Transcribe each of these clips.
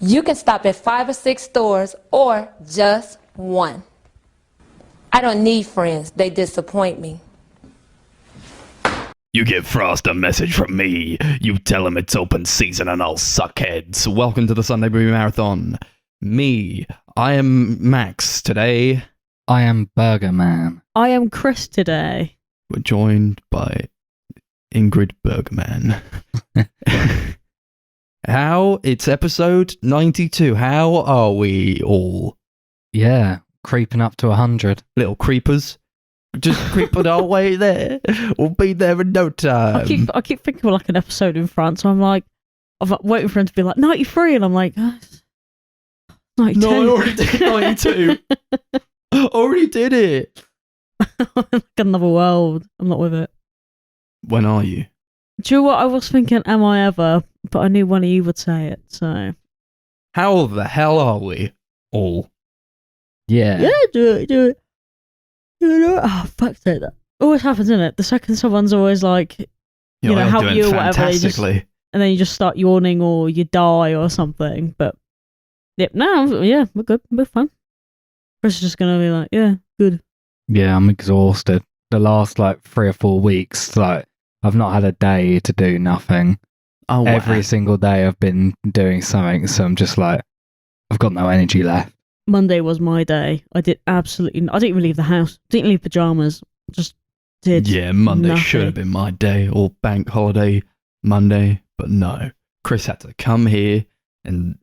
You can stop at 5 or 6 stores or just one. I don't need friends. They disappoint me. You give Frost a message from me. You tell him it's open season and I'll suck heads. Welcome to the Sunday Movie Marathon. I am Max. Today, I am Burger Man. I am Chris today. we're joined by Ingrid Bergman. It's episode 92. How are we all? Yeah, creeping up to 100. Little creepers. Just creeping our way there. We'll be there in no time. I keep thinking of like an episode in France. So I'm waiting for him to be like 93, and I'm like, oh, 92. No, I already did 92. Already did it. Like another world. I'm not with it. When are you? Do you know what I was thinking? Am I ever? But I knew one of you would say it. So How the hell are we all? Yeah. do it. Oh fuck it. That always happens, isn't it? The second someone's always like, You're help doing you or whatever, fantastically. and then you just start yawning or you die or something. But yep, no, yeah, we're good. We're fine. Chris is just gonna be like, yeah, good. Yeah, I'm exhausted. The last 3 or 4 weeks, I've not had a day to do nothing. Oh, wow. Every single day I've been doing something, so I'm just I've got no energy left. Monday was my day. I didn't even leave the house. Didn't leave pajamas. Just did. Yeah, Monday nothing. should have been my day, or bank holiday Monday, but no. Chris had to come here, and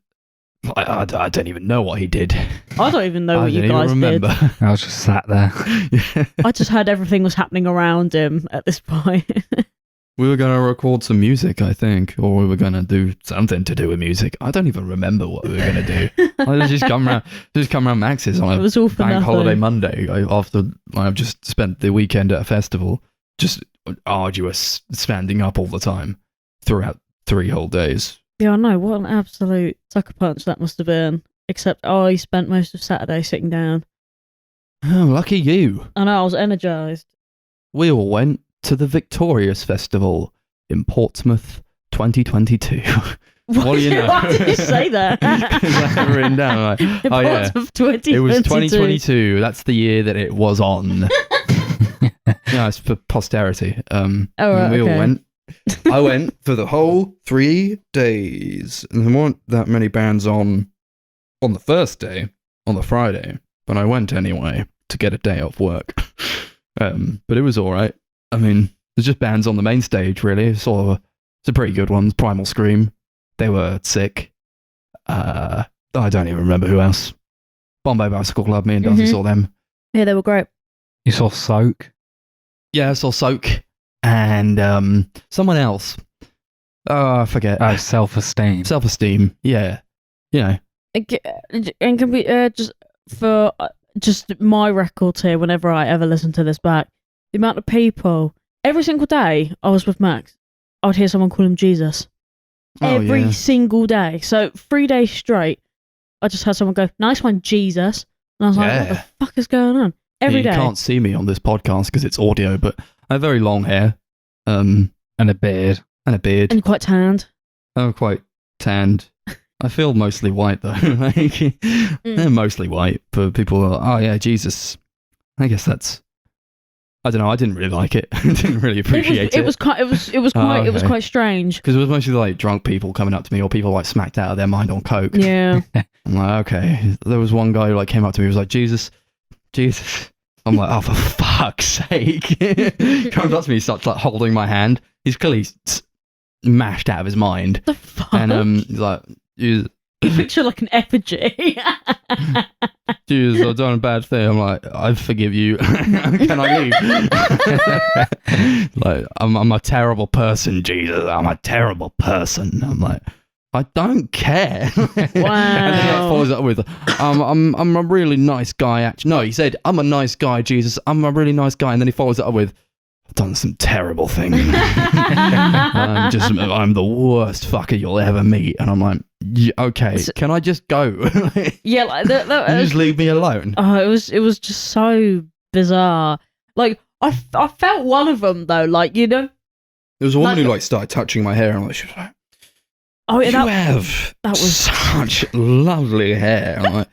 I don't even know what he did. I don't even know I what you don't even guys remember. did. I was just sat there. Yeah. I just heard everything was happening around him at this point. We were going to record some music, I think, or we were going to do something to do with music. I don't even remember what we were going to do. I just come around Max's on It was a all for bank nothing. holiday Monday after I've just spent the weekend at a festival, just arduous, standing up all the time throughout 3 whole days. Yeah, I know. What an absolute sucker punch that must have been. Except I spent most of Saturday sitting down. Oh, lucky you. I know, I was energised. We all went to the Victorious Festival in Portsmouth 2022. What do you know? Why did you say that? Because I have it written down. Like, oh, yeah. Of 2022. It was 2022. That's the year that it was on. No, it's for posterity. Oh, right, we all okay. went. I went for the whole 3 days. And there weren't that many bands on the first day, on the Friday. But I went anyway to get a day off work. But it was all right. I mean, there's just bands on the main stage, really. Some pretty good ones. Primal Scream. They were sick. I don't even remember who else. Bombay Bicycle Club, me and Darcy saw them. Yeah, they were great. You saw Soak? Yeah, I saw Soak and someone else. Oh, I forget. Oh, Self-Esteem. Self-Esteem, yeah. You know. And can we just for just my records here, whenever I ever listen to this back, the amount of people, every single day I was with Max, I would hear someone call him Jesus. Oh, Every yeah. single day. So 3 days straight, I just heard someone go, "Nice one, Jesus." And I was like, what the fuck is going on? Every day. You can't see me on this podcast because it's audio, but I have very long hair. And a beard. And a beard. And quite tanned. I'm quite tanned. I feel mostly white, though. They're mostly white, but people are, oh yeah, Jesus. I guess that's... I don't know. I didn't really like it. I didn't really appreciate it. It was quite strange. Because it was mostly drunk people coming up to me, or people smacked out of their mind on coke. Yeah. I'm like, okay. There was one guy who came up to me. He was like, Jesus. I'm like, oh, for fuck's sake! Comes up to me, starts holding my hand. He's clearly mashed out of his mind. The fuck? And he's like, You picture like an effigy. Jesus, I've done a bad thing. I'm like, I forgive you. Can I leave? I'm a terrible person, Jesus. I'm a terrible person. I'm like, I don't care. Wow. And then he follows up with, I'm a really nice guy. Actually, no, he said, I'm a nice guy, Jesus. I'm a really nice guy. And then he follows it up with, I've done some terrible things. I'm the worst fucker you'll ever meet. And I'm like, yeah, okay, can I just go? Yeah, like just leave me alone. Oh, it was just so bizarre. Like I felt one of them though. Like, you know, There was a woman who started touching my hair, and she was like, Oh, yeah, You have that was such lovely hair. I'm like,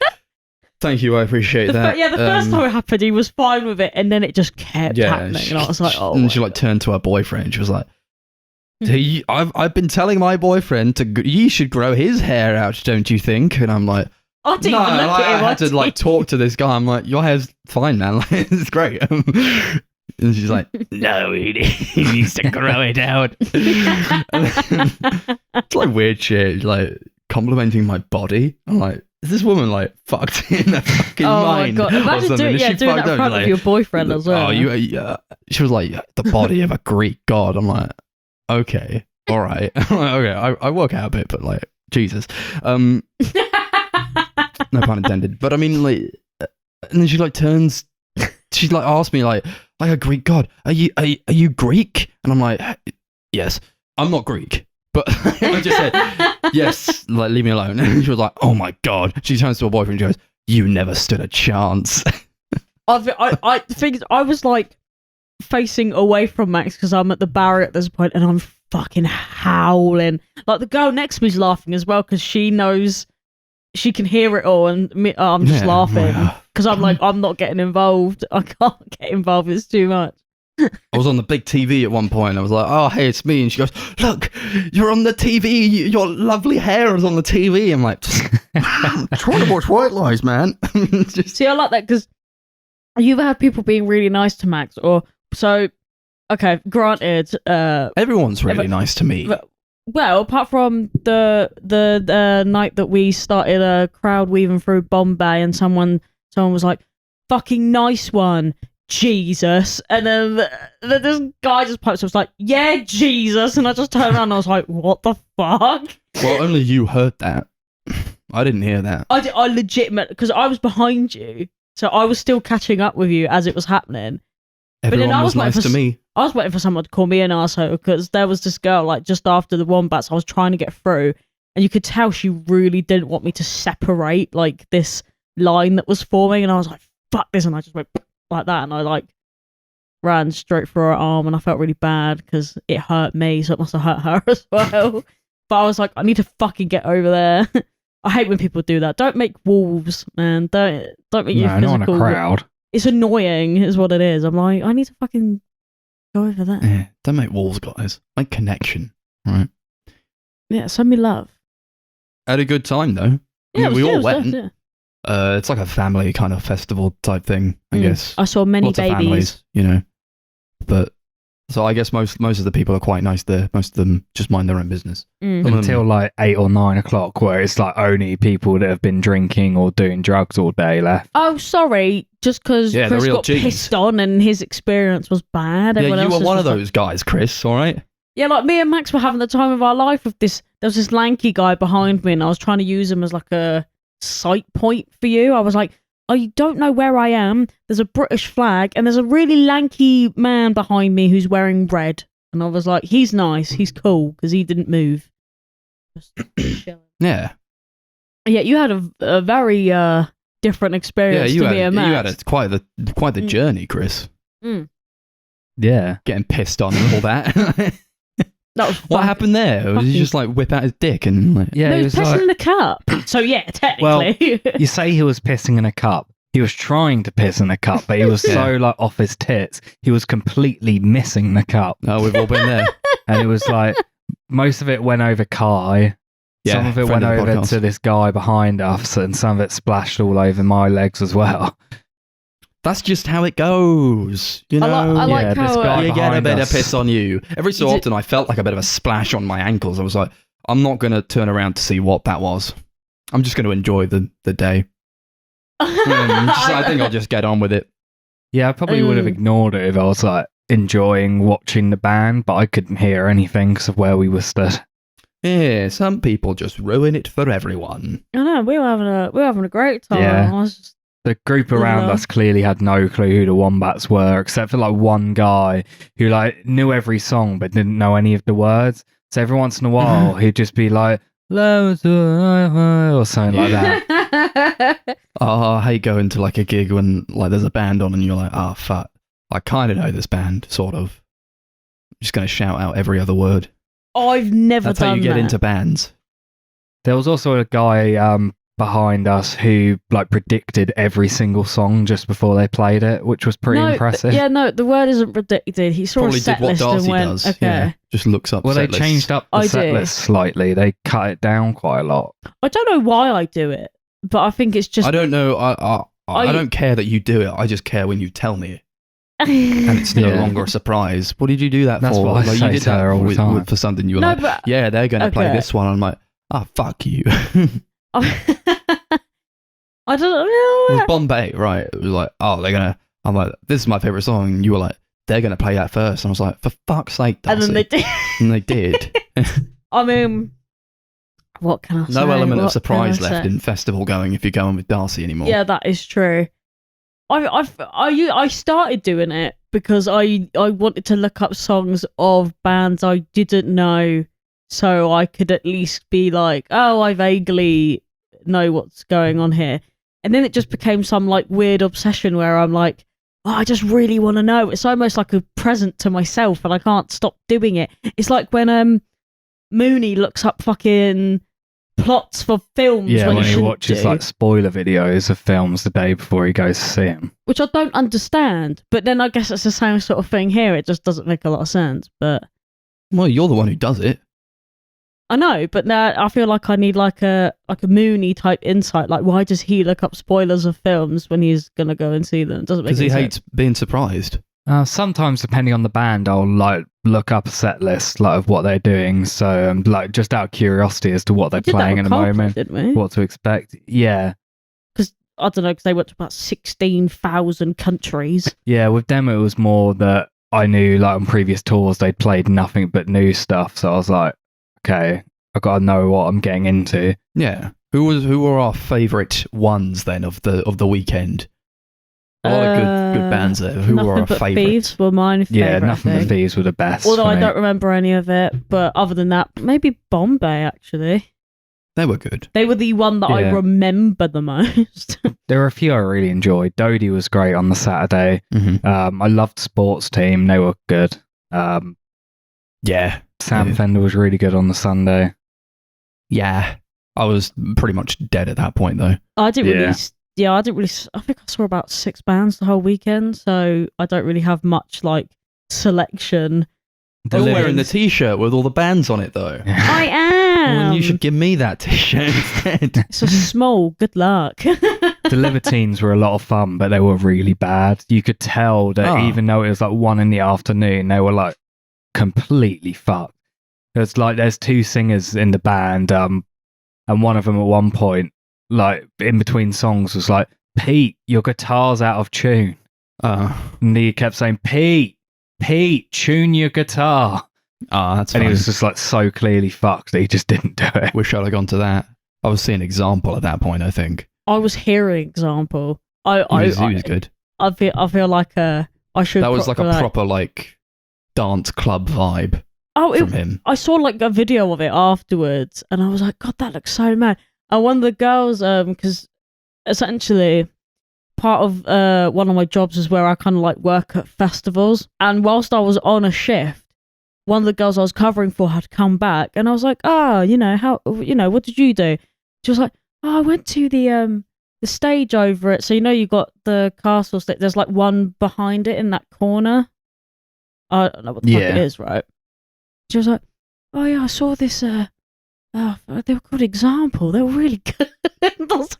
thank you, I appreciate that. the first time it happened, he was fine with it, and then it just kept happening, and I was like, oh. And she like turned to her boyfriend. She was like, I've been telling my boyfriend you should grow his hair out, don't you think? And I'm like, I didn't even look at him. I had to like talk to this guy. I'm like, your hair's fine, man. Like, it's great. And she's like, no, he needs to grow it out. It's like weird shit, like complimenting my body. I'm like, is this woman like fucked in the fucking mind? Oh my god! Imagine doing that in front of your boyfriend as well. Oh, she was like, the body of a Greek god. I'm like, okay, all right, okay. I work out a bit, but like, Jesus. No pun intended. But I mean, like, and then she like turns. She like asked me like a Greek god, are you Greek? And I'm like, yes, I'm not Greek, but I just said yes, like leave me alone. And she was like, oh my god. She turns to her boyfriend and she goes, you never stood a chance. I think I was like facing away from Max because I'm at the barrier at this point, and I'm fucking howling. Like the girl next to me's laughing as well because she knows. She can hear it all, and I'm just laughing because I'm like, I'm not getting involved. I can't get involved. It's too much. I was on the big TV at one point. I was like, oh, hey, it's me. And she goes, look, you're on the TV. Your lovely hair is on the TV. I'm like, I'm trying to watch White Lies, man. See, I like that because you ever had people being really nice to Max? Or so, okay, granted. Everyone's really nice to me. Well, apart from the night that we started a crowd weaving through Bombay, and someone was like, "Fucking nice one, Jesus," and then this guy just pipes up, was like, "Yeah, Jesus," and I just turned around and I was like, "What the fuck?" Well, only you heard that. I didn't hear that. I legitimately, because I was behind you, so I was still catching up with you as it was happening. Everyone but then was nice to me. I was waiting for someone to call me an arsehole because there was this girl, like, just after the wombats, I was trying to get through, and you could tell she really didn't want me to separate, like, this line that was forming, and I was like, fuck this, and I just went like that, and I, like, ran straight through her arm, and I felt really bad because it hurt me, so it must have hurt her as well. But I was like, I need to fucking get over there. I hate when people do that. Don't make wolves, man. Don't make you physical. Not in a crowd. It's annoying, is what it is. I'm like, I need to fucking go over that. Yeah, don't make walls, guys. Make connection, right? Yeah, send me love. Had a good time, though. Yeah, we all went. Yeah. It's like a family kind of festival type thing, I guess. I saw many Lots babies. Of families, you know. But so I guess most of the people are quite nice there. Most of them just mind their own business. Until like 8 or 9 o'clock, where it's like only people that have been drinking or doing drugs all day left. Oh, sorry. Just because Chris got pissed on and his experience was bad. Yeah, you were one of those guys, Chris, all right? Yeah, like me and Max were having the time of our life with this. There was this lanky guy behind me, and I was trying to use him as like a sight point for you. I was like, oh, you don't know where I am. There's a British flag, and there's a really lanky man behind me who's wearing red. And I was like, he's nice, he's cool, because he didn't move. Just chilling. Yeah. Yeah, you had a very different experience to me and Max. You had quite the journey, Chris. Mm. Yeah. Getting pissed on and all that. That was what happened there? Was he just like whip out his dick and like... Yeah, no, he was pissing in the cup. So yeah, technically. Well, you say he was pissing in a cup. He was trying to piss in a cup, but he was so like off his tits, he was completely missing the cup. Oh, we've all been there. And it was like, most of it went over Kai. Yeah, some of it went over to this guy behind us, and some of it splashed all over my legs as well. That's just how it goes, you know. I like how this guy you get a bit of us. piss on you. Every so often, I felt like a bit of a splash on my ankles. I was like, I'm not going to turn around to see what that was. I'm just going to enjoy the day. I think I'll just get on with it. Yeah, I probably would have ignored it if I was like enjoying watching the band, but I couldn't hear anything because of where we were stood. Yeah, some people just ruin it for everyone. I know, we were having a great time. Yeah. The group around us clearly had no clue who the Wombats were, except for like one guy who like knew every song but didn't know any of the words. So every once in a while he'd just be like, or something like that. Oh, I hate going to like a gig when like there's a band on and you're like, oh fuck, I kind of know this band, sort of. I'm just going to shout out every other word. I've never That's done how you get that. into bands. There was also a guy behind us who like predicted every single song just before they played it, which was pretty impressive. The word isn't predicted. He saw Probably a set did what list Darcy and went, does. okay. Yeah, just looks up. Well, they set lists. changed up the set list slightly. They cut it down quite a lot. I don't know why I do it, but I think it's just. I don't know. I don't care that you do it. I just care when you tell me it. And it's no longer a surprise. What did you do that That's for? what I say you did to her all the time. for something you were No, like, but- yeah, they're going to play okay. this one. I'm like, fuck you. I don't It was know. Bombay, right? It was like, they're going to, I'm like, this is my favourite song. And you were like, they're going to play that first. And I was like, for fuck's sake, Darcy. And then they did. And they did. I mean, what can I say? No element of What surprise can I left say? in festival going if you're going with Darcy anymore. Yeah, that is true. I started doing it because I wanted to look up songs of bands I didn't know, so I could at least be like, oh, I vaguely know what's going on here. And then it just became some like weird obsession where I'm like, I just really want to know. It's almost like a present to myself, and I can't stop doing it. It's like when Mooney looks up fucking plots for films Yeah, when he shouldn't watches do. like spoiler videos of films the day before he goes to see them. Which I don't understand. But then I guess it's the same sort of thing here. It just doesn't make a lot of sense. But Well, you're the one who does it. I know, but now I feel like I need like a Mooney type insight. Like, why does he look up spoilers of films when he's gonna go and see them? It doesn't make Because he any hates sense. being surprised. Sometimes, depending on the band, I'll like look up a set list like of what they're doing. So, like just out of curiosity as to what they're We did that playing with in the Coldplay, moment, didn't we? what to expect. Yeah, Because I don't know, because they went to about 16,000 countries. yeah. With them, it was more that I knew like on previous tours they'd played nothing but new stuff. So I was like, okay, I got to know what I'm getting into. Yeah. Who were our favourite ones then of the weekend? A lot of good bands there. Who were our Nothing But favourites? Thieves were mine favourite. Yeah, Nothing I But think. Thieves were the best. Although for I me. don't remember any of it, but other than that, maybe Bombay actually. They were good. They were the one that I Yeah. remember the most. There were a few I really enjoyed. Dodie was great on the Saturday. Mm-hmm. I loved Sports Team. They were good. Yeah. Sam Yeah. Fender was really good on the Sunday. Yeah. I was pretty much dead at that point though. I didn't Yeah. really. Yeah, I didn't really. I think I saw about 6 bands the whole weekend, so I don't really have much like selection. The You're Li- wearing the t-shirt with all the bands on it though. I Well, am. then you should give me that t-shirt instead. It's a small. Good luck. The Libertines were a lot of fun, but they were really bad. You could tell that Oh. even though it was like 1 in the afternoon, they were like completely fucked. There's 2 singers in the band, and one of them at one point, like in between songs, was like, "Pete, your guitar's out of tune," and he kept saying, "Pete, tune your guitar," That's and fine. he was just like so clearly fucked that he just didn't do it. Wish I'd have gone to that. I was seeing Example at that point, I think. I was hearing example. He was good. I feel like I should. That was like a proper, proper like dance club vibe from him. I saw like a video of it afterwards, and I was like, God, that looks so mad. And one of the girls, because essentially part of one of my jobs is where I kind of like work at festivals, and whilst I was on a shift, one of the girls I was covering for had come back, and I was like, what did you do? She was like, I went to the stage over it. So you got the castle stage. There's like one behind it in that corner. I don't know what the fuck it is, right? She was like, oh yeah, I saw this. They were called Example. They were really good. I was like,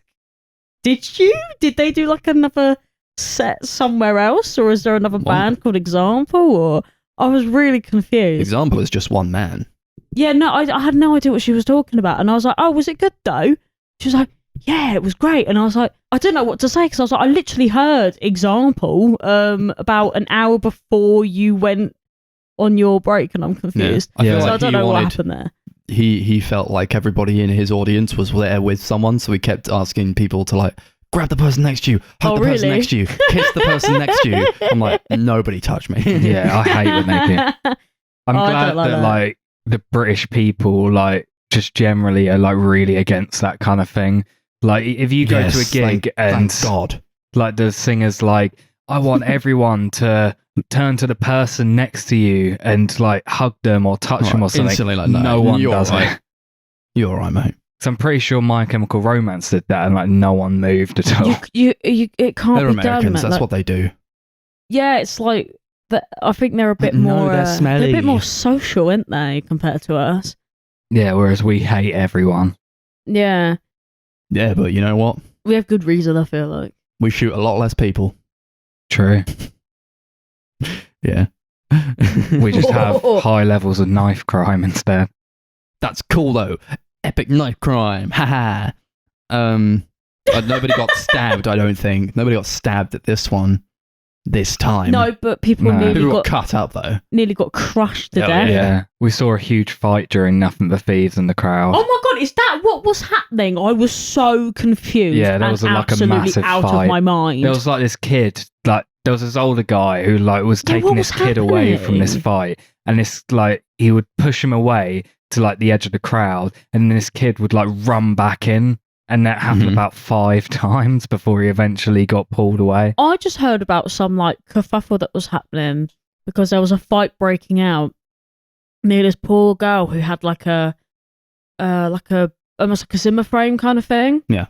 did you? Did they do like another set somewhere else, or is there another What? band called Example? Or I was really confused. Example is just one man. Yeah, no, I had no idea what she was talking about, and I was like, oh, was it good though? She was like, yeah, it was great. And I was like, I didn't know what to say, because I was like, I literally heard Example about an hour before you went on your break, and I'm confused. I feel Yeah. So like I don't he know what wanted. happened there. He felt like everybody in his audience was there with someone, so he kept asking people to like grab the person next to you, hug the person really? next to you, kiss the person next to you. I'm like, nobody touch me. Yeah, I hate when they do. I'm I glad don't like that that. like the British people like just generally are like really against that kind of thing. Like if you go to a gig and thank God. like the singer's like, I want everyone to turn to the person next to you and like hug them or touch them or something. Instantly like, no one you're does all right. it. You're all right, mate. So I'm pretty sure My Chemical Romance did that, and like no one moved at all. It can't They're be done. Americans. Mate. That's Like, what they do. yeah, it's like that. I think they're a bit No, more. they're They're a smelly. bit more social, aren't they, compared to us? Yeah, whereas we hate everyone. Yeah, Yeah, but you know what? we have good reason. I feel like. We shoot a lot less people. True. Yeah. We just have high levels of knife crime instead. That's cool though. Epic knife crime. Haha. Nobody got stabbed, I don't think. Nobody got stabbed at this one. This time. No, but people No. nearly People got got cut up though. nearly got crushed to Oh, death. Yeah. We saw a huge fight during Nothing But Thieves in the crowd. Oh my god, is that what was happening? I was so confused. Yeah, there and was like a absolutely massive out fight. of my mind. There was like this kid, like there was this older guy who like was Yeah, taking what this was kid away from this happening? fight, and this like he would push him away to like the edge of the crowd, and then this kid would like run back in, and that happened Mhm. about 5 times before he eventually got pulled away. I just heard about some like kerfuffle that was happening because there was a fight breaking out near this poor girl who had like a almost like a Zimmer frame kind of thing. Yeah.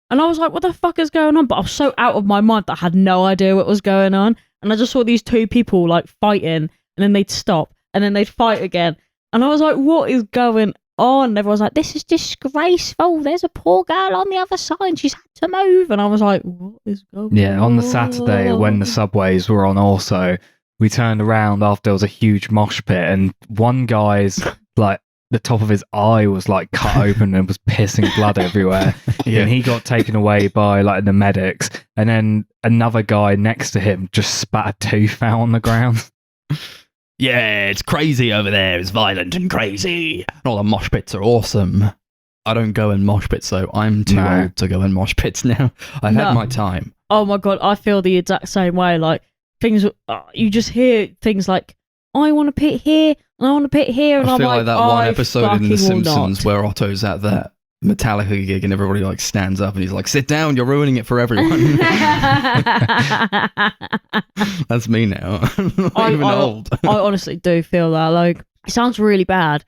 And I was like, what the fuck is going on? But I was so out of my mind that I had no idea what was going on. And I just saw these two people like fighting, and then they'd stop, and then they'd fight again. And I was like, what is going on? And everyone's like, this is disgraceful. There's a poor girl on the other side. She's had to move. And I was like, what is going on? Yeah, on the Saturday when the subways were on also, we turned around after there was a huge mosh pit, and one guy's like the top of his eye was like cut open and was pissing blood everywhere. Yeah. And he got taken away by like the medics, and then another guy next to him just spat a tooth out on the ground. Yeah, it's crazy over there. It's violent and crazy. And all the mosh pits are awesome. I don't go in mosh pits though. I'm too No. old to go in mosh pits now. I've No. had my time. Oh my god, I feel the exact same way. Like things, you just hear things like, "I want to pit here, and I want to pit here," and I I'm feel like, like that one "I episode in fucking The will Simpsons not." where Otto's at that Metallica gig and everybody like stands up and he's like, "Sit down, you're ruining it for everyone." That's me now. I'm not even old. I honestly do feel that. Like, it sounds really bad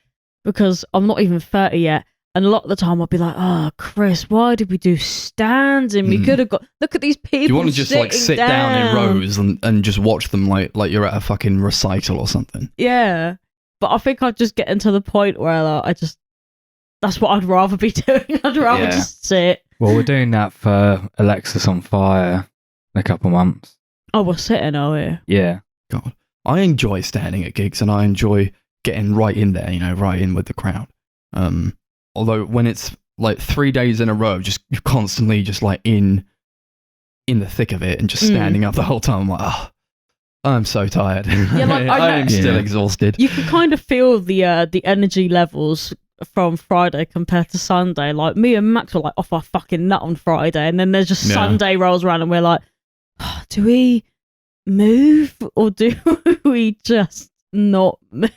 because I'm not even 30 yet. And a lot of the time I'll be like, oh, Chris, why did we do stands? And we Mm. could have got, look at these people. You want to just like sitting sit down in rows and just watch them like you're at a fucking recital or something. Yeah. But I think I'd just get into the point where like, that's what I'd rather be doing. I'd rather Yeah. just sit. Well, we're doing that for Alexis on Fire in a couple months. Oh, we're sitting, are we? Yeah. God, I enjoy standing at gigs and I enjoy getting right in there, right in with the crowd. Although when it's like 3 days in a row, you're constantly just like in the thick of it and just standing up the whole time. I'm like, oh, I'm so tired. Yeah, like, I am know- still Yeah. exhausted. You can kind of feel the energy levels from Friday compared to Sunday. Like me and Max were like off our fucking nut on Friday, and then there's just Yeah. Sunday rolls around, and we're like, oh, do we move or do we just not move?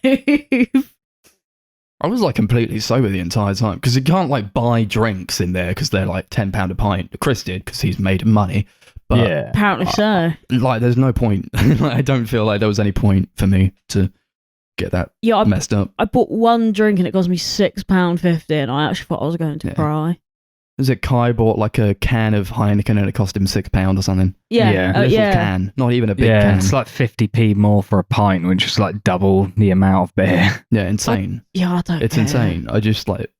I was like completely sober the entire time because you can't like buy drinks in there because they're like £10 a pint. Chris did because he's made money. But Yeah. Apparently so. like, there's no point. Like, I don't feel like there was any point for me to get that Yeah, messed up. I bought one drink and it cost me £6.50, and I actually thought I was going to Yeah. cry. Is it Kai bought like a can of Heineken and it cost him £6 or something? Yeah, Yeah. A little yeah. can, not even a big Yeah, can. it's like 50p more for a pint, which is like double the amount of beer. Yeah, insane. Yeah, I don't. It's care. insane. I just like,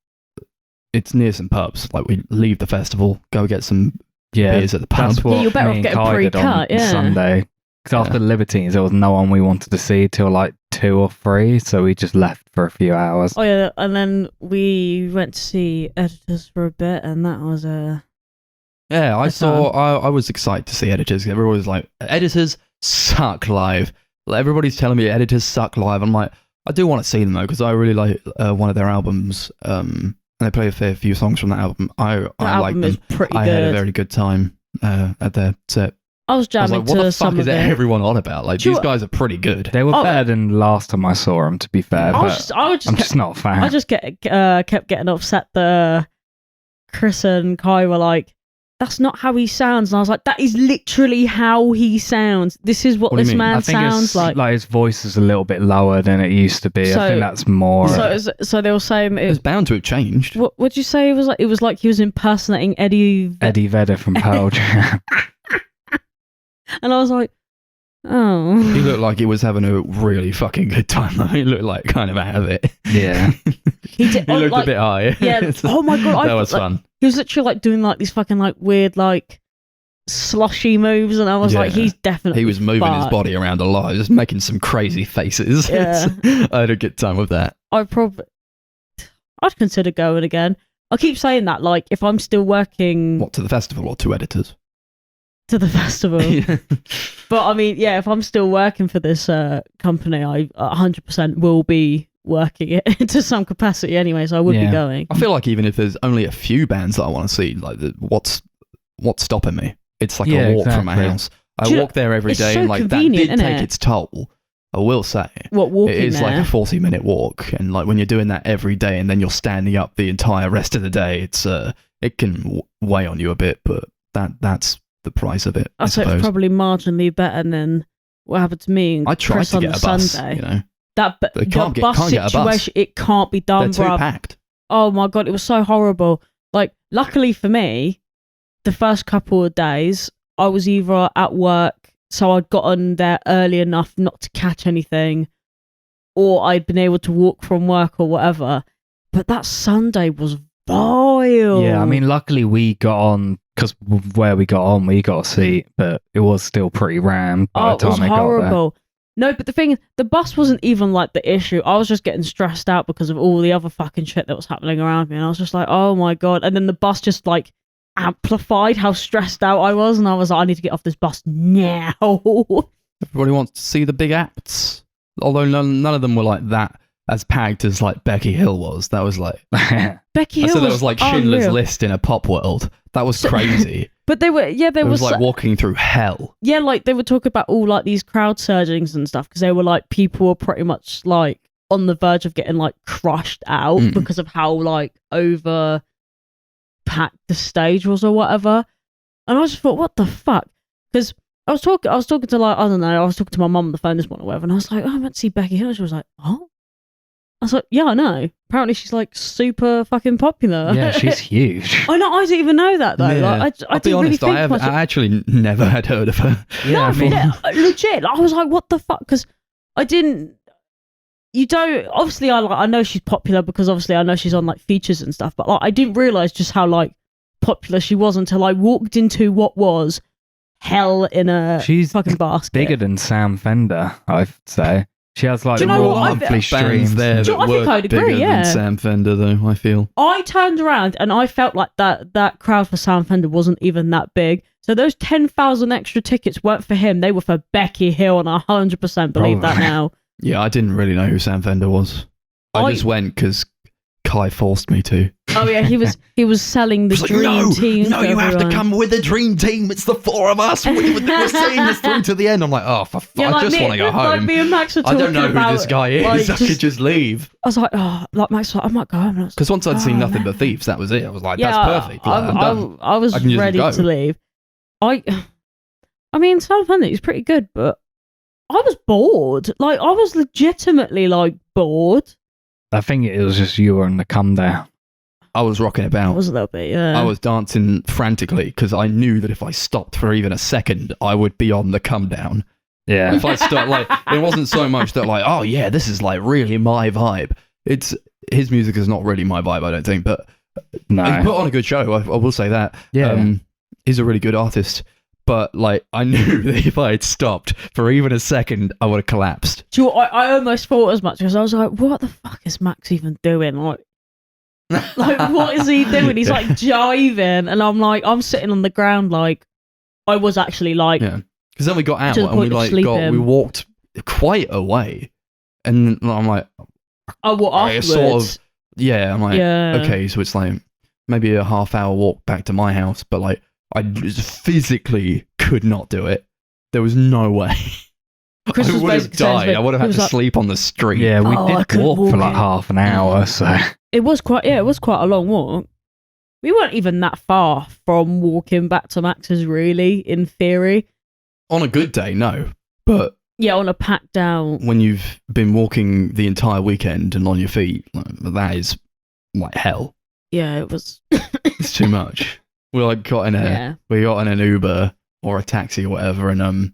it's near some pubs. Like we leave the festival, go get some Yeah, beers at the pub. that's what you're better me off and getting Kai did on pre-cut, yeah. Sunday. Because after Libertines, there was no one we wanted to see till like 2 or 3, so we just left for a few hours. Oh yeah, and then we went to see Editors for a bit, and that was Yeah, I That's saw. I was excited to see Editors. Everybody was like, Editors suck live. Like, everybody's telling me Editors suck live. I'm like, I do want to see them though because I really like one of their albums. And they play a fair few songs from that album. I like album them. is pretty I good. had a very good time at their set. I was I was jamming like, what to the some fuck is of it. everyone on about? Like, Do you these know- guys are pretty good. They were Oh. better than last time I saw them, to be fair, I but was I'm just not a fan. I just kept getting upset that Chris and Kai were like, that's not how he sounds. And I was like, that is literally how he sounds. This is what What do you this mean? man I think sounds it's like. his voice is a little bit lower than it used to be. I So- think that's more. So they were saying, It's bound to have changed. what would you say it was like? It was like he was impersonating Eddie. Eddie Vedder from Pearl Jam. And I was like, oh. He looked like he was having a really fucking good time. Though. He looked like kind of out of it. Yeah. He did- He looked like- a bit high. Yeah. Oh my god. That was fun. He was literally like doing like these fucking like weird like sloshy moves, and I was like, Yeah. he's definitely. He was moving his fucked. body around a lot, just making some crazy faces. Yeah. I had a good time with that. I'd consider going again. I keep saying that, like, if I'm still working What, to the festival or to editors? to the festival. But I mean, yeah, if I'm still working for this company, I 100% will be working it to some capacity anyway, so I would be Yeah. going. I feel like even if there's only a few bands that I want to see, like what's stopping me? It's like Yeah, a walk from my exactly. house. I Do you know- walk there every it's day, so and like that convenient, did innit? take its toll. I will say. What, walking It is there? like a 40-minute walk, and like when you're doing that every day, and then you're standing up the entire rest of the day, it's it can weigh on you a bit, but that's the price of it. I I'd say it's suppose. probably marginally better than what happened to me and I tried Chris to on get the a bus, Sunday. you know, That But the can't get bus a bus. situation, it can't be they're done, too bruv. packed. Oh my god, it was so horrible. Like, luckily for me, the first couple of days, I was either at work, so I'd gotten there early enough not to catch anything, or I'd been able to walk from work or whatever. But that Sunday was vile. Yeah, I mean, luckily we got on, because where we got on, we got a seat, but it was still pretty rammed by oh, the it was time I got there. horrible. No, but the thing is, the bus wasn't even like the issue. I was just getting stressed out because of all the other fucking shit that was happening around me. And I was just like, oh my God. And then the bus just like amplified how stressed out I was. And I was like, I need to get off this bus now. Everybody wants to see the big acts, although none of them were like that as packed as like Becky Hill was. That was like Becky I Hill said that was like Schindler's unreal. List in a pop world. That was crazy. But they were, yeah, there It was was like walking through hell. yeah, like they were talking about all like these crowd surgings and stuff because they were like people were pretty much like on the verge of getting like crushed out because of how like over packed the stage was or whatever. And I just thought, what the fuck? Because I was talking to like, I don't know, I was talking to my mum on the phone this morning or whatever, and I was like, oh, I went to see Becky Hill. She was like, oh. I was like, yeah, I know. Apparently she's like super fucking popular. Yeah, she's huge. I know, I didn't even know that though. Yeah. Like, I I'll be didn't honest, really think I much of- actually never had heard of her. Yeah, I mean, yeah, legit. I was like, what the fuck? Because I didn't. You don't. Obviously, I know she's popular because obviously I know she's on like features and stuff. But like, I didn't realize just how like popular she was until I walked into what was hell in a she's fucking basket. bigger than Sam Fender, I'd say. She has like Do you know more what? monthly Bands streams. there Do you that know, I think were I'd agree, bigger yeah. than Sam Fender, though. I feel. I turned around and I felt like that crowd for Sam Fender wasn't even that big. So those 10,000 extra tickets weren't for him; they were for Becky Hill, and I 100% believe that now. Yeah, I didn't really know who Sam Fender was. I just went because Kai forced me to. Oh yeah, he was selling the It's like, dream team. no, for you have to everyone. come with the dream team. It's the four of us. We're seeing this through to the end. I'm like, oh, Yeah, I like just me- want to go like home. me and Max were I don't talking know who about, this guy is. like, I could just leave. I was like, oh, like Max was like, I might go home. And I was Because once I'd seen Oh, nothing man. but thieves, that was it. I was like, yeah, that's perfect. Like, I'm done. I was I can just ready go. to leave. I mean, Sam Fender is pretty good, but I was bored. Like, I was legitimately like bored. I think it was just you were in the come down. I was rocking I about. was a little bit, yeah. I was dancing frantically because I knew that if I stopped for even a second, I would be on the come down. Yeah. If I start like, it wasn't so much that like, oh yeah, this is like really my vibe. It's his music is not really my vibe, I don't think, but he No. put on a good show. I will say that. Yeah. He's a really good artist. But like, I knew that if I had stopped for even a second, I would have collapsed. Do you know what? I almost thought as much because I was like, what the fuck is Max even doing? Like what is he doing? He's like jiving, and I'm like, I'm sitting on the ground, like I was actually like, Yeah. Because then we got out To the and we point of like sleeping. we walked quite a way, and I'm like, oh, what I afterwards? sort of- yeah, I'm like, Yeah. okay, so it's like maybe a half-hour walk back to my house, but like I just physically could not do it. There was no way. Chris I was would have basically saying to died. me- I would have he had was to like- sleep on the street. Yeah, we Oh, I did couldn't walk walk for like it. half an hour, so It was quite a long walk. we weren't even that far from walking back to Max's, really, in theory. On a good day, no. But Yeah, on a packed down. when you've been walking the entire weekend and on your feet, like, that is like hell. Yeah, it was. It's too much. We like got in an Uber or a taxi or whatever, and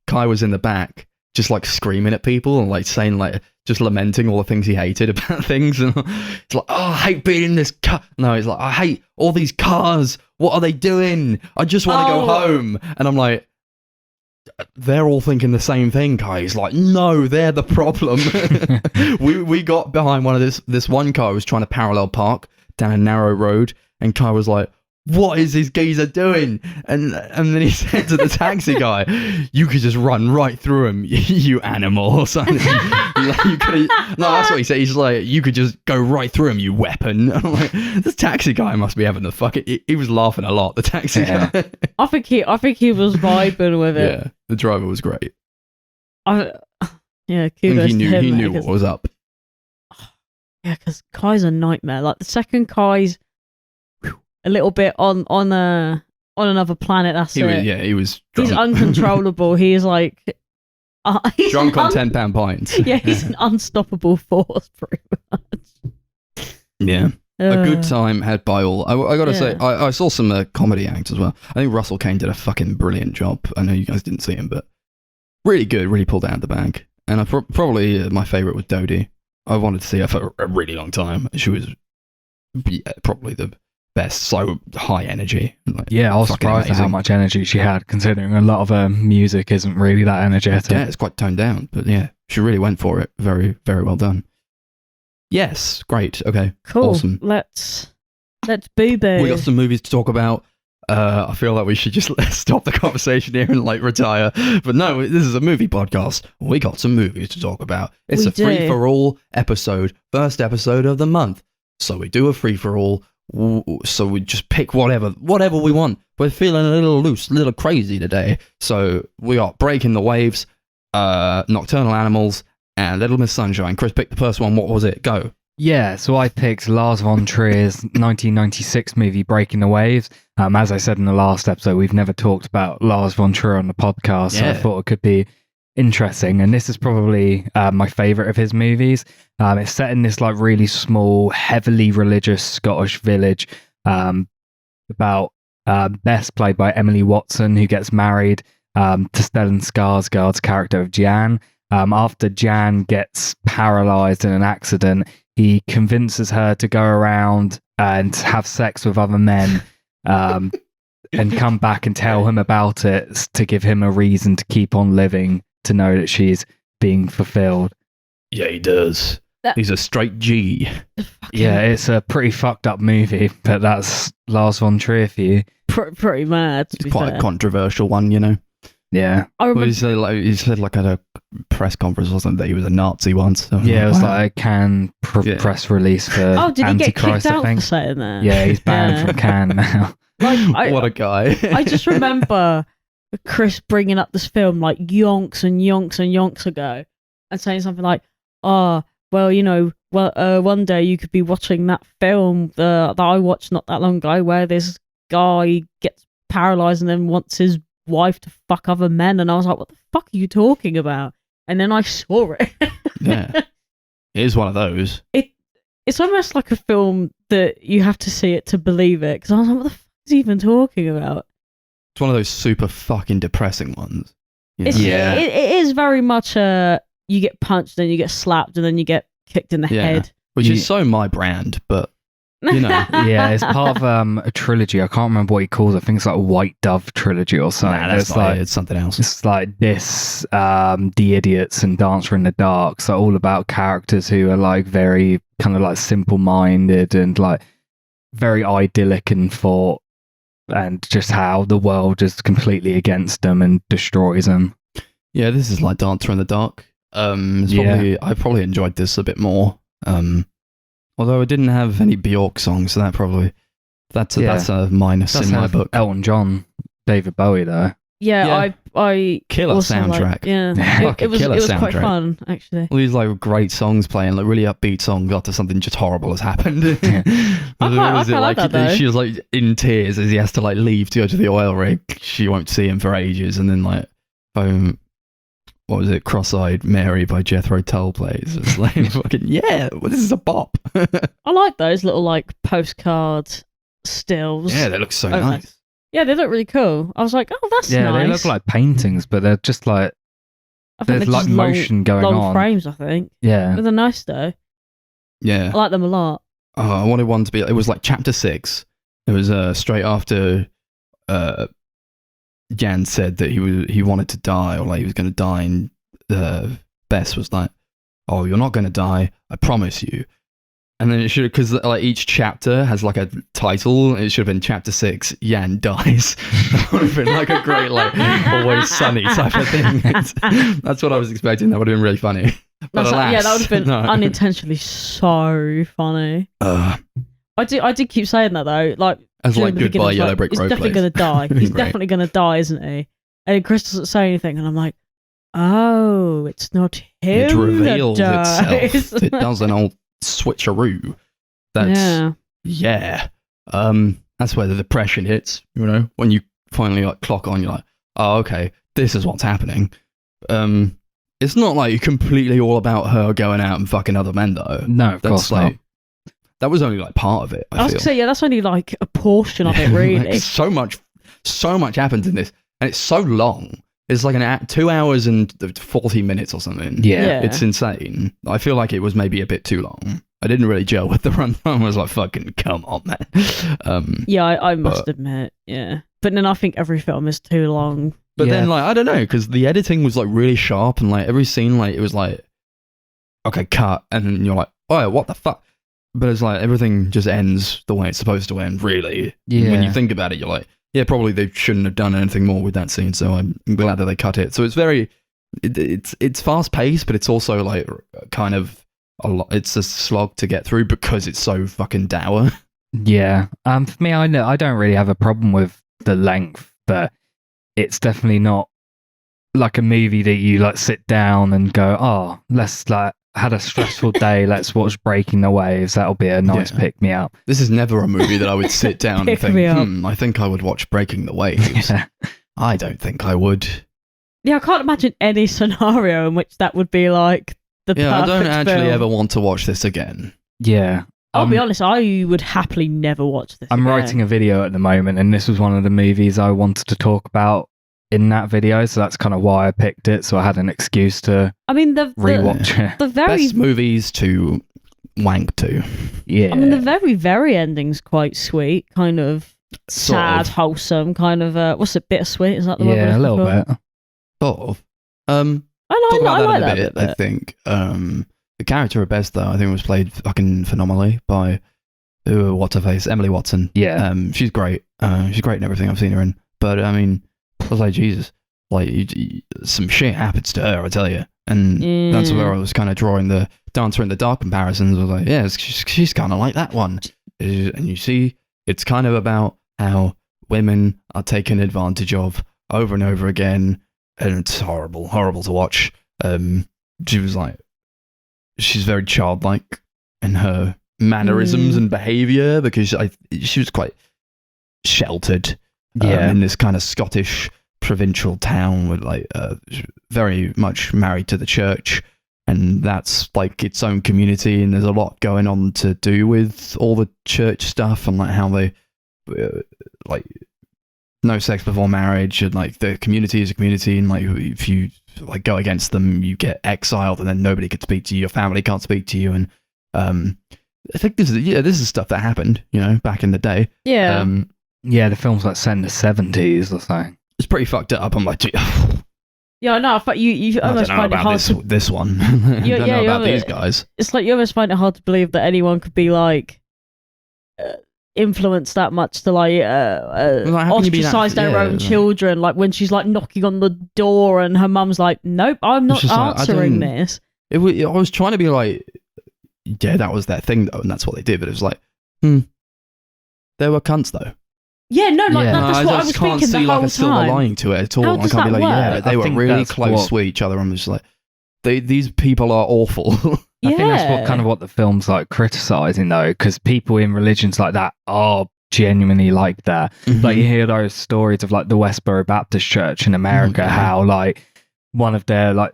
Kai was in the back, just like screaming at people and like saying like just lamenting all the things he hated about things, and it's like, oh, I hate being in this car. No, he's like, I hate all these cars. What are they doing? I just want to go home. And I'm like, they're all thinking the same thing, Kai. He's like, no, they're the problem. we got behind one of this one car who was trying to parallel park down a narrow road, and Kai was like, what is this geezer doing? And then he said to the taxi guy, you could just run right through him, you animal, or something. No, that's what he said. He's like, you could just go right through him, you weapon. I'm like, this taxi guy must be having the he was laughing a lot, the taxi guy. I think he was vibing with it. Yeah, the driver was great. Yeah, And kudos he to him. knew what was up. Yeah, because Kai's a nightmare. Like the second Kai's a little bit on another planet. That's it. He was drunk. He's uncontrollable. He's like he's drunk on 10-pound pints. Yeah, he's an unstoppable force, pretty much. Yeah. A good time had by all. I gotta say, I saw some comedy acts as well. I think Russell Kane did a fucking brilliant job. I know you guys didn't see him, but really good, really pulled out of the bag. And probably my favourite was Dodie. I wanted to see her for a really long time. She was probably the best, so high energy. Like, yeah, I was fucking surprised at how amazing. much energy she had, considering a lot of her music isn't really that energetic. Yeah, it's quite toned down, but yeah, she really went for it. Very, very well done. Yes, great. Okay, Cool. awesome. Let's boo-boo. We got some movies to talk about. I feel like we should just stop the conversation here and like retire. But no, this is a movie podcast. We got some movies to talk about. It's a free-for-all episode, first episode of the month. So we do a free-for-all. So we just pick whatever we want. We're feeling a little loose, a little crazy today. So we got Breaking the Waves, Nocturnal Animals, and Little Miss Sunshine. Chris picked the first one. What was it? Go. Yeah, so I picked Lars von Trier's 1996 movie Breaking the Waves. As I said in the last episode, we've never talked about Lars von Trier on the podcast, so I thought it could be interesting. And this is probably my favourite of his movies. It's set in this like really small, heavily religious Scottish village. About Bess, played by Emily Watson, who gets married to Stellan Skarsgård's character of Jan. After Jan gets paralysed in an accident, he convinces her to go around and have sex with other men and come back and tell him about it to give him a reason to keep on living, to know that she's being fulfilled. Yeah, he does. He's a straight G. Yeah, it's a pretty fucked up movie, but that's Lars von Trier for you. Pretty mad. It's quite a controversial one, you know. Yeah. I remember, he said like at a press conference or something that he was a Nazi once. So yeah, it was wow. like a Cannes press release for did he get Antichrist, kicked out I think. for saying that? Yeah, he's banned from Cannes now. What a guy. I just remember Chris bringing up this film like yonks and yonks and yonks ago and saying something like, one day you could be watching that film that I watched not that long ago where this guy gets paralysed and then wants his wife to fuck other men. And I was like, what the fuck are you talking about? And then I saw it. Yeah. It is one of those. It's almost like a film that you have to see it to believe it. Because I was like, what the fuck is he even talking about? It's one of those super fucking depressing ones. You know? It is very much you get punched, then you get slapped, and then you get kicked in the head. Which is so my brand, but you know. Yeah, it's part of a trilogy. I can't remember what he calls it. I think it's like White Dove trilogy or something. Nah, that's not it. It's something else. It's like this, The Idiots and Dancer in the Dark. So all about characters who are like very kind of like simple-minded and like very idyllic in thought, and just how the world is completely against them and destroys them. Yeah, this is like Dancer in the Dark. I probably enjoyed this a bit more. Although it didn't have any Bjork songs, so that's a minus in my book. Elton John, David Bowie though. Yeah, I Killer also soundtrack. It was Killer quite soundtrack. fun actually. All these like great songs playing, like really upbeat songs after something just horrible has happened. I quite like that, though. She was like in tears as he has to like leave to go to the oil rig. She won't see him for ages, and then like, what was it? Cross-eyed Mary by Jethro Tull plays. It's like fucking well, this is a bop. I like those little like postcard stills. Yeah, they look so Oh, nice. Yeah, they look really cool. I was like, oh, that's Yeah, nice. they look like paintings, but they're just like I think there's they're like just motion going long on. frames, I think. Yeah. But they're nice though. Yeah. I like them a lot. Oh, I wanted one to be. It was like chapter 6. It was straight after Jan said that he wanted to die, or like he was going to die, and Bess was like, "Oh, you're not going to die, I promise you." And then it should, because like each chapter has like a title. It should have been chapter 6. Jan dies. That would have been like a great like Always Sunny type of thing. That's what I was expecting. That would have been really funny. But alas, yeah, that would have been no. unintentionally so funny. I did keep saying that though, like As during like the Goodbye beginning, Yellow like, Brick he's Road definitely plays. going to die. Great. He's definitely going to die, isn't he? And then Chris doesn't say anything, and I'm like, oh, it's not him. It reveals that dies. itself. It does an old switcheroo. That's yeah. That's where the depression hits, you know, when you finally like clock on, you're like, oh, okay, this is what's happening. It's not like completely all about her going out and fucking other men though. No, of course like, not. That was only like part of it. I was feel. gonna say, yeah, that's only like a portion of it, really. Like, so much happens in this, and it's so long. It's like 2 hours and 40 minutes or something. Yeah. It's insane. I feel like it was maybe a bit too long. I didn't really gel with the runtime. I was like, fucking come on, man. Yeah, I must admit, yeah. But then I think every film is too long. But Yeah. then, like, I don't know, because the editing was like really sharp, and like every scene, like it was like, okay, cut, and then you're like, oh, what the fuck? But it's like everything just ends the way it's supposed to end, really. Yeah. When you think about it, you're like, yeah, probably they shouldn't have done anything more with that scene. So I'm glad that they cut it. So it's very, it's fast paced, but it's also like kind of a lot. It's a slog to get through because it's so fucking dour. Yeah. For me, I don't really have a problem with the length, but it's definitely not like a movie that you like sit down and go, oh, let's like had a stressful day, let's watch Breaking the Waves. That'll be a nice pick me up. This is never a movie that I would sit down and Pick me up. think, I think I would watch Breaking the Waves. Yeah. I don't think I would. Yeah, I can't imagine any scenario in which that would be like the perfect I don't actually film. ever want to watch this again. Yeah. I'll be honest, I would happily never watch this. I'm again. writing a video at the moment, and this was one of the movies I wanted to talk about in that video, so that's kind of why I picked it, so I had an excuse to I mean, rewatch it. the very Best movies to wank to. Yeah. I mean, the very ending's quite sweet, kind of Sort sad, of. wholesome, kind of. What's it? Bittersweet? Is that the word? Yeah, a little bit. Sort of. I Talk about like that that in a bit, I think. The character of Bess, though, I think was played fucking phenomenally by what's her face, Emily Watson. Yeah. She's great. She's great in everything I've seen her in. But I mean, I was like, Jesus, like some shit happens to her, I tell you. And that's where I was kind of drawing the Dancer in the Dark comparisons. I was like, yeah, she's kind of like that one. And you see, it's kind of about how women are taken advantage of over and over again, and it's horrible to watch. She was like, she's very childlike in her mannerisms and behaviour, because she was quite sheltered in this kind of Scottish provincial town with like very much married to the church, and that's like its own community, and there's a lot going on to do with all the church stuff, and like how they like no sex before marriage, and like the community is a community, and like if you like go against them you get exiled, and then nobody can speak to you, your family can't speak to you. And I think this is stuff that happened, you know, back in the day. Yeah. Yeah, the film's like set in the 70s or something. It's pretty fucked up. I'm like, gee, Yeah, no, you I almost don't know find it about hard this, to. this one. I don't know about these guys. It's like you almost find it hard to believe that anyone could be like influenced that much to like how can you be that- ostracize their own children. Like when she's like knocking on the door and her mum's like, "Nope, I'm not just like, I answering don't- this." I was trying to be like, yeah, that was their thing though, and that's what they did. But it was like, they were cunts though. Yeah, no, like Yeah. that's I what I just was can't thinking see the like whole a silver time. lining to it at all. How I does can't be that like, yeah, work? they I were think really that's close what- to each other. I'm just like, these people are awful. I think that's Yeah. what kind of what the film's like criticizing though, because people in religions like that are genuinely like that. Like you hear those stories of like the Westboro Baptist Church in America, yeah. how like one of their like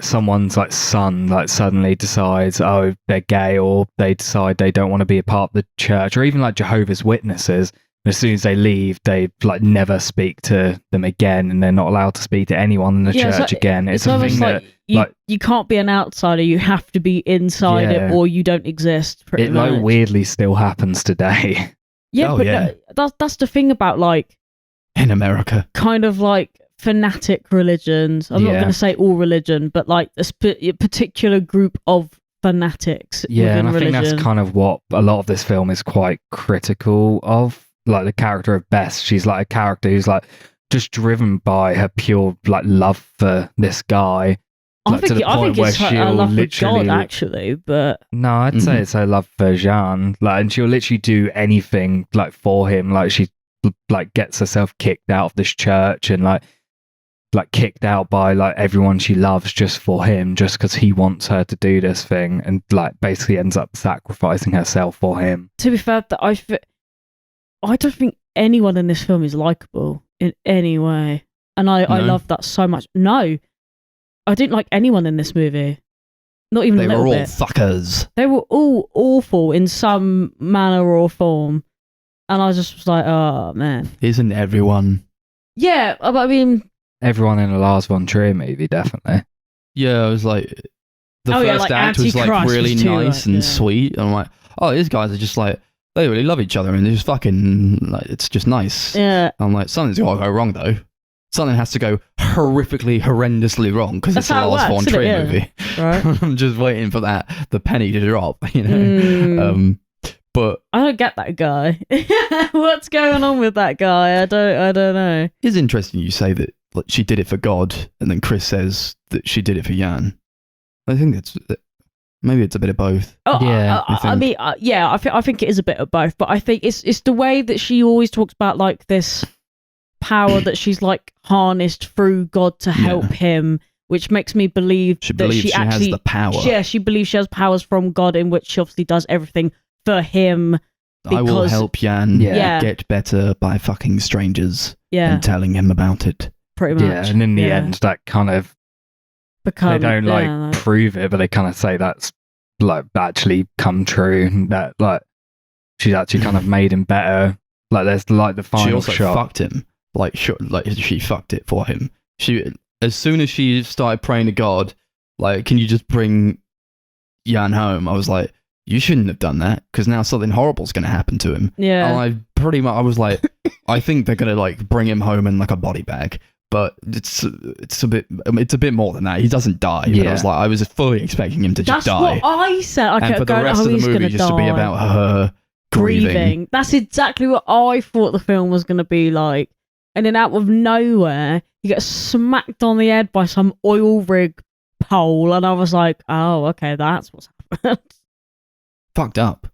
someone's like son like suddenly decides they're gay, or they decide they don't want to be a part of the church, or even like Jehovah's Witnesses. As soon as they leave, they like never speak to them again, and they're not allowed to speak to anyone in the church again. It's a almost thing that you can't be an outsider. You have to be inside Yeah. it, or you don't exist. Pretty it much. like weirdly still happens today. Yeah, Oh, but yeah. that's the thing about like In America. kind of like fanatic religions. I'm not Yeah. going to say all religion, but like a particular group of fanatics Yeah, within and I religion. think that's kind of what a lot of this film is quite critical of. Like the character of Bess, she's like a character who's like just driven by her pure like love for this guy. I Like, to think the point where it's her she'll love for literally God, actually, but No, I'd say it's her love for Jean. Like, and she'll literally do anything like for him. Like she like gets herself kicked out of this church and like kicked out by like everyone she loves just for him, just because he wants her to do this thing, and like basically ends up sacrificing herself for him. to be fair, that I don't think anyone in this film is likable in any way, and I No? love that so much. No, I didn't like anyone in this movie, not even They a were little all bit. fuckers. They were all awful in some manner or form, and I just was like, oh man, Isn't everyone? yeah. But I mean, Everyone in the Lars von Trier movie, definitely. Yeah, I was like, the Oh, first yeah, like act was like Antichrist really was too, nice like, and yeah. sweet. And I'm like, oh, these guys are just like, they really love each other and they're just fucking, like, it's just nice. yeah. I'm like, something's got to go wrong though. Something has to go horrifically, horrendously wrong because That's it's a how it Lars von works, isn't it? Trier Yeah. movie. Right. I'm just waiting for the penny to drop, you know. Mm. But I don't get that guy. What's going on with that guy? I don't know. it's interesting you say that like, she did it for God, and then Chris says that she did it for Jan. I think maybe it's a bit of both. Oh, Yeah, I I think. mean, yeah, I think it is a bit of both, but I think it's the way that she always talks about like this power that she's like harnessed through God to help him, which makes me believe She that believes she she actually has the power. Yeah, she believes she has powers from God, in which she obviously does everything for him. I will because- help Jan Yeah. get better by fucking strangers Yeah, and telling him about it. pretty much. Yeah, and in the Yeah. end, that kind of Become, they don't like yeah, prove it, but they kind of say that's like actually come true. and that like she's actually kind of made him better. Like there's like the She final also shot. fucked him. Like she fucked it for him. She as soon as she started praying to God, like, can you just bring Jan home? I was like, you shouldn't have done that because now something horrible's going to happen to him. yeah. And I was like, I think they're going to like bring him home in like a body bag. But it's a bit more than that. He doesn't die. But Yeah. I was fully expecting him to just That's die. what I said. I And kept for the going, rest oh, of the he's movie gonna just to be die. about her grieving. That's exactly what I thought the film was going to be like. And then out of nowhere, he gets smacked on the head by some oil rig pole. And I was like, oh, okay, that's what's happened. Fucked up.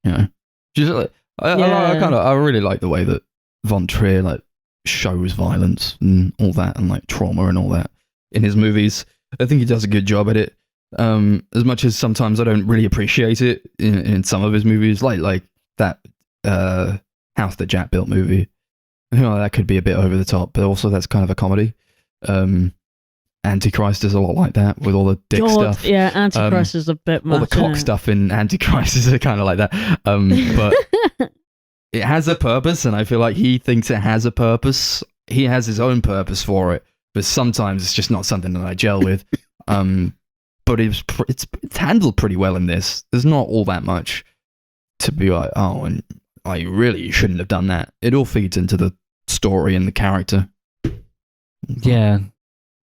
You know? Just like, Yeah. I really like the way that Von Trier like shows violence and all that and like trauma and all that in his movies. I think he does a good job at it. As much as sometimes I don't really appreciate it in some of his movies, like that House That Jack Built movie. You know, that could be a bit over the top, but also that's kind of a comedy. Antichrist is a lot like that with all the dick God, stuff. yeah, Antichrist is a bit much. All the cock isn't it? stuff in Antichrist is kind of like that. But it has a purpose, and I feel like he thinks it has a purpose. He has his own purpose for it, but sometimes it's just not something that I gel with. But it's handled pretty well in this. There's not all that much to be like, oh, and I really shouldn't have done that. It all feeds into the story and the character. Yeah.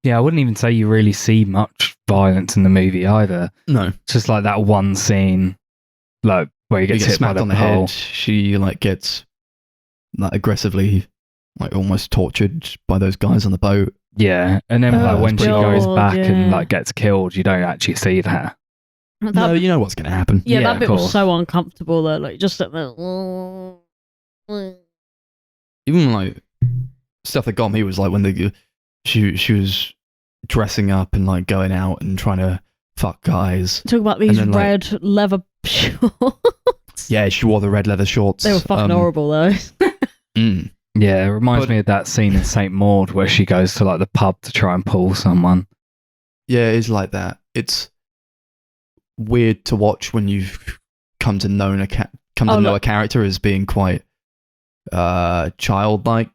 Yeah, I wouldn't even say you really see much violence in the movie either. No, It's just like that one scene, like where he he gets gets hit by smacked the on the pole. head. She like gets like aggressively, like almost tortured by those guys on the boat. Yeah, and then Oh, like when she goes God, back and yeah. like gets killed, you don't actually see that. That- No, you know what's going to happen. yeah, yeah, that of bit was course. so uncomfortable though. Like just at the even like stuff that got me was like when she was dressing up and like going out and trying to fuck guys. Talk about these then, like- red leather shorts. Yeah, she wore the red leather shorts. They were fucking horrible though. Yeah, it reminds But- me of that scene in St. Maud where she goes to like the pub to try and pull someone. Yeah, it is like that. It's weird to watch when you've come to know a character as being quite childlike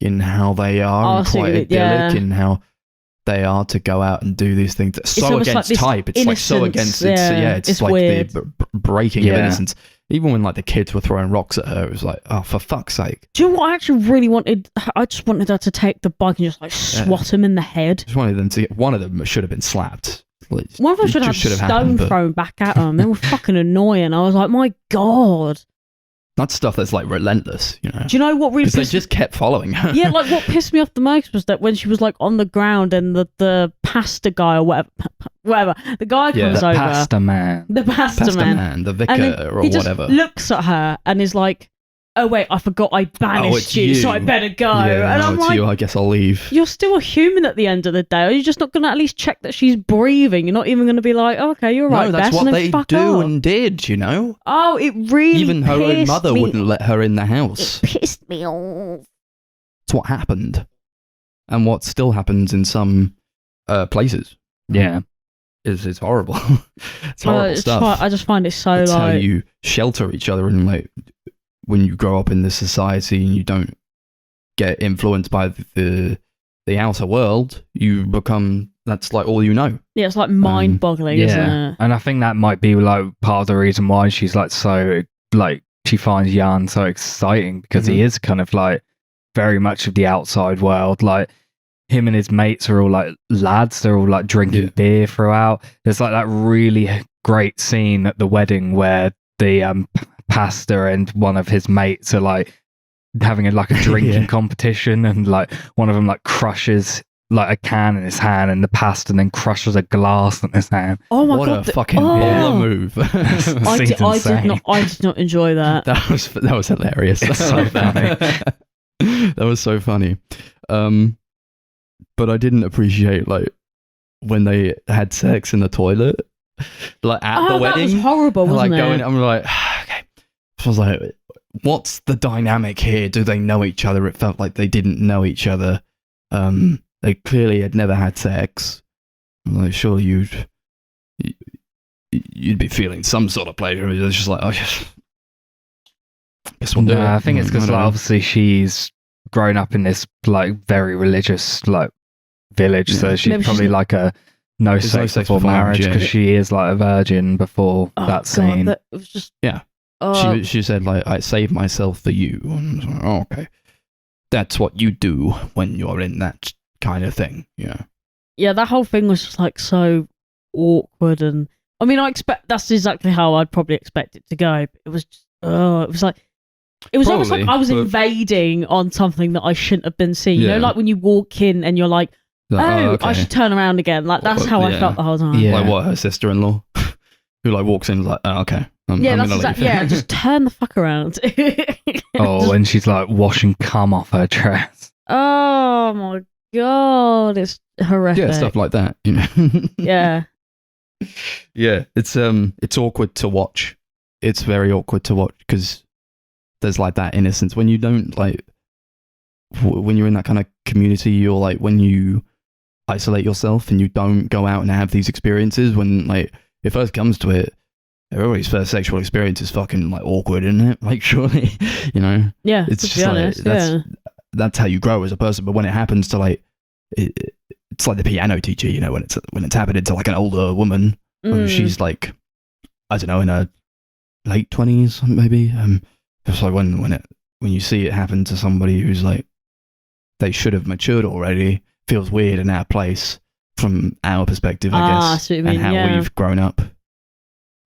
in how they are, Oh, and I see quite what idyllic you- yeah. in how they are to go out and do these things. That's so almost like against this type. It's like so innocence, against. yeah, it's like weird. the breaking of Yeah. innocence. Even when like the kids were throwing rocks at her, it was like, oh, for fuck's sake! Do you know what I actually really wanted? I just wanted her to take the bike and just like swat him in the head. Just wanted them to get. One of them should have been slapped. Like, One of them it should have just had happened, stone but thrown back at them. They were fucking annoying. I was like, my god. That's stuff that's like relentless, you know. Do you know what really Because they pissed just kept following her. Yeah, like what pissed me off the most was that when she was like on the ground and the pasta guy or whatever, the guy Yeah, comes The over, pasta man. the pasta, Pasta man, man, the and vicar then or he just whatever. looks at her and is like, "Oh wait, I forgot I banished it's you, so you. I better go." Yeah, and no, I'm it's like, you. I guess I'll leave. "You're still a human at the end of the day. Are you just not going to at least check that she's breathing? You're not even going to be like, oh, okay, you're right, No, that's Bess, what and then they fuck do off." and did, you know. Oh, it really Even her own pissed mother me. wouldn't let her in the house. It pissed me off. That's what happened, and what still happens in some places. Yeah. It's horrible. It's horrible stuff. I just find it so It's how like you shelter each other, and like when you grow up in this society and you don't get influenced by the outer world, you become that's like all you know. yeah, it's like mind-boggling, isn't Yeah. it? And I think that might be like part of the reason why she's like so like she finds Jan so exciting because he is kind of like very much of the outside world. Like him and his mates are all like lads. They're all like drinking beer throughout. There's like that really great scene at the wedding where the pastor and one of his mates are like having like a drinking competition, and like one of them like crushes like a can in his hand, and the pastor then crushes a glass in his hand. Oh my What god! a fucking oh. baller move! I Seems insane. I did not enjoy that. That was hilarious. It's so funny. That was so funny. But I didn't appreciate like when they had sex in the toilet, like at the wedding. That was horrible, wasn't Like it? going, I'm like, okay. So I was like, what's the dynamic here? Do they know each other? It felt like they didn't know each other. They clearly had never had sex. I'm like, surely you'd be feeling some sort of pleasure. It's just like, oh, guess we'll do it. I think it's because I don't like, know. obviously she's grown up in this like very religious like village, so she's Maybe she's probably not- like a no There's no sex sex before before marriage marriage, because yeah. she is like a virgin before Oh, that God, scene. that was just Yeah. oh, She said like, I saved myself for you. And I was like, oh, okay, that's what you do when you're in that kind of thing. Yeah. yeah, that whole thing was just like so awkward, and I mean, I expect that's exactly how I'd probably expect it to go. But it was just, it was like. It was almost like Probably, I was but- invading on something that I shouldn't have been seeing. You know, Yeah. like when you walk in and you're like, Like, oh, okay. I should turn around again. Like that's how I Yeah. felt the whole time. Yeah. Like what, her sister-in-law, who like walks in like, oh, okay, I'm Yeah, gonna that's leave. exactly. Yeah, just turn the fuck around. Oh, and she's like washing cum off her dress. Oh my god, it's horrific. Yeah, stuff like that. You know. Yeah. Yeah, it's awkward to watch. It's very awkward to watch because there's like that innocence when you don't like when you're in that kind of community, or like when you isolate yourself and you don't go out and have these experiences. When like it first comes to it, everybody's first sexual experience is fucking like awkward, isn't it? Like surely, you know, Yeah. it's to just be like honest, that's how you grow as a person. But when it happens to like it's like the piano teacher, you know, when it's happening to like an older woman. Mm. She's like, I don't know, in her late 20s, maybe. Just like when you see it happen to somebody who's like, they should have matured already, feels weird and out of place from our perspective, I I guess, see what you and mean, how yeah. we've grown up.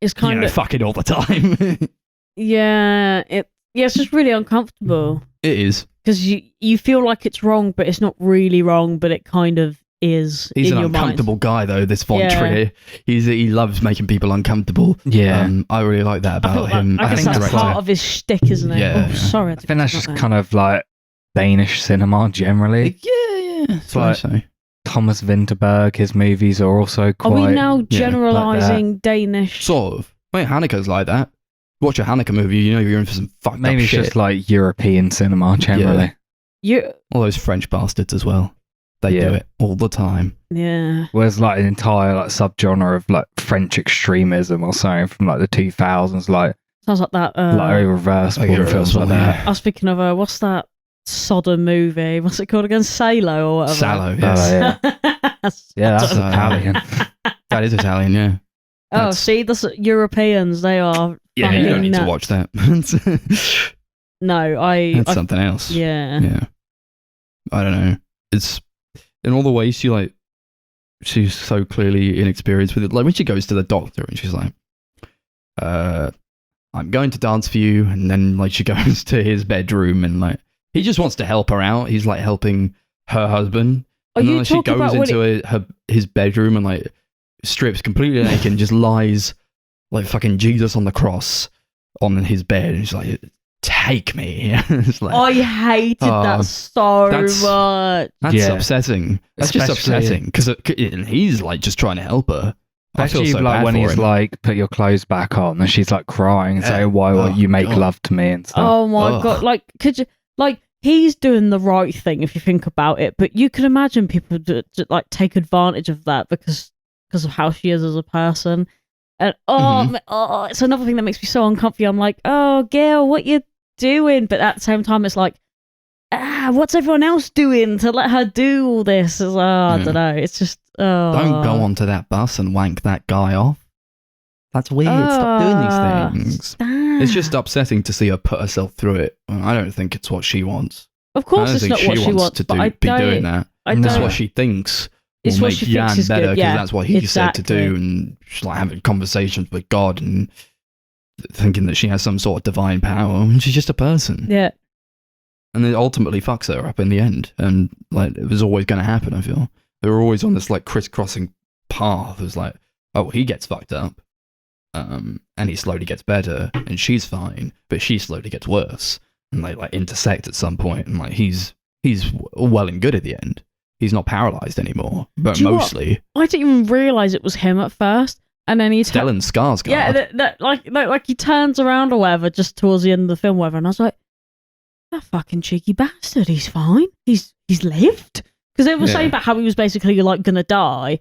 It's kind You know, of fucking all the time. yeah. It's just really uncomfortable It is. because you feel like it's wrong, but it's not really wrong, but it kind of is. He's in an your uncomfortable guy, though. This Von Yeah. Trier, he loves making people uncomfortable. Yeah. I really like that Mind. about him. I I guess think that's that's part right. of his shtick, isn't it? Yeah. Oh, sorry. I think that's just kind of like Danish cinema generally. Yeah. That's what I like- say. Thomas Vinterberg, his movies are also Are quite. we now like generalising Danish? Sort of. I mean, Haneke's like that. Watch a Haneke movie, you know you're in for some fucked Maybe up it's shit. just like European cinema generally. You, All those French bastards as well. They Yeah. do it all the time. yeah. Whereas like an entire like subgenre of like French extremism or something from like the 2000s, like Sounds like that. Irreversible Like and films Irreversible, like that. I was speaking of what's that Sodom movie? What's it called again? Salo or whatever. Sallow, yes. Yeah, that's So- Italian. That is Italian, yeah. Oh, That's- see, that's Europeans. They are. Yeah, fucking you don't need nuts. to watch that. No, I. That's something else. Yeah. Yeah. I don't know. It's in all the ways she's so clearly inexperienced with it. Like when she goes to the doctor and she's like, I'm going to dance for you, and then like she goes to his bedroom and like he just wants to help her out. He's like helping her husband. Are And then you like, she talking goes about into his bedroom and like strips completely naked and just lies like fucking Jesus on the cross on his bed. And she's like, take me. It's like, I hated Oh, that so that's- much. that's Yeah. upsetting. That's just Especially- upsetting because he's like just trying to help her. I feel Especially so like bad when for he's him. like, put your clothes back on, and she's like crying and Yeah. saying, "Why won't Oh, you make God. love to me?" and stuff. Oh my Ugh. god! Like, could you like? He's doing the right thing if you think about it, but you can imagine people like take advantage of that because of how she is as a person. And it's another thing that makes me so uncomfy. I'm like, oh, Gail, what you doing? But at the same time, it's like, what's everyone else doing to let her do all this? It's, I Yeah. don't know. It's just Don't go onto that bus and wank that guy off. That's weird. Stop doing these things. It's just upsetting to see her put herself through it. I don't think it's what she wants. Of I course, don't it's think not what she wants. to But I be don't. doing that. I No. That's don't. what she thinks It's will what make she thinks Jan is better good. because Yeah, that's what he said to do, exactly. and she's like having conversations with God and thinking that she has some sort of divine power, and she's just a person. Yeah. And it ultimately fucks her up in the end, and like it was always going to happen. I feel they were always on this like crisscrossing path. It was like, oh, he gets fucked up, and he slowly gets better, and she's fine, but she slowly gets worse, and they like intersect at some point, and like he's well and good at the end. He's not paralyzed anymore, but Do you know what? mostly I didn't even realize it was him at first, and then he Stellan Skarsgård. yeah, like he turns around or whatever just towards the end of the film, or whatever, and I was like, that fucking cheeky bastard. He's fine. He's lived because they were Yeah. saying about how he was basically like gonna die,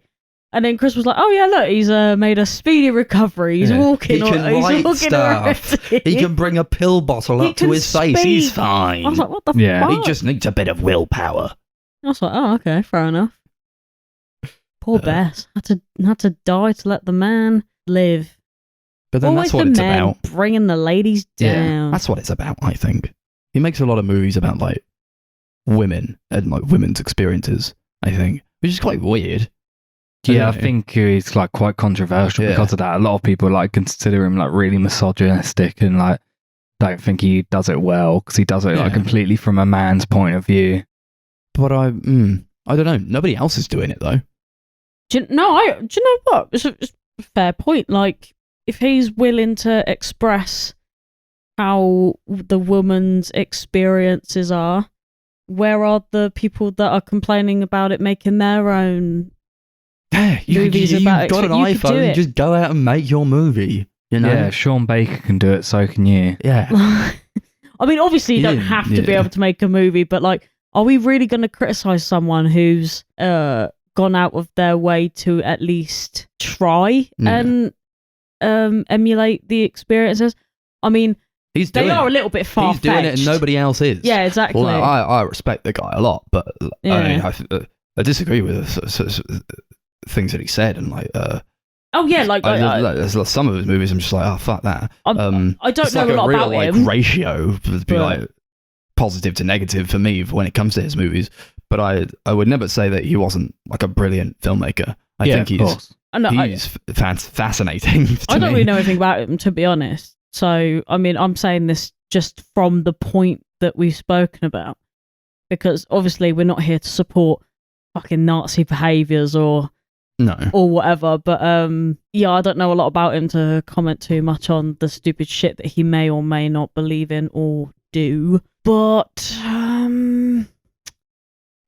and then Chris was like, oh yeah, look, he's made a speedy recovery. He's Yeah. walking. He can he's write walking stuff. already. He can bring a pill bottle He up to can his face. He's speak. fine. I was like, what the Yeah. fuck? He just needs a bit of willpower. I was like, oh, okay, fair enough. Poor Bess had to die to let the man live. But then Always that's what the it's men about. bringing the ladies down. That's what it's about, I think. He makes a lot of movies about like women and like women's experiences, I think, which is quite weird. Yeah, I don't know. think he's like quite controversial Yeah. because of that. A lot of people like consider him like really misogynistic and like don't think he does it well because he does it like Yeah. completely from a man's point of view. But I don't know. Nobody else is doing it though. Do you know what? It's a fair point. Like, if he's willing to express how the woman's experiences are, where are the people that are complaining about it making their own? Yeah, Movies you've about it, got an so you could do iPhone. it. Just go out and make your movie. You know? Yeah, Sean Baker can do it, so can you. Yeah. I mean, obviously, you don't Yeah, have to be yeah. able to make a movie, but like, are we really going to criticize someone who's gone out of their way to at least try Yeah. and emulate the experiences? I mean, He's they doing are it. a little bit far He's doing it and nobody else is. Yeah, exactly. Well, I respect the guy a lot, but Yeah. I disagree with things that he said, and like, Oh yeah, there's some of his movies I'm just like, oh fuck that. I don't It's know like a lot real, about like, him. ratio to be But- like positive to negative for me when it comes to his movies. But I would never say that he wasn't like a brilliant filmmaker. I think he's fascinating. To I don't me. really know anything about him, to be honest. So, I mean, I'm saying this just from the point that we've spoken about, because obviously we're not here to support fucking Nazi behaviours or No. whatever. But yeah, I don't know a lot about him to comment too much on the stupid shit that he may or may not believe in or do. But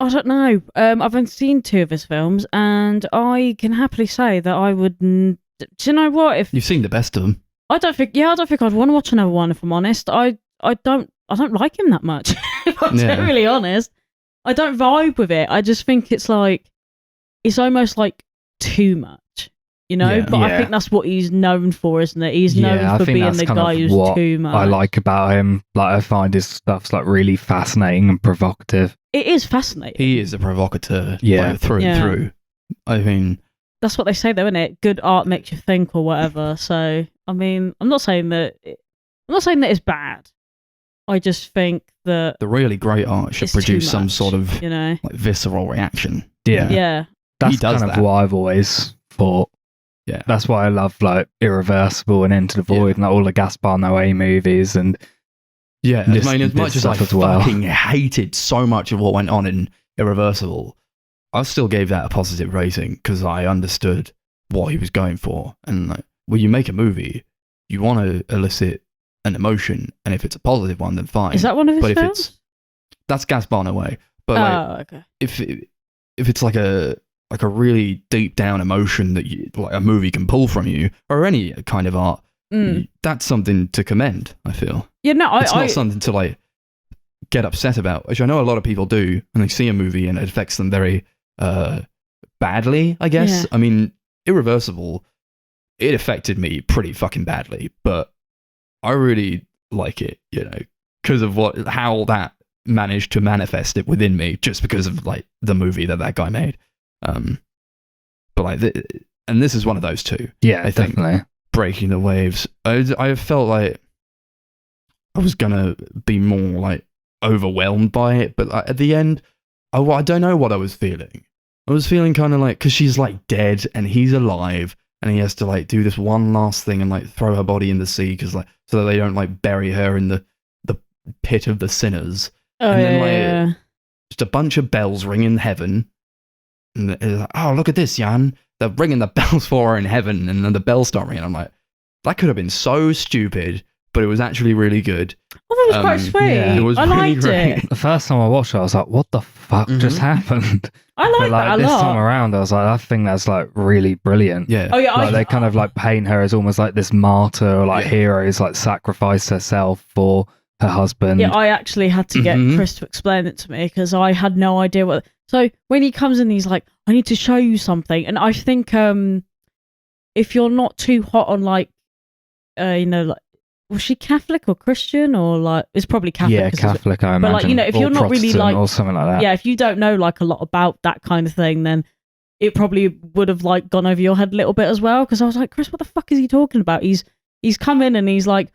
I don't know. I've only seen 2 of his films, and I can happily say that I would. Do you know what? If You've seen the best of them. I don't think I'd want to watch another one. If I'm honest, I don't like him that much. If I'm really honest, I don't vibe with it. I just think it's almost like too much, you know. Yeah. But I think that's what he's known for, isn't it? He's Yeah, known I for think being that's the kind guy of who's what too much. I like about him. Like, I find his stuff's like really fascinating and provocative. It is fascinating. He is a provocateur, Yeah. like, through Yeah. and through. I mean, That's what they say, though, isn't it? Good art makes you think, or whatever. So, I mean, I'm not saying that it's bad. I just think that the really great art should it's too produce some much, sort of you know. like visceral reaction. Yeah. Yeah. That's does kind of that. what I've always thought. Yeah. That's why I love like Irreversible and Into the Void and like, all the Gaspar Noé movies and Yeah, This- I mean, as this much as I stuff as well. fucking hated so much of what went on in Irreversible, I still gave that a positive rating because I understood what he was going for. And like, when you make a movie, you want to elicit an emotion, and if it's a positive one, then fine. Is that one of his But if films? that's Gaspar Noé. But like, Okay. if it's like a really deep down emotion that like a movie can pull from you, or any kind of art, that's something to commend. I feel Yeah, no, it's not something to like get upset about, which I know a lot of people do, and they see a movie and it affects them very badly. I guess. Yeah. I mean, Irreversible, it affected me pretty fucking badly, but I really like it, you know, because of how that managed to manifest it within me, just because of like the movie that guy made. But like, and this is one of those two. yeah, I think. definitely. Breaking the Waves. I felt like I was gonna be more like overwhelmed by it, but at the end, I don't know what I was feeling. I was feeling kind of like, because she's like dead and he's alive, and he has to like do this one last thing and like throw her body in the sea, because like so that they don't like bury her in the pit of the sinners. Oh, and then, yeah, like, yeah. Just a bunch of bells ring in heaven. And it's like, oh, look at this, Jan. They're ringing the bells for her in heaven, and then the bells start ringing. I'm like, that could have been so stupid, but it was actually really good. Oh, that was quite sweet. yeah. It was I really liked great. it. The first time I watched it, I was like, what the fuck just happened? I like But like that a this lot. time around, I was like, I think that's like really brilliant. Yeah. Oh yeah, Like they kind of like paint her as almost like this martyr or like Yeah. hero who's like sacrificed herself for her husband. Yeah, I actually had to get Mhm. Chris to explain it to me because I had no idea what. So when he comes in, he's like, "I need to show you something," and I think if you're not too hot on like, you know, like, was she Catholic or Christian or like? It's probably Catholic. yeah, 'cause it's- Catholic, I But, imagine. like, you know, if or you're not really, Protestant like- or something like that. Yeah, if you don't know like a lot about that kind of thing, then it probably would have like gone over your head a little bit as well. Because I was like, Chris, what the fuck is he talking about? He's come in and he's like,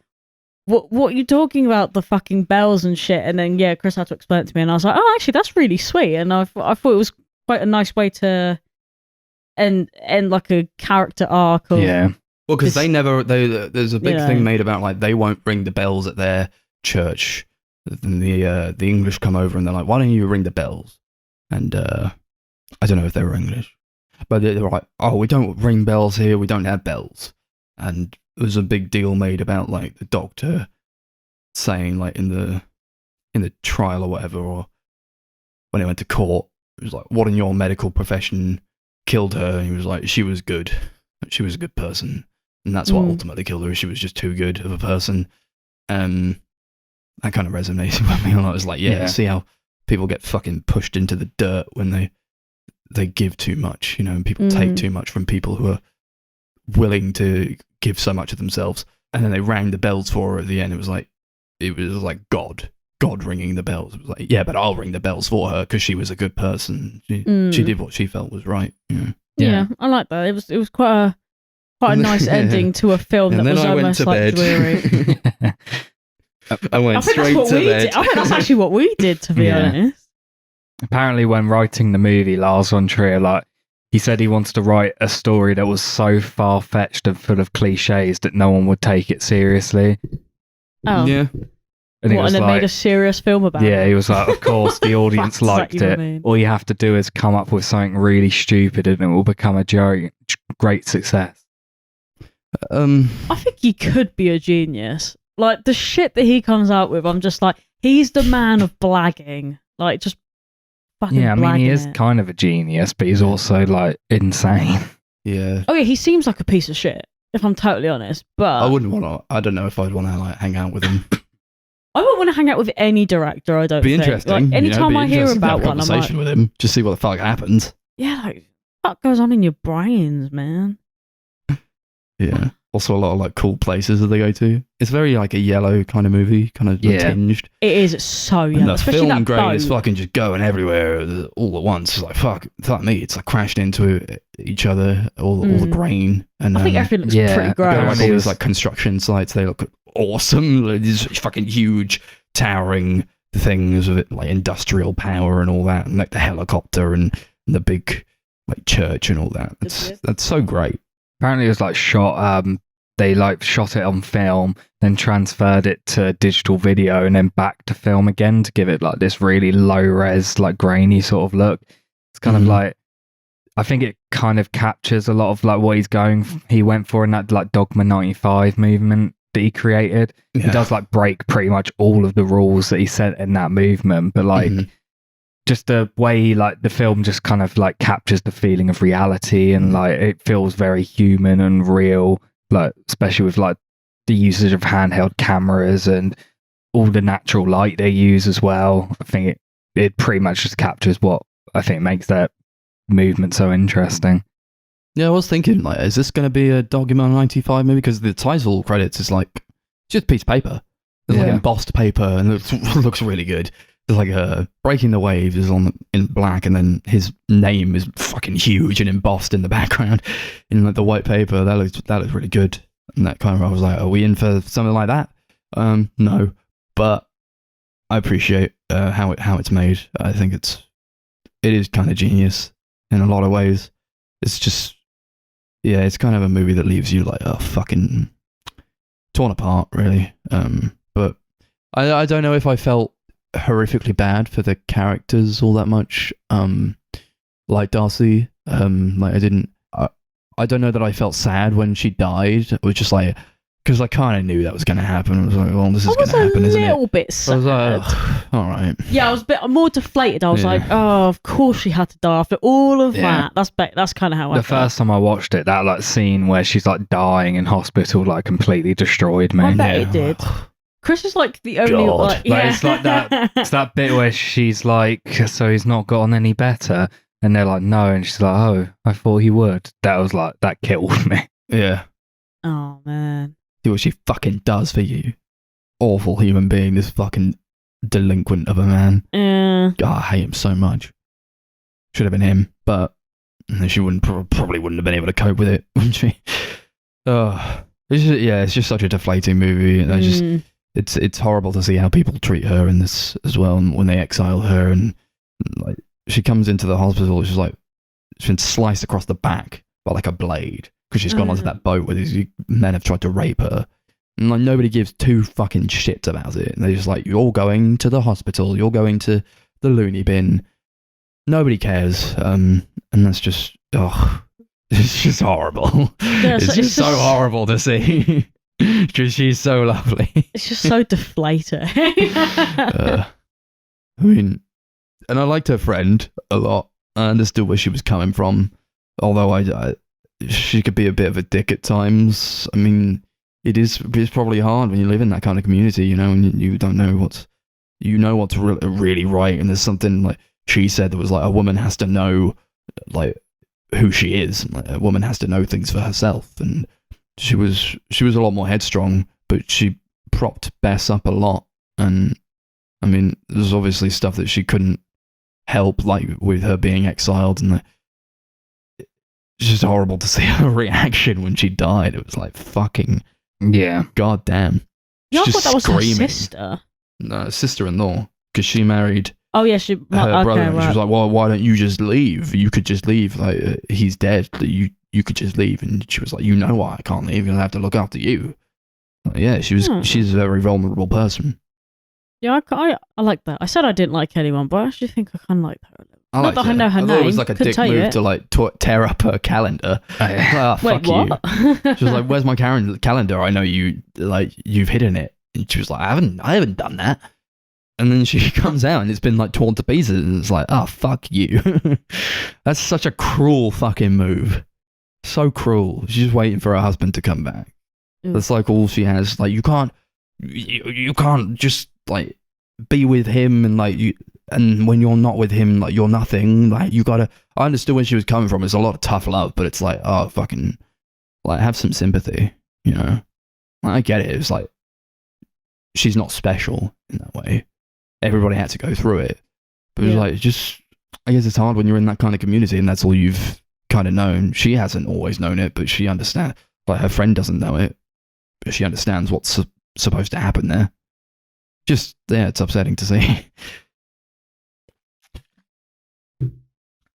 what are you talking about? The fucking bells and shit. And then yeah, Chris had to explain it to me, and I was like, oh, actually, that's really sweet. And I thought it was quite a nice way to end like a character arc. Of, Yeah. Well, because It's- there's a big you know. thing made about like they won't ring the bells at their church. Then the English come over and they're like, why don't you ring the bells? And I don't know if they were English, but they were like, oh, we don't ring bells here. We don't have bells. And there was a big deal made about like the doctor saying like in the trial or whatever, or when he went to court, it was like, what in your medical profession killed her? And he was like, she was good. She was a good person. And that's what ultimately killed her. She was just too good of a person. That kind of resonated with me. And I was like, yeah, Yeah. see how people get fucking pushed into the dirt when they give too much, you know, and people take too much from people who are willing to give so much of themselves. And then they rang the bells for her at the end. It was like God ringing the bells. It was like, yeah, but I'll ring the bells for her because she was a good person. She did what she felt was right. You know? Yeah, I like that. It was quite a And nice then- ending to a film that And then was I went almost to like bed. dreary. I went I think that's straight what to we bed. did. I think that's actually what we did, to be Yeah. honest. Apparently, when writing the movie, Lars von Trier, like, he said he wants to write a story that was so far fetched and full of cliches that no one would take it seriously. Oh, Yeah. And he what? was And then like, made a serious film about yeah, it. he was like, of course, the audience That's liked exactly what it. I mean. All you have to do is come up with something really stupid and it will become a great success. I think he could be a genius. Like the shit that he comes out with, I'm just like, he's the man of blagging. Like just fucking Yeah, I mean, he blagging is it. kind of a genius, but he's also like insane. Yeah. Oh yeah, he seems like a piece of shit, if I'm totally honest. But I wouldn't want to. I don't know if I'd want to like hang out with him. I wouldn't want to hang out with any director. I don't Be think. interesting. Like, anytime be I hear interesting to about have a one, I'm like, conversation with him, just see what the fuck happens. yeah, like what goes on in your brains, man? Yeah. Also, a lot of like cool places that they go to. It's very like a yellow kind of movie, kind of tinged. It is. It's so And young, the especially film that grain is boat. fucking just going everywhere all at once. It's like fuck me. It's like crashed into each other, all the grain. And I think everything looks pretty go gross. like all Apparently these like construction sites. They look awesome. Like, these fucking huge, towering things with like industrial power and all that, and like the helicopter and the big like church and all that. That's so great. Apparently, it was like shot. They like shot it on film, then transferred it to digital video, and then back to film again to give it like this really low res, like grainy sort of look. It's kind of like, I think it kind of captures a lot of like what he went for in that like Dogma 95 movement that he created. Yeah. He does like break pretty much all of the rules that he set in that movement, but like just the way like the film just kind of like captures the feeling of reality, and like it feels very human and real, like especially with like the usage of handheld cameras and all the natural light they use as well. I think it pretty much just captures what I think makes that movement so interesting. Yeah, I was thinking, like, is this going to be a Dogma 95 movie? Because the title credits is like just a piece of paper. There's like embossed paper, and it looks really good. There's like Breaking the Waves is in black, and then his name is fucking huge and embossed in the background in like the white paper. That looks really good. And that kind of, I was like, are we in for something like that? No, but I appreciate how it's made. I think it is kind of genius in a lot of ways. It's just, yeah, it's kind of a movie that leaves you like fucking torn apart, really. But I don't know if I felt horrifically bad for the characters all that much. Like Darcy, like I don't know that I felt sad when she died. It was just like, because I kind of knew that was going to happen. I was like, well, this is going to happen, isn't it? I was a little bit sad. I was like, all right. Yeah, I was a bit more deflated. I was like, oh, of course she had to die after all of that. That's kind of how I The felt. first time I watched it, that like scene where she's like dying in hospital, like completely destroyed me. I bet it did. Chris is like the only God. like, yeah. It's like that. It's that bit where she's like, "So he's not gotten any better," and they're like, "No," and she's like, "Oh, I thought he would." That was like that killed me. Yeah. Oh man. See what she fucking does for you. Awful human being, this fucking delinquent of a man. Yeah. God, I hate him so much. Should have been him, but she probably wouldn't have been able to cope with it, wouldn't she? It's just such a deflating movie. And I just, it's horrible to see how people treat her in this as well, and when they exile her, and like she comes into the hospital, she's been sliced across the back by like a blade because she's gone onto that boat where these men have tried to rape her, and like nobody gives two fucking shits about it. And they're just like, you're going to the hospital, you're going to the loony bin. Nobody cares, and that's just it's just horrible. Yeah, it's just so horrible to see. Because she's so lovely. It's just so deflated. I mean, and I liked her friend a lot. I understood where she was coming from, although she could be a bit of a dick at times. I mean, it's probably hard when you live in that kind of community, you know, and you don't know what's really right. And there's something like she said that was like, a woman has to know like who she is. Like, a woman has to know things for herself, and she was a lot more headstrong, but she propped Bess up a lot. And I mean, there's obviously stuff that she couldn't help, like with her being exiled, and it's just horrible to see her reaction when she died. It was like fucking goddamn. Yeah, I She's thought that was screaming. her sister. No, sister-in-law, because she married Oh yeah, her brother. And right. she was like, well, why don't you just leave? You could just leave. Like he's dead. You could just leave. And she was like, you know why I can't leave? You'll have to look after you. Like, yeah, she's a very vulnerable person. Yeah, I like that. I said I didn't like anyone, but I actually think I kind of like her. I Not that her. I know her thought name. it was like a Couldn't dick tell you move it. to like tear up her calendar. Like, Wait, fuck what? you. She was like, where's my calendar? I know you've hidden it. And she was like, I haven't done that. And then she comes out and it's been like torn to pieces, and it's like, oh, fuck you. That's such a cruel fucking move. So cruel. She's just waiting for her husband to come back. That's like all she has. Like, you can't just like be with him, and like and when you're not with him, like, you're nothing. Like, you gotta. I understood where she was coming from. It's a lot of tough love, but it's like, oh, fucking, like, have some sympathy, you know? I get it. It's like, she's not special in that way. Everybody had to go through it. But it's like, just, I guess it's hard when you're in that kind of community and that's all you've kind of known. She hasn't always known it, but she understands. Like, her friend doesn't know it, but she understands what's supposed to happen there. Just, yeah, it's upsetting to see.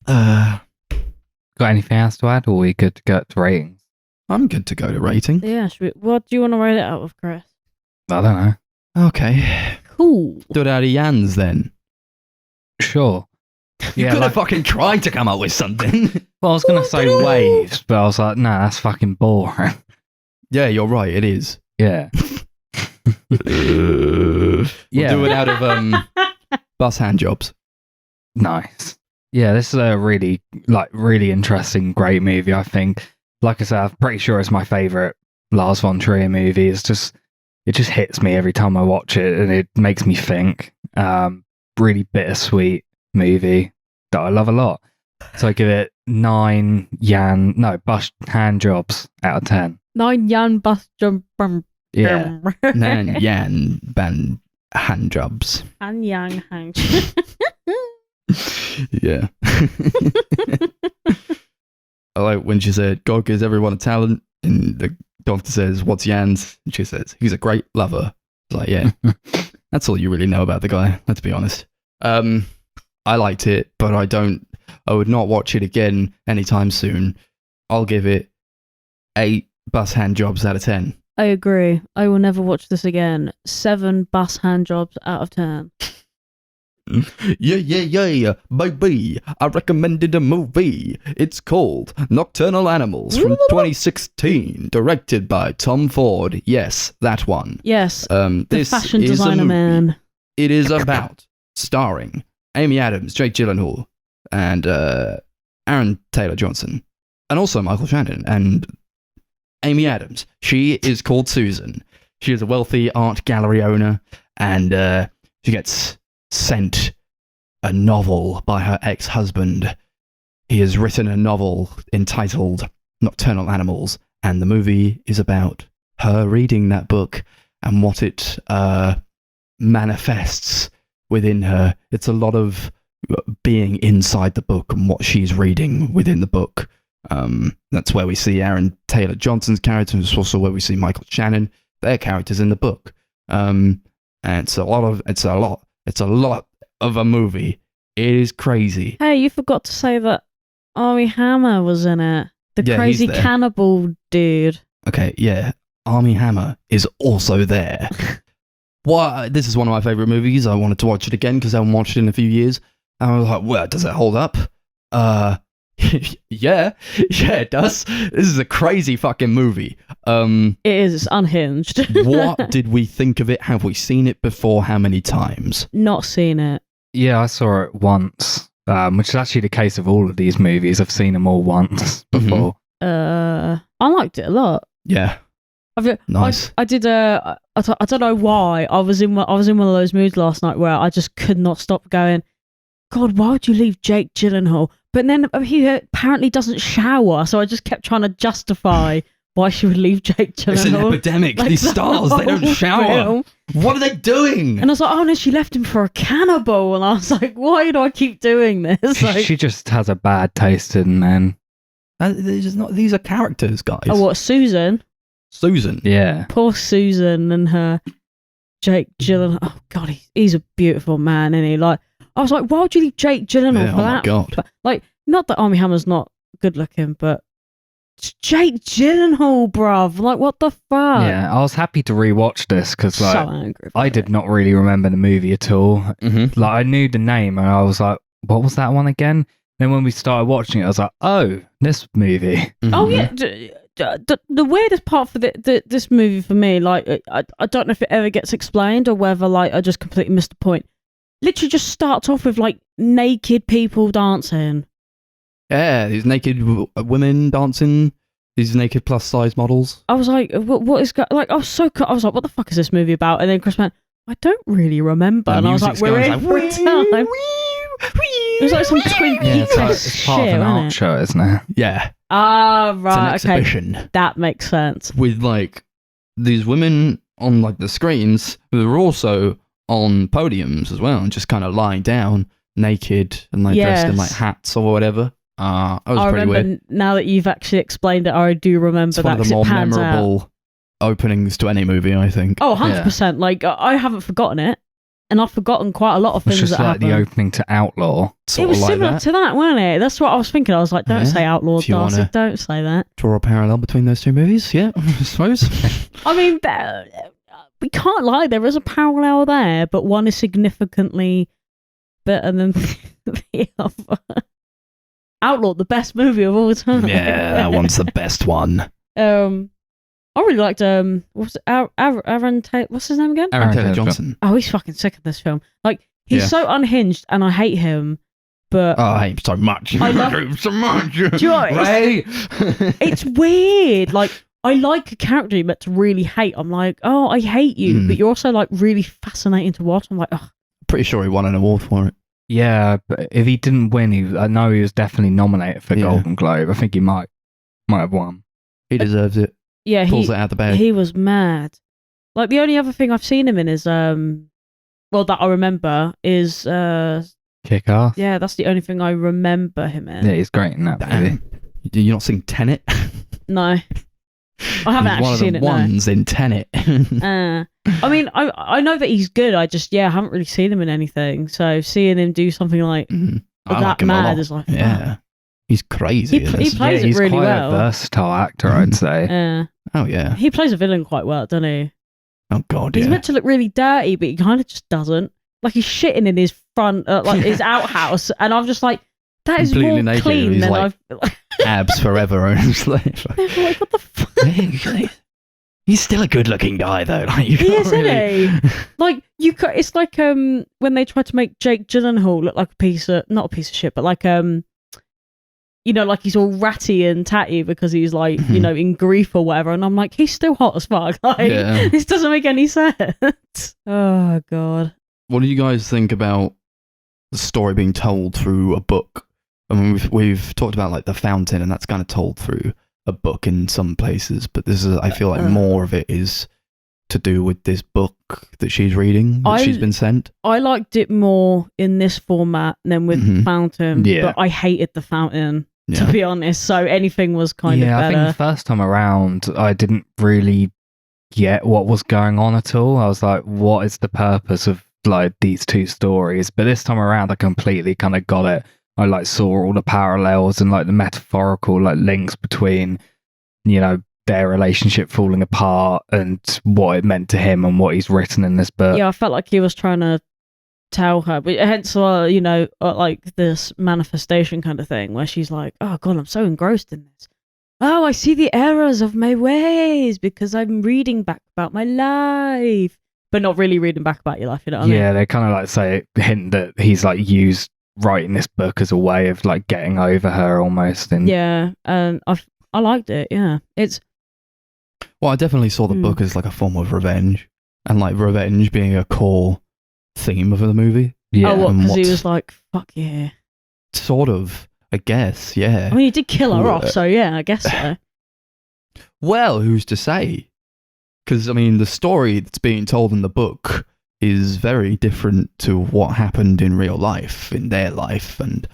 Got anything else to add, or we good to go to ratings? I'm good to go to rating. Yeah, what do you want to rate it out of, Chris? I don't know. Okay. Cool. Do it out of Jan's then. Sure. You Yeah, could have like- fucking tried to come up with something. Well, I was going to say waves, but I was like, nah, that's fucking boring. Yeah, you're right, it is. Yeah. We'll Yeah. do it out of bus hand jobs. Nice. Yeah, this is a really interesting, great movie, I think. Like I said, I'm pretty sure it's my favourite Lars von Trier movie. It just hits me every time I watch it, and it makes me think. Really bittersweet movie that I love a lot. So I give it 9 bus hand jobs out of 10. 9 Jan bus jump. Yeah. Nan Yan Ban hand jobs. Han Yang Hang. Yeah. I like when she said, God gives everyone a talent, and the doctor says, what's Jan's? And she says, he's a great lover. It's like, yeah, that's all you really know about the guy, let's be honest. I liked it, but I would not watch it again anytime soon. I'll give it 8 bus hand jobs out of 10. I agree. I will never watch this again. 7 bus hand jobs out of 10. Yeah, baby. I recommended a movie. It's called Nocturnal Animals from 2016, directed by Tom Ford. Yes, that one. Yes, the This fashion is a designer movie. man. It is about starring Amy Adams, Jake Gyllenhaal, and Aaron Taylor Johnson, and also Michael Shannon. And Amy Adams, she is called Susan. She is a wealthy art gallery owner, and she gets sent a novel by her ex-husband. He has written a novel entitled Nocturnal Animals, and the movie is about her reading that book and what it manifests within her. It's a lot of being inside the book and what she's reading within the book. That's where we see Aaron Taylor Johnson's character, and it's also where we see Michael Shannon, their characters in the book. And it's a lot of a movie. It is crazy. Hey, you forgot to say that Armie Hammer was in it. The Yeah, crazy he's there. cannibal dude. Okay, yeah. Armie Hammer is also there. This is one of my favourite movies. I wanted to watch it again because I haven't watched it in a few years. And I was like, well, does it hold up? Yeah, it does. This is a crazy fucking movie. It is. It's unhinged. What did we think of it? Have we seen it before? How many times? Not seen it. Yeah, I saw it once, which is actually the case of all of these movies. I've seen them all once before. I liked it a lot. Yeah. Nice. I did I don't know why. I was in one of those moods last night where I just could not stop going, God, why would you leave Jake Gyllenhaal? But then he apparently doesn't shower, so I just kept trying to justify why she would leave Jake Gyllenhaal. It's an epidemic. Like These the stars, they don't whole shower. film. What are they doing? And I was like, oh no, she left him for a cannibal. And I was like, why do I keep doing this? Like, She just has a bad taste in men. These are characters, guys. oh, what, Susan? Susan. Yeah. Poor Susan and her Jake Gyllenhaal. Oh God, he's a beautiful man, isn't he? Like, I was like, why would you leave Jake Gyllenhaal Yeah, for oh my that? God. But, like, not that Armie Hammer's not good looking, but Jake Gyllenhaal, bruv. Like, what the fuck? Yeah, I was happy to rewatch this because So like angry. I did not really remember the movie at all. Mm-hmm. Like I knew the name and I was like, what was that one again? Then when we started watching it, I was like, oh, this movie. Oh Mm-hmm. yeah. the weirdest part for this movie for me, like I don't know if it ever gets explained or whether like I just completely missed the point. Literally just starts off with like naked people dancing. Yeah, these naked women dancing, these naked plus size models. I was like, what is like? I was like, what the fuck is this movie about? And then Chris went, I don't really remember. And I was like, we're in for a time. It was like some Twin Peaks it's part of an art show, isn't it? Yeah. Ah, right. It's an exhibition. That makes sense. With like these women on like the screens who are also on podiums as well, and just kind of lying down naked and like dressed in like hats or whatever. That was pretty weird. Now that you've actually explained it, I do remember it's one of the more memorable openings to any movie, I think. Oh, 100%. Like, I haven't forgotten it. And I've forgotten quite a lot of things that happened. It's just like the opening to Outlaw. It was similar to that, wasn't it? That's what I was thinking. I was like, don't say Outlaw, Darcy. Don't say that. Draw a parallel between those two movies, yeah, I suppose. I mean, we can't lie. There is a parallel there, but one is significantly better than the other. Outlaw, the best movie of all time. Yeah, that one's the best one. I really liked what's Aaron Taylor, what's his name again? Aaron Taylor Johnson. Oh, he's fucking sick of this film. Like, he's so unhinged, and I hate him. But I hate him so much. I love him so much. Do you know what? It's weird. Like, I like a character you're meant to really hate. I'm like, oh, I hate you, but you're also like really fascinating to watch. I'm like, oh. Pretty sure he won an award for it. Yeah, but if he didn't win, I know he was definitely nominated for Golden Globe. I think he might have won. He deserves it. Yeah, pulls it out the bag. He was mad. Like, the only other thing I've seen him in is well, that I remember is Kick-Ass. Yeah, that's the only thing I remember him in. Yeah, he's great in that movie. Did you not seen Tenet? No, I haven't actually seen it. One of the ones in Tenet. I mean, I know that he's good. I just haven't really seen him in anything. So seeing him do something like that mad is like, yeah. He's crazy. He plays it really well. He's quite a versatile actor, I'd say. Oh, yeah. He plays a villain quite well, doesn't he? Oh, God, He's meant to look really dirty, but he kind of just doesn't. Like, he's shitting in his front, like his outhouse, and I'm just like, that is completely more naked, clean than like, I've... abs forever. And like, what the fuck? He's still a good-looking guy, though. Like, he is, isn't he? Like, it's like when they tried to make Jake Gyllenhaal look like not a piece of shit, but like you know, like he's all ratty and tatty because he's like, you know, in grief or whatever. And I'm like, he's still hot as fuck. Like, this doesn't make any sense. Oh, God. What do you guys think about the story being told through a book? I mean, we've talked about like The Fountain, and that's kind of told through a book in some places, but this is, I feel like more of it is to do with this book that she's reading, that she's been sent. I liked it more in this format than with The Fountain, but I hated The Fountain, to be honest, so anything was kind of better. I think the first time around, I didn't really get what was going on at all. I was like, what is the purpose of like these two stories? But this time around, I completely kind of got it. I like saw all the parallels and like the metaphorical like links between, you know, their relationship falling apart and what it meant to him and what he's written in this book. Yeah, I felt like he was trying to tell her, but hence, you know, like this manifestation kind of thing where she's like, oh God, I'm so engrossed in this. Oh, I see the errors of my ways because I'm reading back about my life, but not really reading back about your life, you know what I mean? Yeah, they kind of like hint that he's like used writing this book as a way of like getting over her almost. And yeah, I liked it. Yeah, it's. Well, I definitely saw the book as like a form of revenge, and like revenge being a core theme of the movie. Yeah, because he was like, "Fuck yeah." Sort of, I guess. Yeah. I mean, he did kill her off, so yeah, I guess so. Well, who's to say? Because I mean, the story that's being told in the book is very different to what happened in real life, in their life, and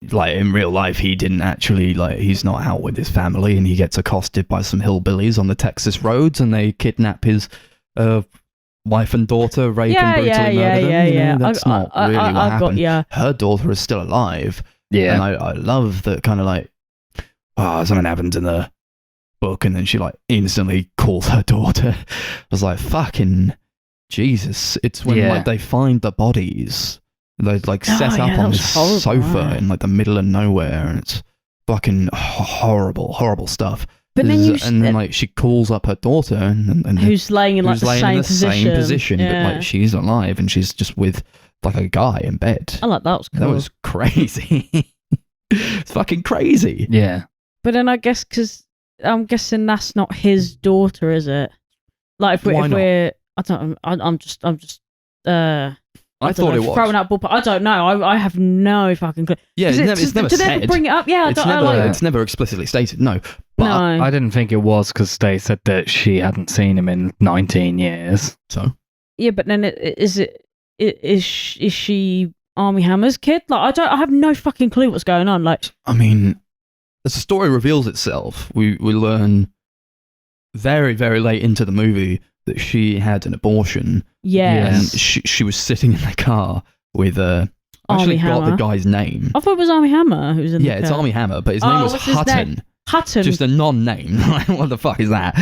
like in real life, he didn't actually he's not out with his family, and he gets accosted by some hillbillies on the Texas roads, and they kidnap his wife and daughter, rape and brutally murder them. Yeah. That's not really what happened. Her daughter is still alive. Yeah, and I love that kind of like, something happens in the book, and then she like instantly calls her daughter. I was like, fucking Jesus. It's when like they find the bodies, they like set up on this sofa in like the middle of nowhere, and it's fucking horrible stuff. But then and then like she calls up her daughter and who's laying in like who's laying in the same position, Yeah. but like she's alive and she's just with like a guy in bed. I like that. Was cool. That was crazy. It's fucking crazy. Yeah. But then I guess because I'm guessing that's not his daughter, is it? Like if Why not? we're I don't. I'm just. I thought it was. Throwing out ballpark. I don't know. I have no fucking clue. Yeah, it's never do they said. ever bring it up? Yeah, It's never explicitly stated. No, but No. I didn't think it was because they said that she hadn't seen him in 19 years. so Yeah, but then is she Army Hammer's kid? Like I have no fucking clue what's going on. Like I mean, as the story reveals itself, we learn very very late into the movie that she had an abortion. yes. And she was sitting in the car with I Army actually got the Hammer. guy's name. I thought it was Army Hammer who was in Yeah, the it's car. Army Hammer, but his name was what's his Hutton. name? Hutton. Just a non-name. Like, what the fuck is that?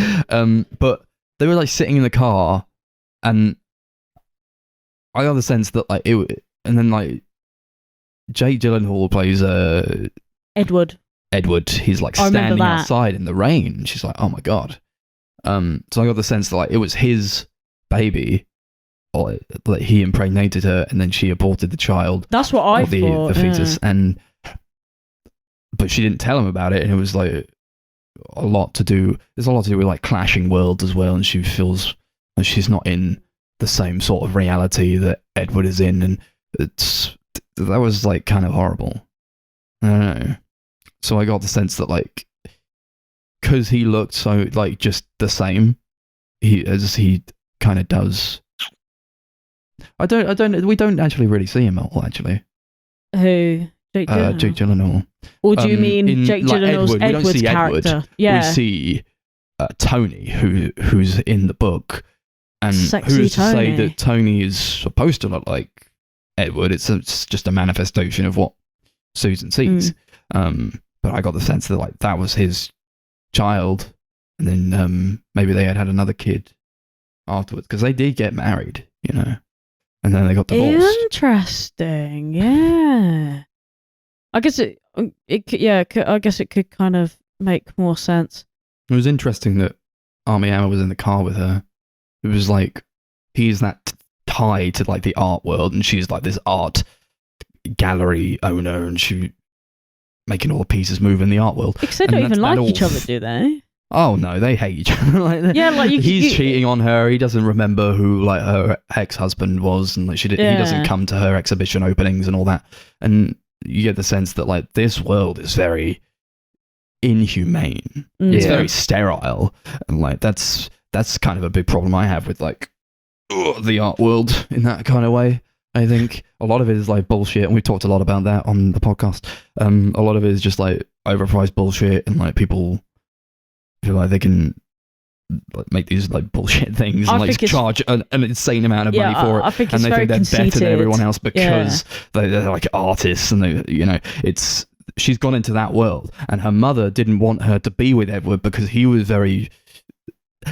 But they were like sitting in the car, and I got the sense that like it, and then like Jake Gyllenhaal plays Edward. He's like I remember standing that. outside in the rain. She's like, oh my god. So I got the sense that like it was his baby, or like he impregnated her, and then she aborted the child. That's what I Or the thought. fetus, but she didn't tell him about it, and it was like a lot to do. There's a lot to do with like clashing worlds as well, and she feels like she's not in the same sort of reality that Edward is in, and that was like kind of horrible. I don't know. So I got the sense that like because he looked so like just the same, he kind of does. We don't actually really see him at all, actually. Who? Jake Gyllenhaal? Jake Gyllenhaal. Or do you mean in, Jake like, Gyllenhaal's Edward, we don't Edward's see character? Edward. Yeah. We see Tony, who's in the book, and Sexy who's to say Tony. that Tony is supposed to look like Edward? It's just a manifestation of what Susan sees. But I got the sense that like that was his child, and then maybe they had another kid afterwards because they did get married, you know, and then they got divorced. Interesting. Yeah. I guess I guess it could kind of make more sense. It was interesting that Armie Hammer was in the car with her. It was like he's that tie to like the art world, and she's like this art gallery owner, and she making all the pieces move in the art world. Because they And don't that's- even that like all- each other, do they? Oh no, they hate each other. Like, Yeah, like he's cheating on her. He doesn't remember who like her ex-husband was, and like he doesn't come to her exhibition openings and all that. And you get the sense that like this world is very inhumane. It's Yeah. very sterile, and like that's kind of a big problem I have with like the art world in that kind of way. I think a lot of it is like bullshit, and we've talked a lot about that on the podcast. A lot of it is just like overpriced bullshit, and like people feel like they can like make these like bullshit things I and like think it's- charge an insane amount of money for it, I think and it's they very think they're better than everyone else Yeah. because they're like artists, and they, you know, she's gone into that world, and her mother didn't want her to be with Edward because he was very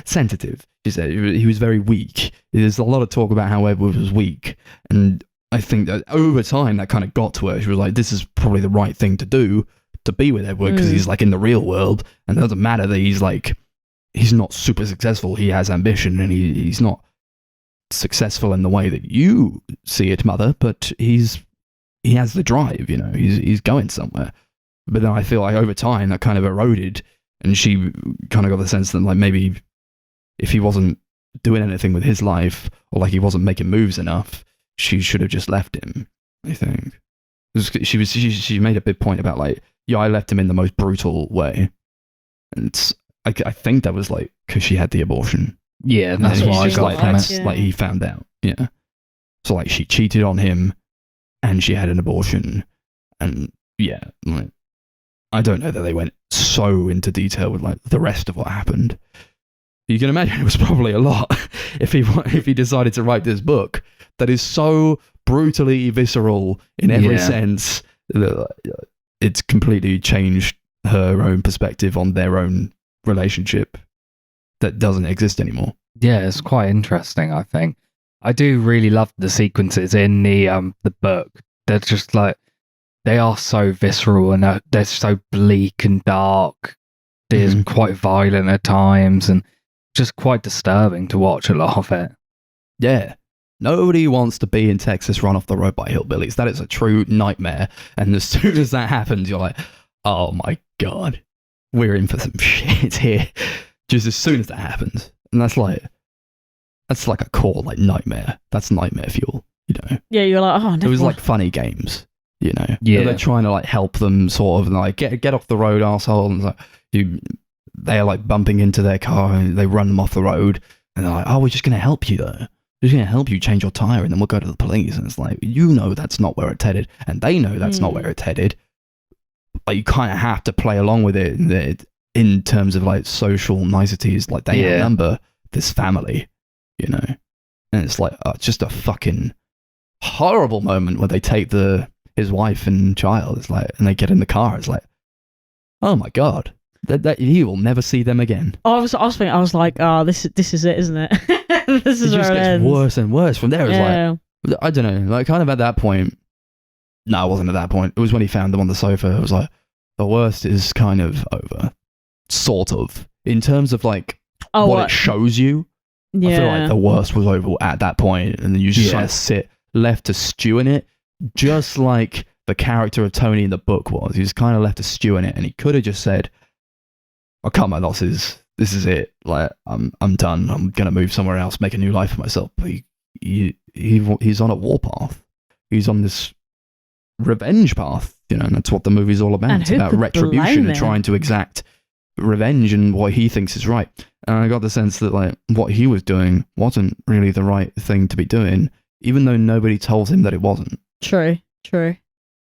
sensitive. She said he was very weak. There's a lot of talk about how Edward was weak, and I think that over time that kind of got to her. She was like, this is probably the right thing to do, to be with Edward, because he's like in the real world, and it doesn't matter that he's not super successful. He has ambition, and he's not successful in the way that you see it, mother, but he has the drive, you know, he's going somewhere. But then I feel like over time that kind of eroded, and she kind of got the sense that like maybe if he wasn't doing anything with his life, or like he wasn't making moves enough, she should have just left him, I think. She made a big point about like, yeah, I left him in the most brutal way, and I think that was like because she had the abortion. Yeah, that's And what I he's just got like, from that's it. like he found out. Yeah, so like she cheated on him, and she had an abortion, and yeah, like I don't know that they went so into detail with like the rest of what happened. You can imagine it was probably a lot if he decided to write this book that is so brutally visceral in every Yeah. sense that it's completely changed her own perspective on their own relationship that doesn't exist anymore. Yeah, it's quite interesting, I think. I do really love the sequences in the book. They're just like they are so visceral and they're so bleak and dark. They're quite violent at times and just quite disturbing to watch a lot of it. Yeah. Nobody wants to be in Texas run off the road by hillbillies. That is a true nightmare. And as soon as that happens, you're like, oh my God, we're in for some shit here. Just as soon as that happens. And that's like a core like nightmare. That's nightmare fuel, you know? Yeah, you're like, oh, never. It was like funny games, you know? Yeah. They're trying to like help them sort of and like get off the road, arsehole. And like, they're like bumping into their car and they run them off the road. And they're like, oh, we're just going to help you though. We're just going to help you change your tire and then we'll go to the police. And it's like, you know that's not where it's headed. And they know that's not where it's headed. But you kind of have to play along with it in terms of like social niceties. Like they remember this family, you know? And it's like, it's just a fucking horrible moment where they take his wife and child. It's like, and they get in the car. It's like, oh my God. That he will never see them again. I was like, oh, this is it, isn't it? This is it where just it gets ends. worse and worse from there. It's like, I don't know, like kind of at that point. No, it wasn't at that point. It was when he found them on the sofa. It was like, the worst is kind of over, sort of, in terms of like what it shows you. Yeah. I feel like the worst was over at that point, and then you just kind of sit left to stew in it, just like the character of Tony in the book was. He was kind of left to stew in it, and he could have just said, "I cut my losses. This is it. Like I'm done. I'm gonna move somewhere else, make a new life for myself." But he's on a warpath. He's on this revenge path, you know, and that's what the movie's all about. It's about retribution and trying to exact revenge and what he thinks is right. And I got the sense that like what he was doing wasn't really the right thing to be doing, even though nobody told him that it wasn't. True.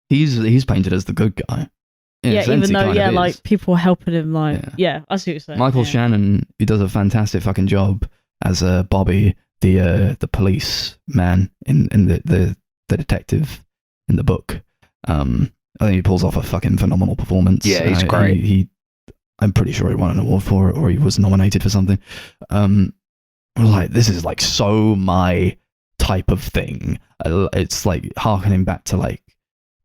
He's painted as the good guy. Even though like people were helping him, like I see what you're saying. Michael Shannon, he does a fantastic fucking job as Bobby, the police man in the detective in the book. I think he pulls off a fucking phenomenal performance. Yeah, he's great. I'm pretty sure he won an award for it, or he was nominated for something. Like this is like so my type of thing. It's like harkening back to like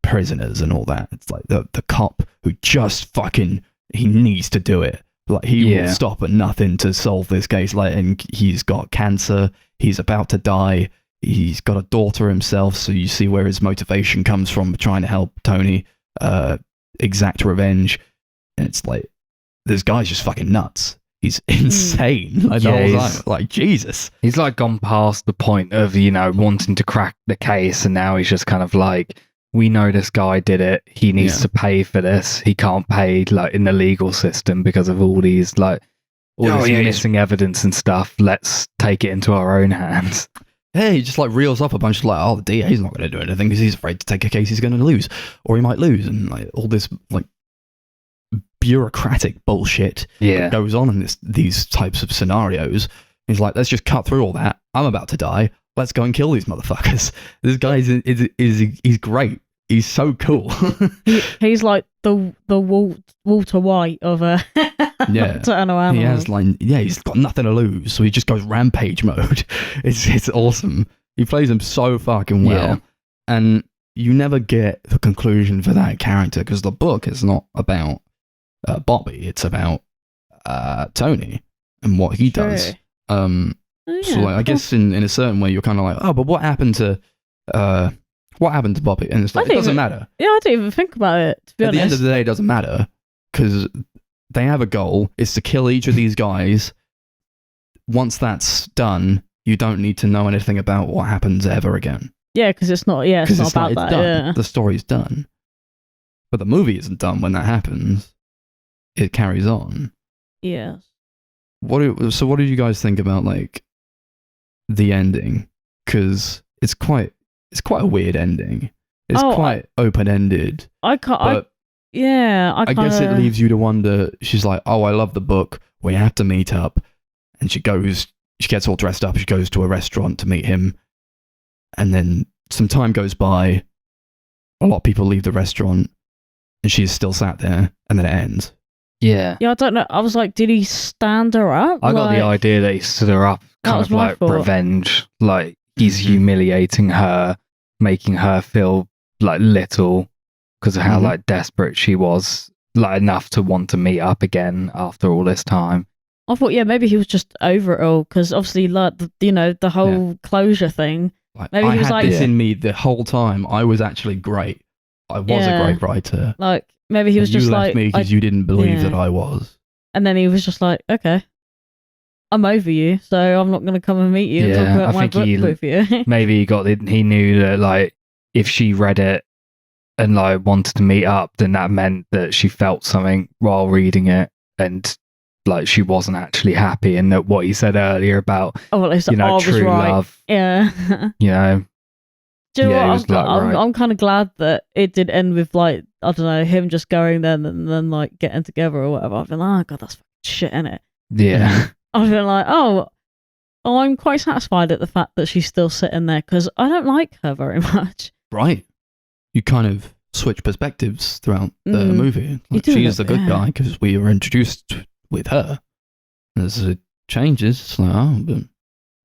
Prisoners and all that. It's like the cop who just fucking he needs to do it. Like he will stop at nothing to solve this case. Like, and he's got cancer. He's about to die. He's got a daughter himself, so you see where his motivation comes from, trying to help Tony exact revenge. And it's like, this guy's just fucking nuts. He's insane. Like Jesus. He's like gone past the point of, you know, wanting to crack the case, and now he's just kind of like, we know this guy did it. He needs to pay for this. He can't pay like in the legal system because of all these like missing evidence and stuff. Let's take it into our own hands. Yeah, he just like reels up a bunch of like, oh, the DA's not going to do anything because he's afraid to take a case he's going to lose, or he might lose, and like all this like bureaucratic bullshit that goes on in these types of scenarios. He's like, let's just cut through all that. I'm about to die. Let's go and kill these motherfuckers. This guy he's great. He's so cool. He's like the Walter White of Nocturnal Animals. He has like he's got nothing to lose, so he just goes rampage mode. It's awesome. He plays him so fucking well, and you never get the conclusion for that character because the book is not about Bobby. It's about Tony and what he does. So like, I guess in a certain way, you're kind of like, oh, but what happened to Bobby? And it's like, it doesn't matter. Yeah, I didn't even think about it, to be honest. At the end of the day, it doesn't matter because they have a goal. It's to kill each of these guys. Once that's done, you don't need to know anything about what happens ever again. Yeah, because it's not about that. Done. Yeah. The story's done. But the movie isn't done when that happens. It carries on. Yes. So what did you guys think about like the ending? Because it's quite a weird ending. It's quite open-ended. I guess it leaves you to wonder. She's like, oh, I love the book. We have to meet up. And she gets all dressed up. She goes to a restaurant to meet him. And then some time goes by. A lot of people leave the restaurant. And she's still sat there. And then it ends. Yeah. Yeah, I don't know. I was like, did he stand her up? I got the idea that he stood her up, kind of like revenge. Like he's humiliating her, making her feel like little, because of how Mhm. like desperate she was, like enough to want to meet up again after all this time. I thought, yeah, maybe he was just over it all because obviously, like the whole closure thing. Like, Maybe I he was had like- this Yeah. in me the whole time. I was actually great. I was a Yeah. great writer. Like maybe he was And you just left like, me because you didn't believe yeah. that I was. and then he was just like, okay, I'm over you, so I'm not going to come and meet you and Yeah, talk about I my think book he- with you. Maybe he knew that like if she read it and like wanted to meet up, then that meant that she felt something while reading it, and like she wasn't actually happy, and that what he said earlier about Oh, well, it's you know I was true right. love, Yeah. you know, Do you know Yeah, he what? was, like, right. I'm kind of glad that it did end with like, I don't know, him just going then and then like getting together or whatever. I've been like, oh god, that's fucking shit, innit? yeah, I've been like, oh, I'm quite satisfied at the fact that she's still sitting there because I don't like her very much. Right. You kind of switch perspectives throughout the Mm. movie. Like, do, she's the good yeah. guy because we were introduced with her. As it changes, it's like, oh, but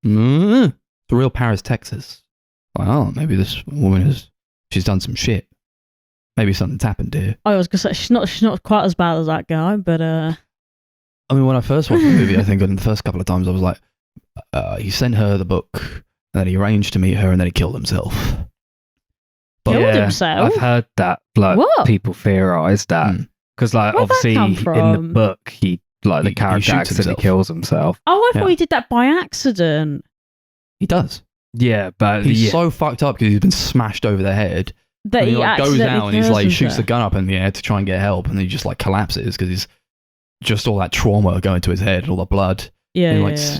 the real Paris, Texas. Like, oh, maybe this woman she's done some shit. Maybe something's happened here. I was gonna say she's not quite as bad as that guy, but I mean, when I first watched the movie, I think in the first couple of times I was like, he sent her the book, and then he arranged to meet her, and then he killed himself. Killed yeah. himself? I've heard that. Like What? people theorize that Mm. because like Where'd that obviously come in the from? book he like the He character shoots accidentally himself. kills himself. oh, I thought Yeah. he did that by accident. He does. Yeah, but He's yeah. so fucked up because he's been smashed over the head. That And he he like goes accidentally out and he's kills like shoots the himself. gun up in the air to try and get help, and then he just like collapses because he's just all that trauma going to his head, all the blood. Yeah, and he yeah, like yeah.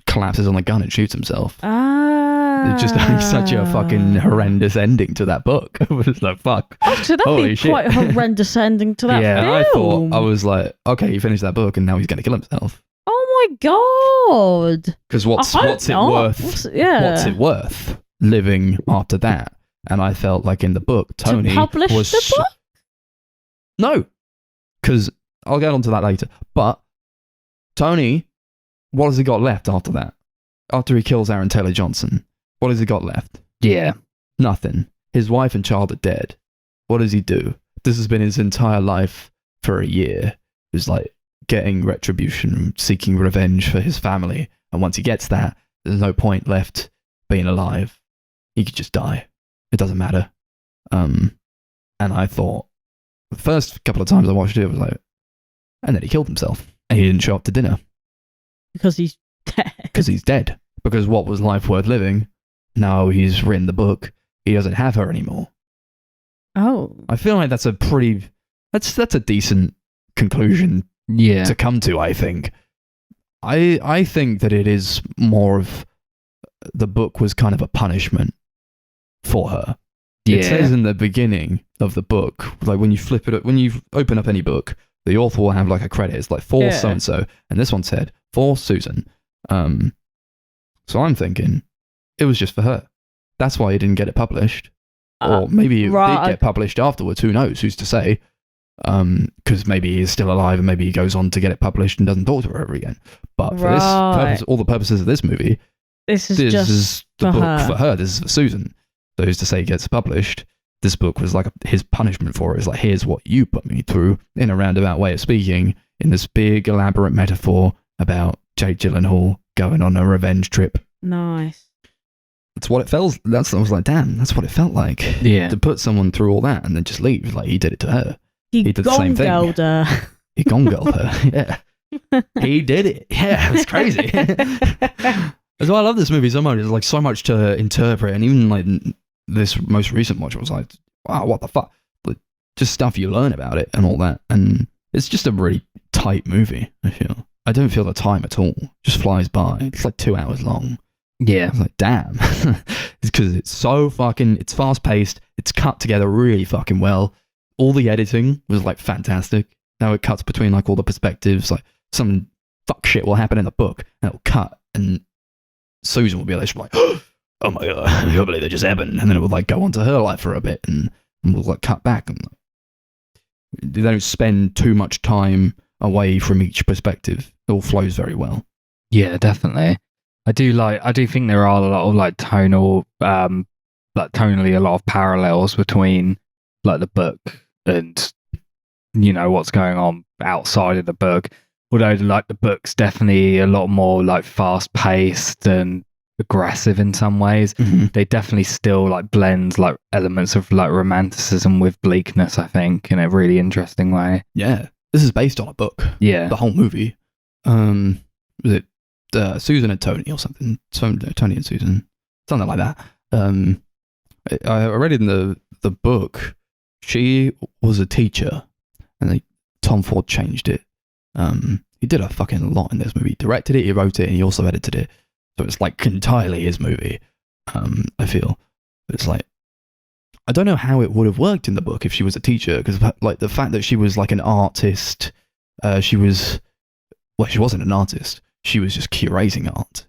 collapses on the gun and shoots himself. Ah, It's just such a fucking horrendous ending to that book. It was like, fuck. Oh, so that'd Holy be shit. quite a horrendous ending to that Yeah. And film. I thought, I was like, okay, he finished that book and now he's going to kill himself. Oh my god! Because what's I hope it not. worth? Yeah. What's it worth living after that? And I felt like in the book, Tony to publish was the book? No, because I'll get onto that later. But Tony, what has he got left after that? After he kills Aaron Taylor Johnson, what has he got left? Yeah. Nothing. His wife and child are dead. What does he do? This has been his entire life for a year. He's like getting retribution, seeking revenge for his family. And once he gets that, there's no point left being alive. He could just die. It doesn't matter. And I thought, the first couple of times I watched it, I was like, and then he killed himself. And he didn't show up to dinner Because he's dead. because he's dead. Because what was life worth living? Now he's written the book. He doesn't have her anymore. Oh. I feel like that's a pretty, that's a decent conclusion Yeah. to come to, I think. I think that it is more of the book was kind of a punishment for her. Yeah. It says in the beginning of the book, like when you flip it, when you open up any book, the author will have like a credit. It's like for Yeah. so and so, and this one said for Susan. So I'm thinking it was just for her. That's why he didn't get it published, or maybe it right. did get published afterwards. Who knows? Who's to say? Because maybe he's still alive, and maybe he goes on to get it published and doesn't talk to her ever again. But for this purpose, all the purposes of this movie, This is this just is the for book her. for her. This is for Susan. So who's to say it gets published? This book was like his punishment for it. It's like, here's what you put me through, in a roundabout way of speaking, in this big elaborate metaphor about Jake Gyllenhaal going on a revenge trip. nice. That's what it felt. I was like, damn, that's what it felt like. Yeah. To put someone through all that and then just leave. Like, he did it to her. He did the same thing. gone-girled her. He gone girled her. Yeah. He did it. Yeah, it's crazy. That's why I love this movie so much. There's like so much to interpret, and even like this most recent watch was like, wow, what the fuck? But just stuff you learn about it and all that. And it's just a really tight movie, I feel. I don't feel the time at all. It just flies by. It's like 2 hours long. Yeah. I was like, damn. It's because it's so fucking, it's fast paced. It's cut together really fucking well. All the editing was like fantastic. Now it cuts between like all the perspectives. Like some fuck shit will happen in the book and it'll cut, and Susan will be like, oh my god, I can't believe that just happened. And then it would like go on to her life for a bit, and we'll like cut back, and they don't spend too much time away from each perspective. It all flows very well. Yeah, definitely. I do think there are a lot of like tonally a lot of parallels between like the book and what's going on outside of the book. Although like the book's definitely a lot more like fast paced and aggressive in some ways, they definitely still like blend like elements of like romanticism with bleakness, I think, in a really interesting way. Yeah, this is based on a book. Yeah, The whole movie. Was it Susan and Tony or something? Tony and Susan, something like that. I read in the book. She was a teacher, and Tom Ford changed it. He did a fucking lot in this movie. He directed it, he wrote it, and he also edited it. So it's like entirely his movie. I feel it's like I don't know how it would have worked in the book if she was a teacher, because like the fact that she was like an artist, she wasn't an artist. She was just curating art.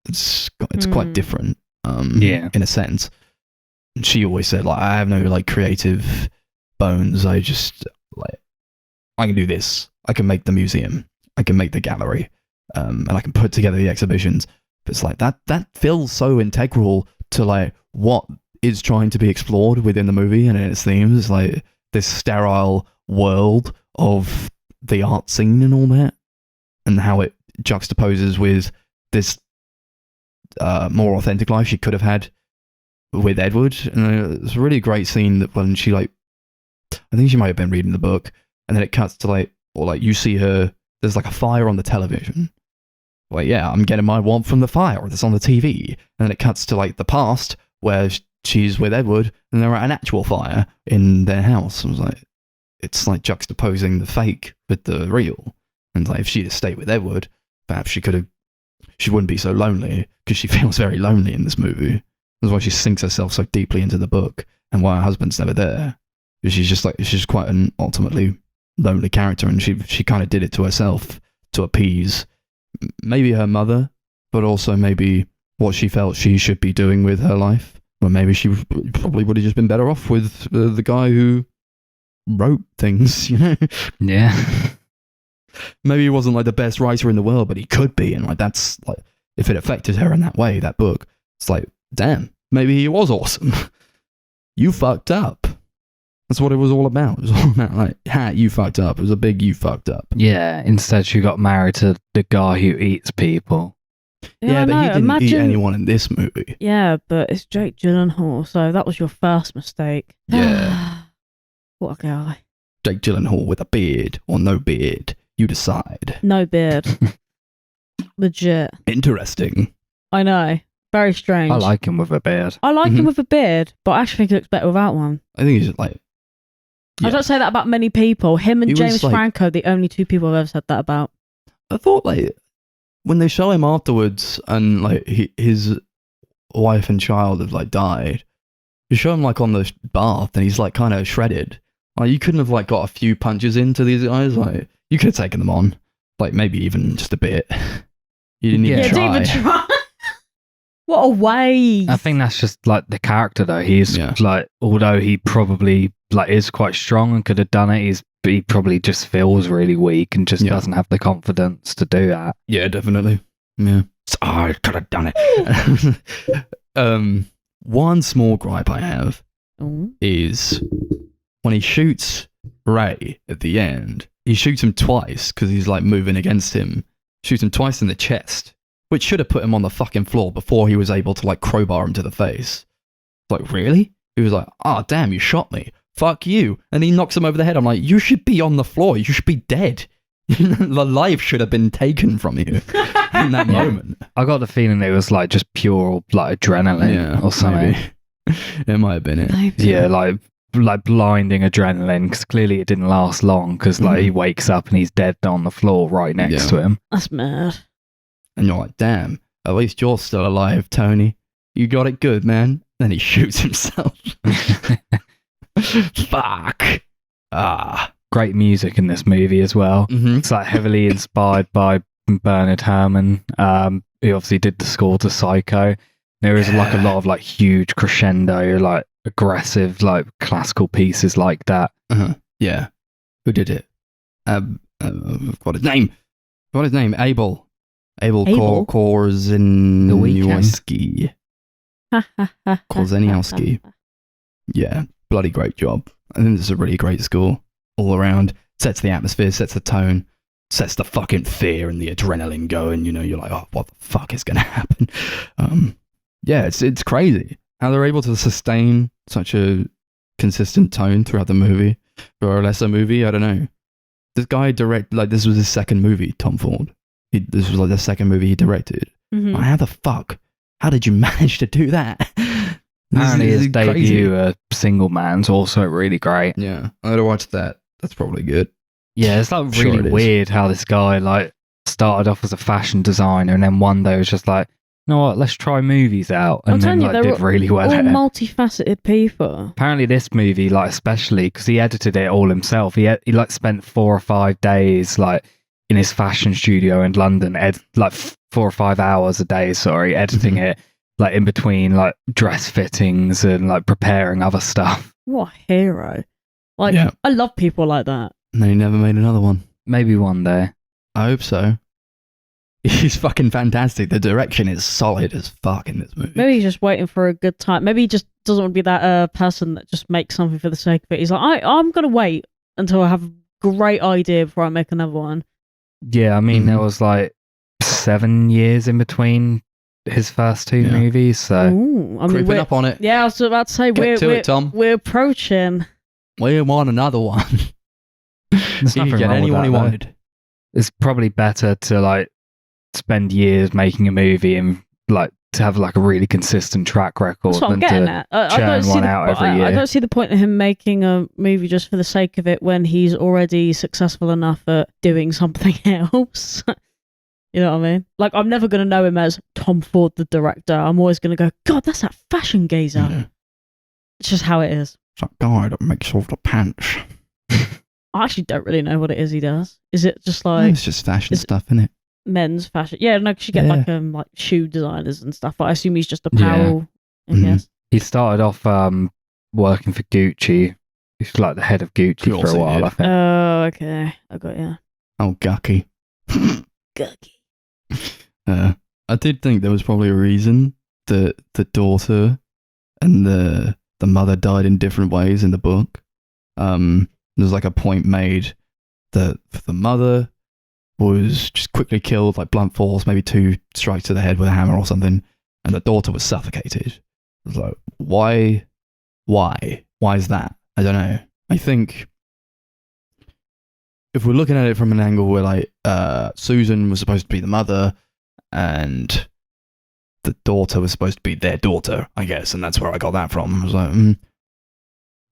It's quite different. In a sense. And she always said like, I have no like creative bones. I just like I can do this. I can make the museum. I can make the gallery. And I can put together the exhibitions. But it's like that feels so integral to like what is trying to be explored within the movie and in its themes. It's like this sterile world of the art scene and all that, and how it juxtaposes with this more authentic life she could have had with Edward. And it's a really great scene that when she like, I think she might have been reading the book, and then it cuts to like, or like you see her, there's like a fire on the television. Like, yeah, I'm getting my warmth from the fire that's on the TV. And then it cuts to like the past where she's with Edward and they're at an actual fire in their house. I was like, it's like juxtaposing the fake with the real. And like, if she'd have stayed with Edward, perhaps she wouldn't be so lonely, because she feels very lonely in this movie. That's why she sinks herself so deeply into the book, and why her husband's never there. Because she's quite an ultimately lonely character, and she kind of did it to herself to appease maybe her mother, but also maybe what she felt she should be doing with her life. Or maybe she probably would have just been better off with the guy who wrote things, Yeah. Maybe he wasn't like the best writer in the world, but he could be, and like that's like, if it affected her in that way, that book, it's like, damn, maybe he was awesome. You fucked up. That's what it was all about. It was all about like, you fucked up. It was a big you fucked up. Yeah, instead she got married to the guy who eats people. Yeah, but he didn't eat anyone in this movie. Yeah, but it's Jake Gyllenhaal, so that was your first mistake. Yeah. What a guy. Jake Gyllenhaal with a beard or no beard. You decide. No beard. Legit. Interesting. I know. Very strange. I like him with a beard. I like him with a beard, but I actually think he looks better without one. I think he's like... I don't say that about many people. Him and James Franco, the only two people I've ever said that about. I thought like, when they show him afterwards and like his wife and child have like died, you show him like on the bath and he's like kind of shredded. Like, you couldn't have like got a few punches into these guys. Like, you could have taken them on. Like, maybe even just a bit. You didn't even try. Didn't even try. What a waste. I think that's just like the character though. He's like, although he probably like is quite strong and could have done it, he probably just feels really weak and just doesn't have the confidence to do that. Yeah, definitely. Yeah. I could have done it. One small gripe I have is when he shoots Ray at the end, he shoots him twice because he's like moving against him. Shoots him twice in the chest, which should have put him on the fucking floor before he was able to like crowbar him to the face. Like, really? He was like, oh, damn, you shot me. Fuck you. And he knocks him over the head. I'm like, you should be on the floor. You should be dead. The life should have been taken from you in that moment. I got the feeling it was like just pure like adrenaline or something. Maybe. It might have been it. Maybe. Yeah, like blinding adrenaline, because clearly it didn't last long, because like he wakes up and he's dead on the floor right next to him. That's mad. And you're like, damn, at least you're still alive, Tony. You got it good, man. Then he shoots himself. Fuck. Great music in this movie as well. It's like heavily inspired by Bernard Herrmann, who obviously did the score to Psycho. There is like a lot of like huge crescendo, like aggressive, like classical pieces like that. Yeah. Who did it? I've got his name. Abel Korzeniowski. Korzeniowski. Yeah. bloody great job. I think this is a really great score all around. Sets the atmosphere, sets the tone, sets the fucking fear and the adrenaline going. You know, you're like, oh, what the fuck is going to happen? Yeah, it's crazy how they're able to sustain such a consistent tone throughout the movie for a lesser movie. I don't know. This guy this was his second movie, Tom Ford. This was like the second movie he directed. Mhm. How the fuck? How did you manage to do that? Apparently This his is crazy. debut, Single Man's, also really great. Yeah, I gotta watch that. That's probably good. Yeah, it's like Sure really it is. weird how this guy like started off as a fashion designer and then one day was just like, you know what, let's try movies out, I'm and then telling you, like they're did really well all at it. multifaceted people. Apparently this movie, like especially because he edited it all himself, he like spent 4 or 5 days like in his fashion studio in London, 4 or 5 hours a day, editing it like in between like dress fittings and like preparing other stuff. What a hero! Like, Yeah. I love people like that. And then he never made another one. Maybe one day. I hope so. He's fucking fantastic. The direction is solid as fuck in this movie. Maybe he's just waiting for a good time. Maybe he just doesn't want to be that person that just makes something for the sake of it. He's like, I'm gonna wait until I have a great idea before I make another one. Yeah, I mean there Mhm. was like 7 years in between his first 2 Yeah. movies, so Ooh, I mean, Creeping we're, up on it. yeah, I was about to say Get to it, Tom. we're approaching. We want another one. there's He nothing could get wrong with anyone that, he though. wanted. It's probably better to like spend years making a movie and like to have like a really consistent track record That's what I'm than getting to at. I churn don't see one the, out every I year. don't see the point of him making a movie just for the sake of it when he's already successful enough at doing something else. You know what I mean? Like, I'm never going to know him as Tom Ford, the director. I'm always going to go, God, that's that fashion gazer. Yeah. It's just how it is. It's that guy that makes all the pants. I actually don't really know what it is he does. Is it just like It's just fashion is- stuff, isn't it? men's fashion? Yeah, no, 'cause you get Yeah. like shoe designers and stuff. But I assume he's just Yeah. apparel. I Mhm. guess. He started off working for Gucci. He's like the head of Gucci Of for course a he while, did. I think. Oh, okay. I got you. Oh, Gucky. Guggy. I did think there was probably a reason that the daughter and the mother died in different ways in the book. There's like a point made that the mother was just quickly killed, like blunt force, maybe 2 strikes to the head with a hammer or something, and the daughter was suffocated. I was like, why is that? I don't know. I think if we're looking at it from an angle where like Susan was supposed to be the mother and the daughter was supposed to be their daughter, I guess, and that's where I got that from. I was like,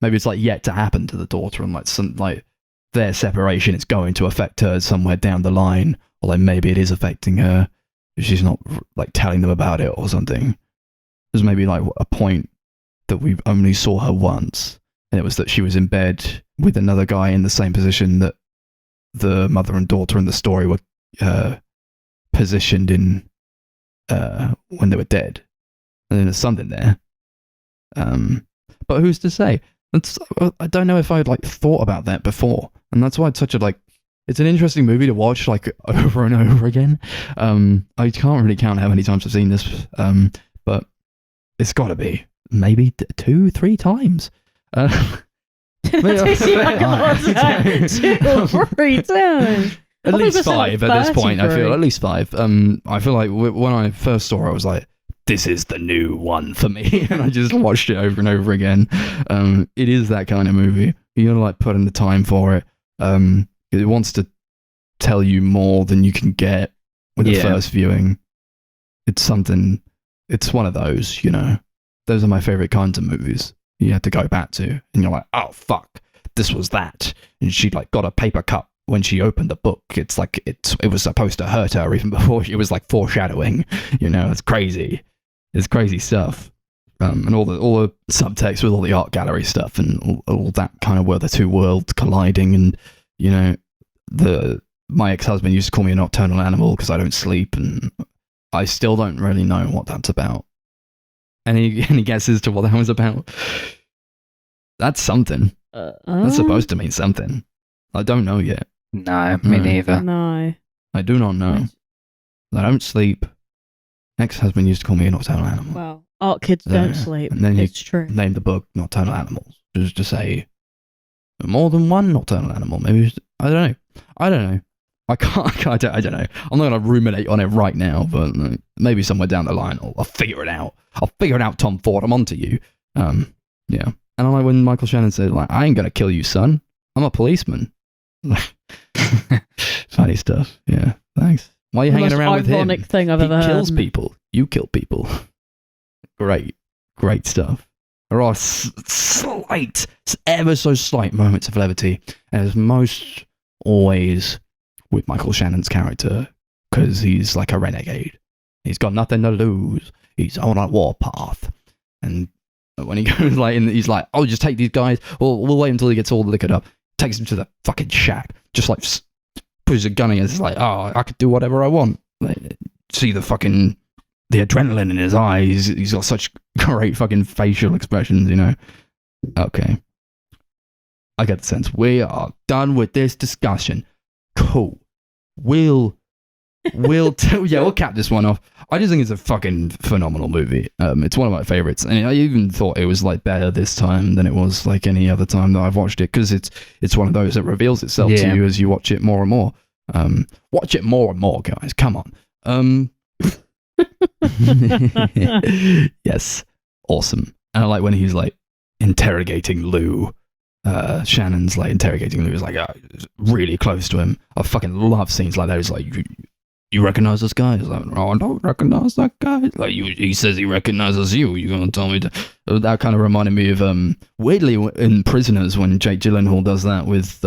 maybe it's like yet to happen to the daughter, and like some like their separation is going to affect her somewhere down the line, or like maybe it is affecting her if she's not like telling them about it or something. There's maybe like a point that we only saw her once, and it was that she was in bed with another guy in the same position that the mother and daughter in the story were positioned in when they were dead, and then there's something there. But who's to say? I don't know if I'd like thought about that before, and that's why it's such a like. It's an interesting movie to watch like over and over again. I can't really count how many times I've seen this, but it's got to be maybe 2, 3 times. Two or 3 times. At I thought you least were saying, 5 like, at this point. I feel 33. at least 5. I feel like when I first saw it, I was like, "This is the new one for me," and I just watched it over and over again. It is that kind of movie. You gotta like put in the time for it. It wants to tell you more than you can get with the Yeah. first viewing. It's something. It's one of those. You know, those are my favorite kinds of movies. You have to go back to, and you're like, "Oh fuck, this was that," and she like got a paper cut. When she opened the book, it's like it was supposed to hurt her even before it was like foreshadowing. You know, it's crazy. It's crazy stuff. And all the subtext with all the art gallery stuff and all that kind of where the two worlds colliding. And you know, my ex-husband used to call me a nocturnal animal because I don't sleep, and I still don't really know what that's about. Any guesses to what that was about? That's something. That's supposed to mean something. I don't know yet. No, me No. neither. No. I do not know. I don't sleep. Ex-husband used to call me a nocturnal animal. Well, art kids There. don't sleep. And then It's true. Named the book Nocturnal Animals. just to say more than one nocturnal animal. Maybe I don't know. I can't. I don't know. I'm not gonna ruminate on it right now, but maybe somewhere down the line I'll figure it out. I'll figure it out, Tom Ford. I'm onto you. Yeah. And I like when Michael Shannon said, like, I ain't gonna kill you, son. I'm a policeman. Funny stuff. Yeah. Thanks. Why are you hanging around with him? Ironic thing I've ever heard. He kills people. You kill people. Great stuff. There are slight, ever so slight moments of levity, and it's most always with Michael Shannon's character, because he's like a renegade. He's got nothing to lose. He's on a warpath, and when he goes like, he's like, "Oh, just take these guys. We'll wait until he gets all liquored up." Takes him to the fucking shack, just like pushes a gun in. It's like, "Oh, I could do whatever I want." Like, see the adrenaline in his eyes. He's got such great fucking facial expressions, you know. Okay, I get the sense we are done with this discussion. Cool. We'll cap this one off. I just think it's a fucking phenomenal movie. It's one of my favorites, and I even thought it was like better this time than it was like any other time that I've watched it, because it's one of those that reveals itself to you as you watch it more and more. Watch it more and more, guys. Come on. Yes, awesome. And I like when he's like interrogating Lou. Shannon's like interrogating Lou. He's like really close to him. I fucking love scenes like that. He's like, you recognize this guy? He's like, oh, I don't recognize that guy. Like, he says he recognizes you. You're gonna tell me that kind of reminded me of weirdly in Prisoners, when Jake Gyllenhaal does that with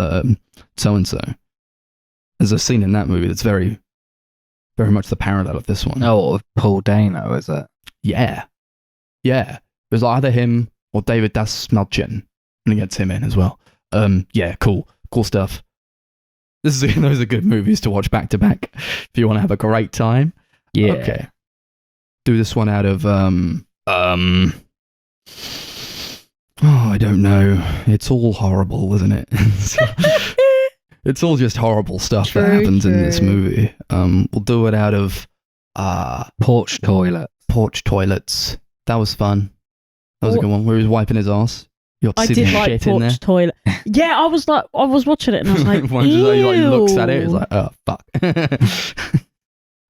so and so. There's a scene in that movie that's very, very much the parallel of this one. Oh, Paul Dano, is it? Yeah. It was either him or David Dastmalchian, and he gets him in as well. Yeah, cool stuff. Those are good movies to watch back to back if you want to have a great time. Yeah. Okay. Do this one out of oh, I don't know. It's all horrible, isn't it? It's all just horrible stuff that happens in this movie. We'll do it out of Porch Toilets. That was fun. That was a good one. Where he was wiping his ass. You got to see the shit in there. Porch Toilet. Yeah, I was watching it and I was like, One just, he like looks at it, it's like, oh fuck.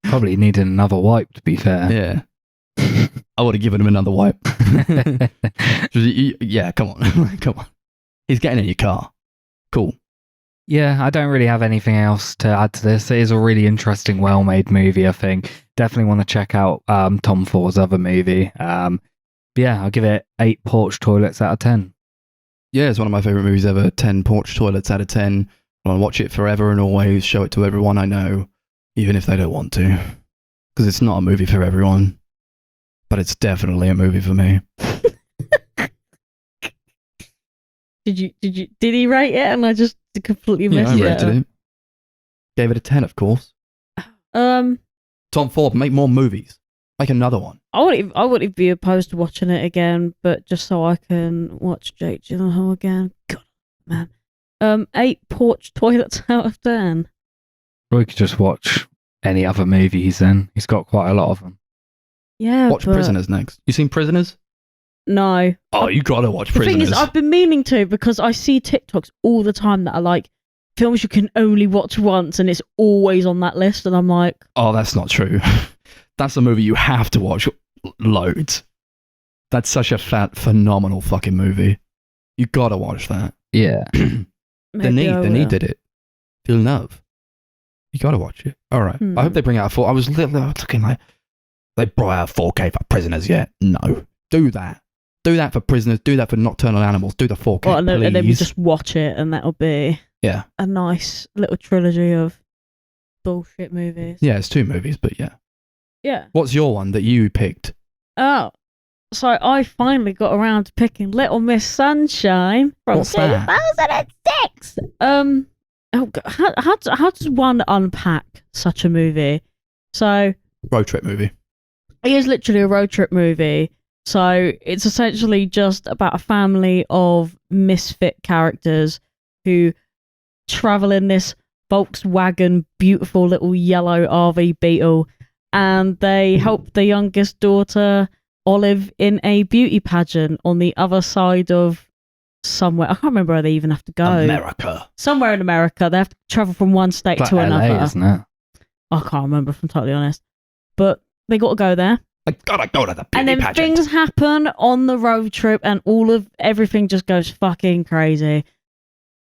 Probably needed another wipe, to be fair. Yeah. I would have given him another wipe. Yeah, come on. He's getting in your car. Cool. Yeah, I don't really have anything else to add to this. It is a really interesting, well-made movie, I think. Definitely want to check out Tom Ford's other movie. Yeah, I'll give it 8 porch toilets out of 10. Yeah, it's one of my favourite movies ever. 10 porch toilets out of 10. I'll watch it forever and always, show it to everyone I know, even if they don't want to. Because it's not a movie for everyone. But it's definitely a movie for me. Did he rate it? And I just completely missed it. I rated it. Gave it a 10, of course. Tom Ford, make more movies. Make another one. I wouldn't be opposed to watching it again, but just so I can watch Jake Gyllenhaal again. God, man. 8 porch toilets out of 10. We could just watch any other movie he's in. He's got quite a lot of them. Yeah. Watch Prisoners next. You seen Prisoners? No. Oh, you gotta watch The Prisoners. thing is, I've been meaning to, because I see TikToks all the time that are like films you can only watch once, and it's always on that list, and I'm like, oh, that's not true. That's a movie you have to watch loads. That's such a phenomenal fucking movie. You gotta watch that. Yeah. The Need did it. Villeneuve. You gotta watch it. All right. I hope they bring out a 4. I was looking like they brought out a 4K for Prisoners yet. No. Do that. Do that for Prisoners. Do that for Nocturnal Animals. Do the 4K, well, and then we please. just watch it, and that'll be a nice little trilogy of bullshit movies. Yeah, it's 2 movies, but yeah. Yeah. What's your one that you picked? Oh, so I finally got around to picking Little Miss Sunshine from What's that? 2006. How does one unpack such a movie? So Road trip movie. it is literally a road trip movie. So it's essentially just about a family of misfit characters who travel in this Volkswagen, beautiful little yellow RV Beetle, and they help the youngest daughter, Olive, in a beauty pageant on the other side of somewhere. I can't remember where they even have to go. America. Somewhere in America. They have to travel from one state It's to like another. LA, isn't it? I can't remember if I'm totally honest. But they got to go there. I gotta go to the beauty And then pageant. things happen on the road trip and everything just goes fucking crazy.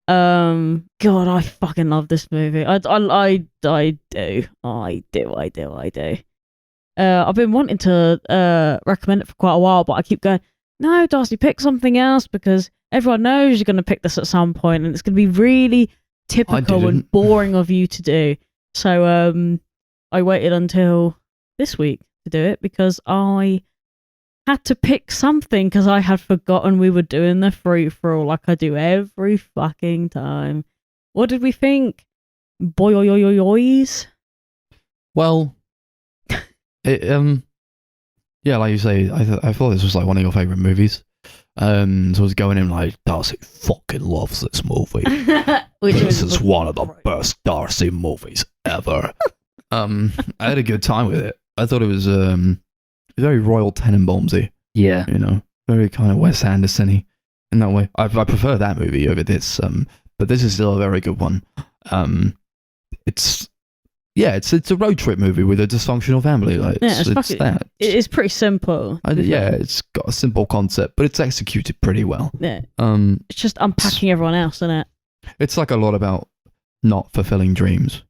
God, I fucking love this movie. I do. I've been wanting to recommend it for quite a while, but I keep going, no, Darcy, pick something else because everyone knows you're going to pick this at some point and it's going to be really typical and boring of you to do. So I waited until this week to do it because I had to pick something because I had forgotten we were doing the free for all like I do every fucking time. What did we think? Boys? Well, yeah, like you say, I thought this was like one of your favourite movies. So I was going in like, Darcy fucking loves this movie. This is one of the best Darcy movies ever. I had a good time with it. I thought it was very Royal Tenenbaumsy. Yeah. You know, very kind of Wes Anderson-y in that way. I prefer that movie over this, but this is still a very good one. It's a road trip movie with a dysfunctional family. Like, it's that. It's pretty simple. It's got a simple concept, but it's executed pretty well. Yeah. It's just unpacking everyone else, isn't it? It's like a lot about not fulfilling dreams,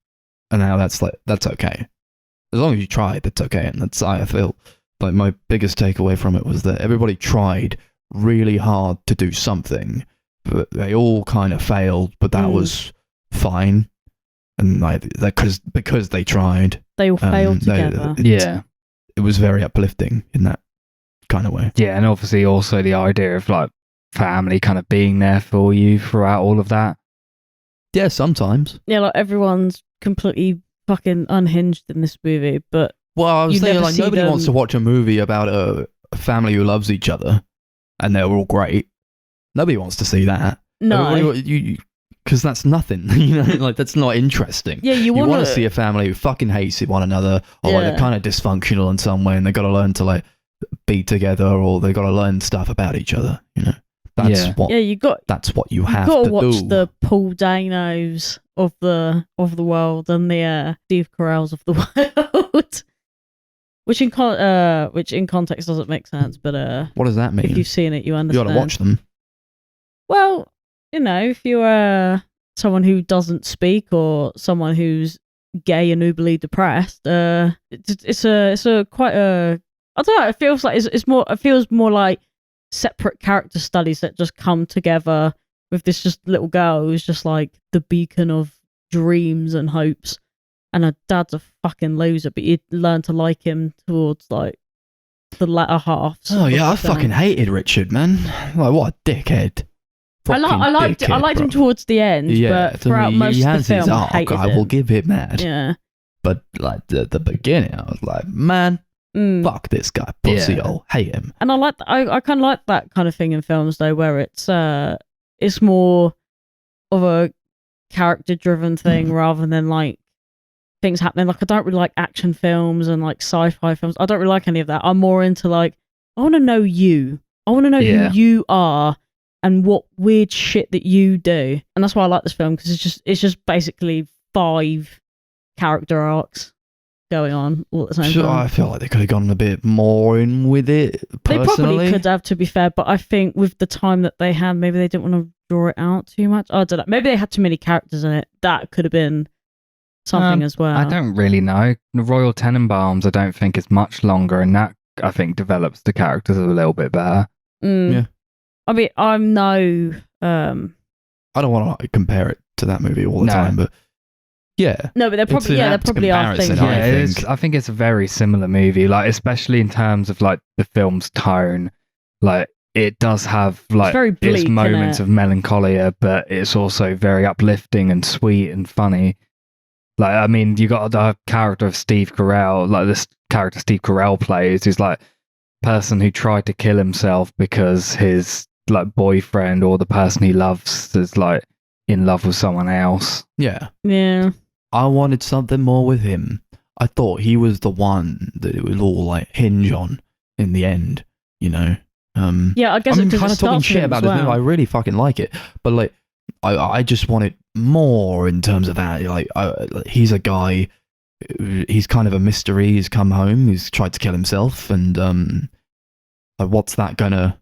and how that's okay. As long as you try, that's okay. And I feel like my biggest takeaway from it was that everybody tried really hard to do something, but they all kind of failed. But that was fine, and like because they tried, they all failed together. It was very uplifting in that kind of way. Yeah, and obviously also the idea of like family kind of being there for you throughout all of that. Yeah, sometimes. Yeah, like everyone's completely fucking unhinged in this movie, but well, I was saying, like, nobody them... wants to watch a movie about a family who loves each other and they're all great. Nobody wants to see that. No, because that's nothing. You know, like that's not interesting. Yeah, you want to see a family who fucking hates one another, or like they're kind of dysfunctional in some way, and they got to learn to like be together, or they got to learn stuff about each other. You know, that's what. Yeah, that's what you have to watch do. The Paul Danos of the world and the Steve Carells of the world, which in context doesn't make sense. But what does that mean? If you've seen it, you understand. You got to watch them. Well, you know, if you are someone who doesn't speak or someone who's gay and uberly depressed, it's a quite a, I don't know. It feels like it feels more like separate character studies that just come together with this just little girl who's just like the beacon of dreams and hopes, and her dad's a fucking loser, but you learn to like him towards like the latter half. Oh yeah, I fucking hated Richard, man. Like, what a dickhead. I liked him towards the end, but throughout most of the film, I hated him. I will give him that. Yeah. But like the beginning, I was like, man, fuck this guy, pussy hole, hate him. And I kind of like that kind of thing in films though, where it's more of a character-driven thing rather than like things happening. Like I don't really like action films and like sci-fi films. I don't really like any of that. I'm more into like, I want to know you. I want to know who you are and what weird shit that you do. And that's why I like this film, because it's just basically 5 character arcs going on all at the same time. I feel like they could have gone a bit more in with it, personally. They probably could have, to be fair, but I think with the time that they had, maybe they didn't want to draw it out too much. I don't know. Maybe they had too many characters in it. That could have been something as well. I don't really know. The Royal Tenenbaums, I don't think is much longer, and that, I think, develops the characters a little bit better. Yeah. I mean, I'm no... I don't want to like, compare it to that movie all the time, but yeah. No, but they're probably are things. I think it's a very similar movie, like especially in terms of like the film's tone. Like it does have like its moments of melancholia, but it's also very uplifting and sweet and funny. Like, I mean, you got the character of Steve Carell, like this character Steve Carell plays, who's like a person who tried to kill himself because his like boyfriend or the person he loves is like in love with someone else. Yeah. I wanted something more with him. I thought he was the one that it would all like hinge on in the end, you know. Yeah, I guess I'm because kind of talking shit about this movie. I really fucking like it, but like, I just want it more in terms of that. Like, he's a guy. He's kind of a mystery. He's come home. He's tried to kill himself, and like, what's that gonna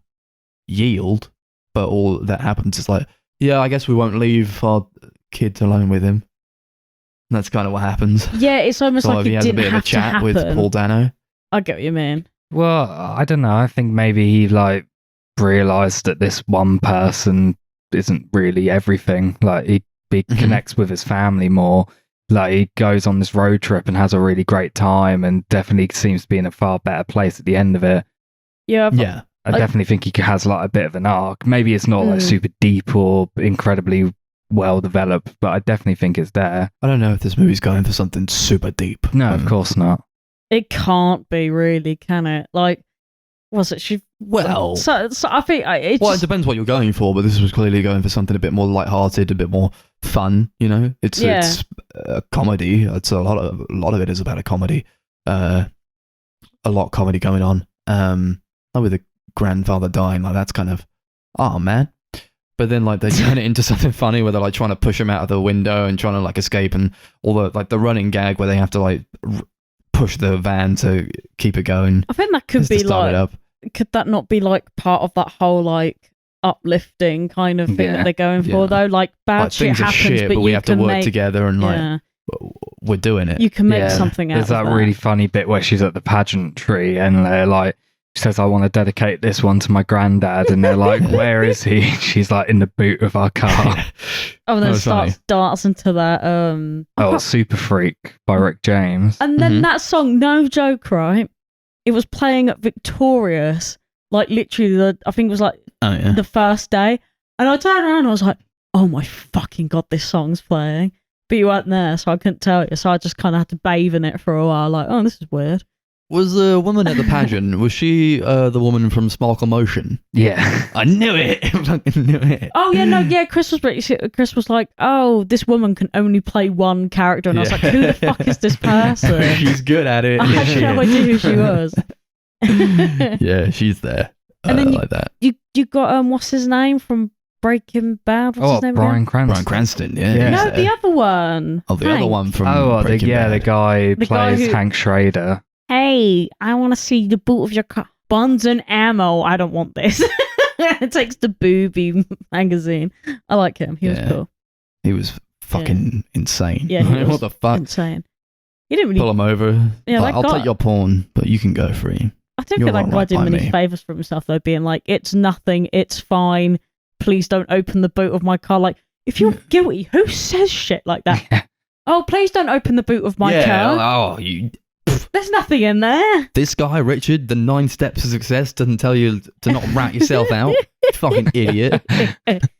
yield? But all that happens is like, yeah, I guess we won't leave our kids alone with him. And that's kind of what happens. Yeah, it's almost So like he it has a didn't bit of a have to chat with happen. Paul Dano. I get what you mean. Well, I don't know. I think maybe he like realized that this one person isn't really everything. Like he connects with his family more. Like he goes on this road trip and has a really great time, and definitely seems to be in a far better place at the end of it. Yeah, Yeah. I definitely think he has like a bit of an arc. Maybe it's not like Mm. super deep or incredibly well developed, but I definitely think it's there. I don't know if this movie's going for something super deep. No, of course not. it can't be really, can it? Like, was it? Well, So I think it's well, it depends what you're going for, but this was clearly going for something a bit more lighthearted, a bit more fun. You know, it's a comedy. It's a lot of it is about a comedy. A lot of comedy going on. Like with the grandfather dying, like that's kind of, oh man. But then like they turn it into something funny where they're like trying to push him out of the window and trying to like escape, and all the like the running gag where they have to like push the van to keep it going. I think that could just to be start it like, up. could that not be like part of that whole like uplifting kind of thing Yeah. that they're going for Yeah. though? Like bad Like, shit things are happens, shit, but we you have to can work make, together and like yeah, we're doing it. you can make Yeah. something out There's of that really funny bit where she's at the pageantry and they're like, she says, I want to dedicate this one to my granddad. And they're like, where is he? She's like, in the boot of our car. Oh, and That then was funny. starts dancing to that. Oh, Super Freak by Rick James. And then Mhm. that song, no joke, right? It was playing at Victorious, like literally I think it was like Oh yeah. the first day. And I turned around and I was like, oh my fucking God, this song's playing. But you weren't there, so I couldn't tell you. So I just kind of had to bathe in it for a while, like, oh, this is weird. Was the woman at the pageant? Was she the woman from Sparkle Motion? Yeah. I knew it. I fucking knew it. Oh, yeah, no, yeah, Chris was like, oh, this woman can only play one character. And I was like, who the fuck is this person? She's good at it. I had Yeah. no idea who she was. Yeah, she's there. And then like that. You got, what's his name from Breaking Bad? What's Oh, his name Bryan again? Cranston. Bryan Cranston. Yeah. Yeah. he's No, there. the other one. Oh, the other Hank. one from Oh, Breaking the Bad. guy who The guy plays who- Hank Schrader. Hey, I want to see the boot of your car. Buns and ammo. I don't want this. It takes the booby magazine. I like him. He was Yeah. cool. He was fucking insane. Yeah, he was what the fuck? insane. He didn't really. Pull him over. Yeah, Like, that I'll guy- take your porn, but you can go free. I don't you're feel like not guy right did by many me. favors for himself though, being like, "It's nothing. It's fine. Please don't open the boot of my car." Like, if you're guilty, who says shit like that? Yeah. Oh, please don't open the boot of my car. Oh, you. There's nothing in there. This guy, Richard, the 9 steps to success doesn't tell you to not rat yourself out. Fucking idiot.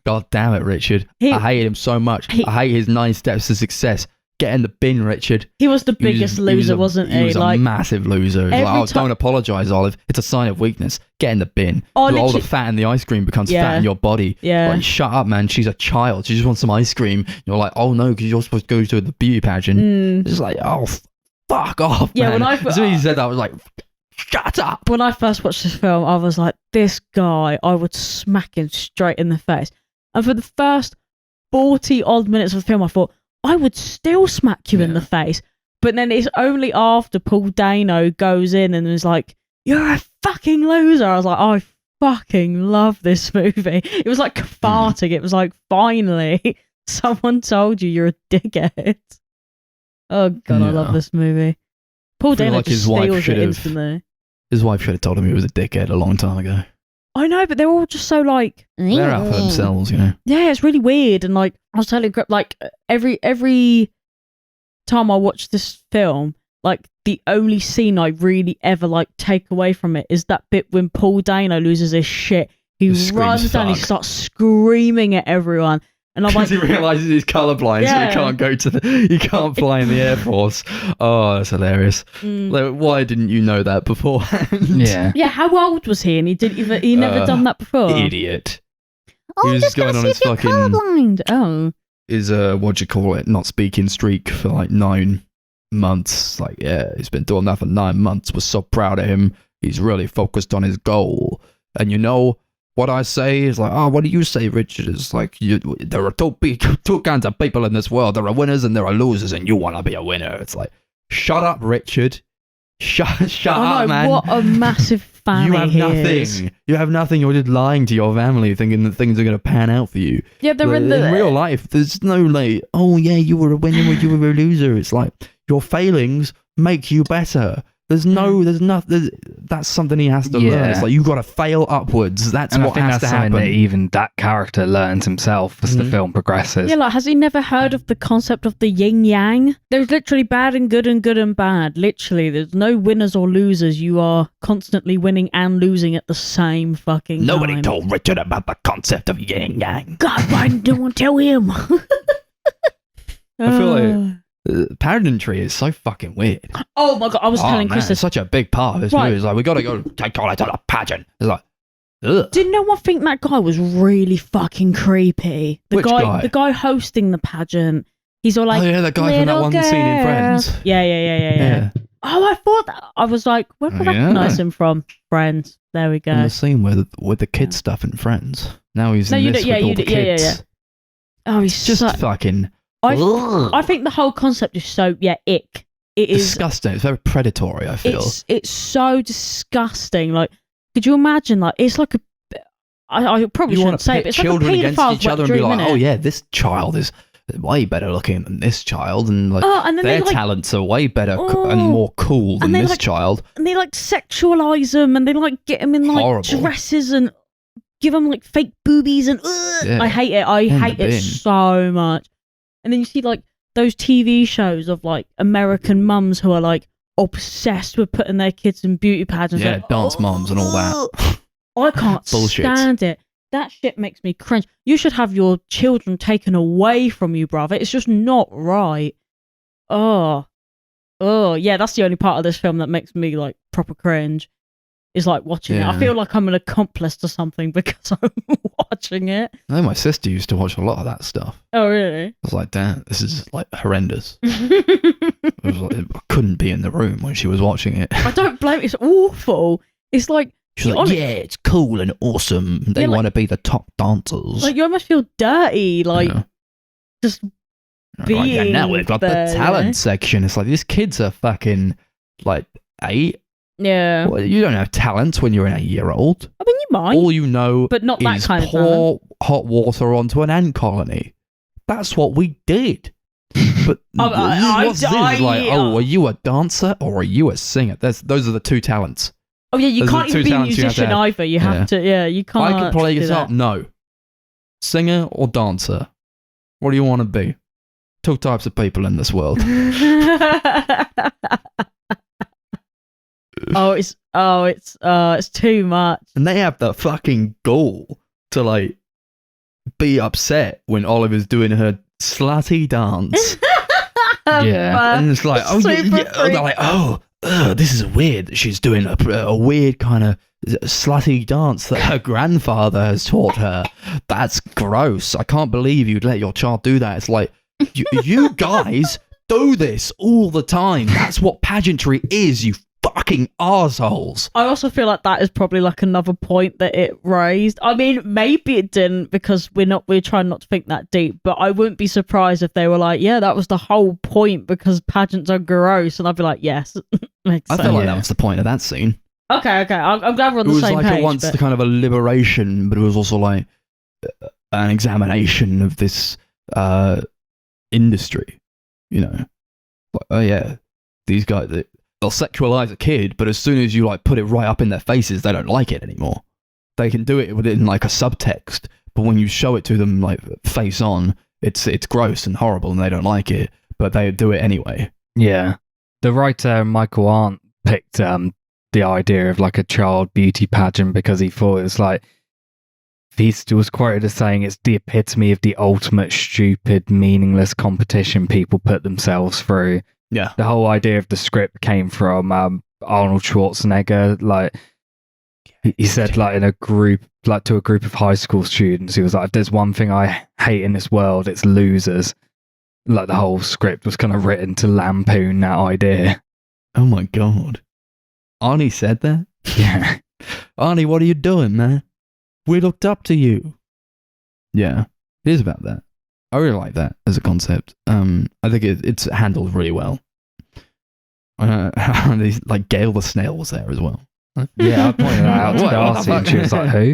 God damn it, Richard. He- I hated him so much. he- I hate his 9 steps to success. Get in the bin, Richard. He was the He was- biggest he was loser, a- wasn't he? He was Like, a massive loser. He was every like, oh, ti- don't apologise, Olive. It's a sign of weakness. Get in the bin. Oh, All the literally- fat in the ice cream becomes Yeah. fat in your body. yeah. Like, shut up, man. She's a child. She just wants some ice cream. You're like, oh no, because you're supposed to go to the beauty pageant. Mm. It's just like, oh, fuck off, Yeah, man. when I- as soon as he said that, I was like, shut up. When I first watched this film, I was like, this guy, I would smack him straight in the face. And for the first 40 odd minutes of the film, I thought, I would still smack you in Yeah. the face. But then it's only after Paul Dano goes in and is like, you're a fucking loser. I was like, I fucking love this movie. It was like cathartic. It was like, finally, someone told you you're a dickhead. Oh, God, I love Yeah. this movie. Paul I feel Dano like just his wife steals it should have- instantly. His wife should have told him he was a dickhead a long time ago. I know, but they're all just so like, They're out for themselves, you know. yeah, it's really weird. And like, I was telling Greg, like every time I watch this film, like the only scene I really ever like take away from it is that bit when Paul Dano loses his shit. He He screams, runs down, he "Fuck." starts screaming at everyone, and I'm like, Because he realizes he's colorblind, so Yeah. he can't go to he can't fly in the Air Force. Oh, that's hilarious. mm. Like, why didn't you know that beforehand? Yeah. Yeah, how old was he? And he never done that before. Idiot. Oh, He I'm was just gonna going on see his if you're fucking- colorblind. Oh, Is what do you call it? Not speaking streak for like 9 months. Like, yeah, he's been doing that for 9 months. We're so proud of him. He's really focused on his goal. And you know what I say is like, oh, what do you say, Richard? It's like, there are two kinds of people in this world. There are winners and there are losers, and you want to be a winner. It's like, shut up, Richard. Shut up, man. What a massive fanny You have he nothing. is. You have nothing. You're just lying to your family, thinking that things are going to pan out for you. Yeah, they're in the... In real life, there's no like, oh yeah, you were a winner or you were a loser. It's like, your failings make you better. There's nothing. That's something he has to learn. It's like, you got to fail upwards. That's what has to happen. That even that character learns himself as the film progresses. Yeah, like, has he never heard of the concept of the yin yang? There's literally bad and good and bad. Literally, there's no winners or losers. You are constantly winning and losing at the same fucking time. Nobody told Richard about the concept of yin yang. God, why didn't no one tell him? I feel like pageantry is so fucking weird. Oh my god, I was telling Chris It's this. such a big part of this movie. It's like, we got to go take Charlie to the pageant. It's like, ugh. Did no one think that guy was really fucking creepy? Which guy? The guy hosting the pageant. He's all like, oh yeah, that guy from that one scene in Friends. Yeah. Oh, I thought that. I was like, where do I recognise him from? Friends. There we go. In the scene with the kid stuff in Friends. Now he's in this with all the kids. Yeah. Oh, he's Just so... fucking... I think the whole concept is so, ick. It is disgusting. It's very predatory, I feel. It's so disgusting. Like, could you imagine, like, it's like a... I probably shouldn't say it, but it's like a children against paedophile's each other and wet be like, dream, oh innit? yeah, this child is way better looking than this child, and like and then their they, like, talents are way better and more cool than and they, this like, child. And they, like, sexualize them, and they, like, get them in, like, Horrible. dresses and give them, like, fake boobies, and Yeah. I hate it. I In the hate it bin. so much. And then you see, like, those TV shows of, like, American mums who are, like, obsessed with putting their kids in beauty pageants. Yeah, like, dance moms and all that. I can't Bullshit. stand it. That shit makes me cringe. You should have your children taken away from you, brother. It's just not right. Oh, yeah, that's the only part of this film that makes me, like, proper cringe. Is like watching it. I feel like I'm an accomplice to something because I'm watching it. I know my sister used to watch a lot of that stuff. Oh, really? I was like, damn, this is like horrendous. It was like, I couldn't be in the room when she was watching it. I don't blame it. It's awful. It's like... She's like, yeah, it's cool and awesome. They Yeah, like- want to be the top dancers. Like, you almost feel dirty, like, Yeah. just being yeah, now we've got there, the talent section. It's like, these kids are fucking, like, 8. Yeah. Well, you don't have talent when you're an 8-year-old. I mean, you might. All you know But not that is kind of pour hot water onto an ant colony. That's what we did. But what's this? It's like, oh, are you a dancer or are you a singer? Those are the two talents. Oh, yeah, you Those are can't the even two be a talents you have to musician have. either. You have to, you can't. I can play do guitar. that. No. Singer or dancer? What do you want to be? Two types of people in this world. It's too much. And they have the fucking gall to, like, be upset when Oliver's doing her slutty dance. Yeah. And it's like, oh, Super they're like, oh, this is weird. She's doing a weird kind of slutty dance that her grandfather has taught her. That's gross. I can't believe you'd let your child do that. It's like, you guys do this all the time. That's what pageantry is, you fucking arseholes. I also feel like that is probably like another point that it raised. I mean, maybe it didn't because we're trying not to think that deep, but I wouldn't be surprised if they were like, yeah, that was the whole point because pageants are gross, and I'd be like, yes, makes I sense. feel like that was the point of that scene. Okay, I'm glad we're on It the was same like page. at once but- the kind of a liberation, but it was also like an examination of this industry. You know, like, oh yeah, these guys they'll sexualize a kid, but as soon as you like put it right up in their faces, they don't like it anymore. They can do it within like a subtext, but when you show it to them like face on, it's gross and horrible, and they don't like it, but they do it anyway. Yeah. The writer Michael Arndt picked the idea of like a child beauty pageant because he thought it was like, he was quoted as saying it's the epitome of the ultimate stupid, meaningless competition people put themselves through. Yeah. The whole idea of the script came from Arnold Schwarzenegger. Like, he said, like, in a group, like to a group of high school students, he was like, if there's one thing I hate in this world, it's losers. Like, the whole script was kind of written to lampoon that idea. Oh my god. Arnie said that? Yeah. Arnie, what are you doing, man? We looked up to you. Yeah, it is about that. I really like that as a concept. I think it's handled really well. Like Gail the Snail was there as well. Yeah, I pointed that out to What the Darcy and fuck? she was like, who?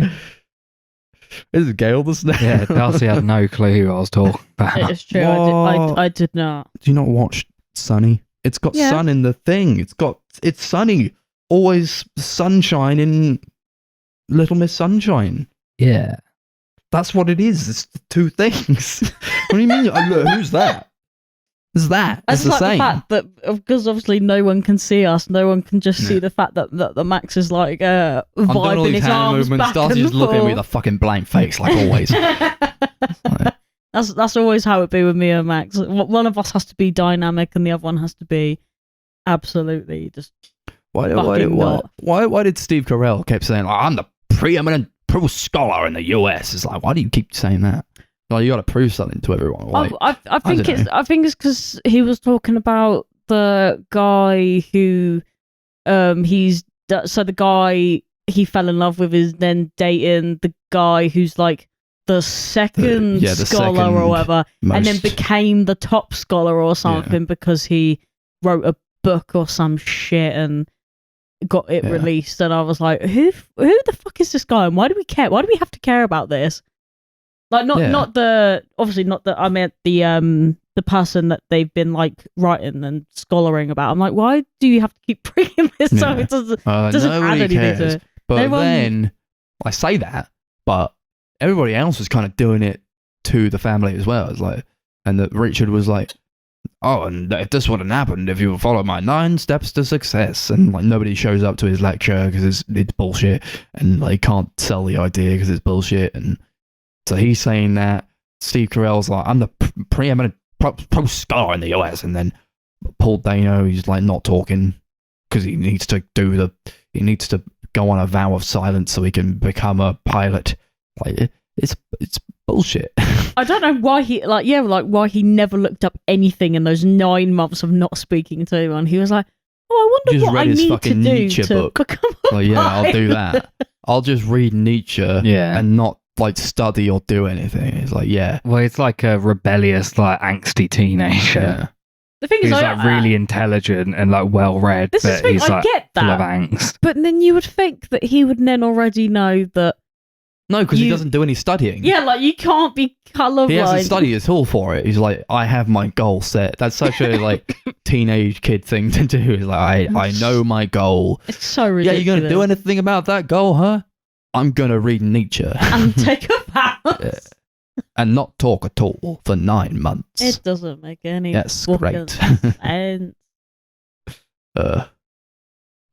This is Gail the Snail. Yeah, Darcy had no clue who I was talking about. It's true. What? I did not. Do you not watch Sunny? It's got Yeah. sun in the thing. It's sunny. Always sunshine in Little Miss Sunshine. Yeah. That's what it is. It's the two things. What do you mean? Oh, look, who's that? It's that. I It's just the like same. the fact that because obviously no one can see us, no one can just see the fact that the Max is like I'm doing all vibing these his hand arms movements. back Darcy's and just looking at me with forth. a fucking blank face, like always. That's always how it be with me and Max. One of us has to be dynamic, and the other one has to be absolutely just. Why Fucking not. did Steve Carell keep saying, I'm the preeminent pro scholar in the US? It's like, why do you keep saying that? Like, you got to prove something to everyone. Like, I think don't know. I think it's because he was talking about the guy who, the guy he fell in love with is then dating the guy who's like the second the scholar second or whatever, and then most- became the top scholar or something because he wrote a book or some shit and got it Yeah. released. And I was like, who the fuck is this guy, and why do we care? Why do we have to care about this? Like, not the obviously not the I meant the person that they've been like writing and scholaring about. I'm like, why do you have to keep bringing this up? Yeah. It doesn't add nobody anything cares. to it. But No one- then, I say that, but everybody else was kind of doing it to the family as well. It's like, and that Richard was like, oh, and if this wouldn't happened, if you follow my 9 steps to success, and like nobody shows up to his lecture because it's bullshit, and like can't sell the idea because it's bullshit, and so he's saying that Steve Carell's like, I'm the preeminent pro scholar in the US, and then Paul Dano, he's like not talking because he needs to go on a vow of silence so he can become a pilot. Like, it's bullshit. I don't know why why he never looked up anything in those 9 months of not speaking to anyone. He was like, oh, I wonder Just what read I his need to fucking do Nietzsche to book. become a Like, yeah, I'll do pilot." that. I'll just read Nietzsche and not like study or do anything. It's like, yeah. Well, it's like a rebellious, like angsty teenager. Yeah. The thing He's is, like really intelligent and like well read, This is but the thing, he's I like get full of that. angst. But then you would think that he would then already know that. No, because he You- doesn't do any studying. Yeah, like you can't be colorblind. He hasn't studied at all for it. He's like, I have my goal set. That's such a like teenage kid thing to do. He's like, I know my goal. It's so Yeah, ridiculous. you're gonna do anything about that goal, huh? I'm gonna read Nietzsche and take a bounce. and not talk at all for 9 months. It doesn't make any. That's fucking great. sense.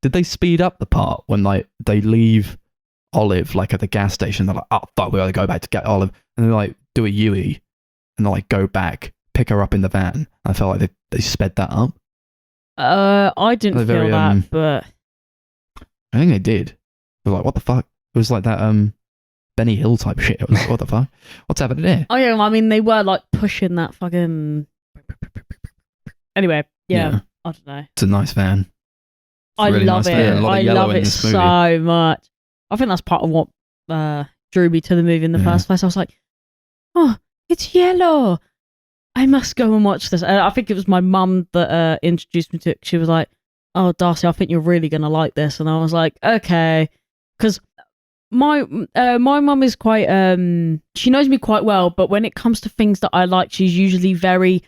Did they speed up the part when like they leave Olive like at the gas station? They're like, oh fuck, we gotta go back to get Olive, and they like do a Yui, and they like go back, pick her up in the van. I felt like they sped that up. I didn't They're feel very, that, but I think they did. They were like, what the fuck? It was like that Benny Hill type shit. It was like, what the fuck? What's happening there? oh yeah, I mean they were like pushing that fucking. Anyway, yeah. I don't know. It's a nice van. I really love nice van. it. A lot of I yellow love in it this movie. so much. I think that's part of what drew me to the movie in the Yeah. first place. I was like, oh, it's yellow. I must go and watch this. I think it was my mum that introduced me to it. She was like, oh, Darcy, I think you're really going to like this. And I was like, okay. Because my mum is quite, she knows me quite well, but when it comes to things that I like, she's usually very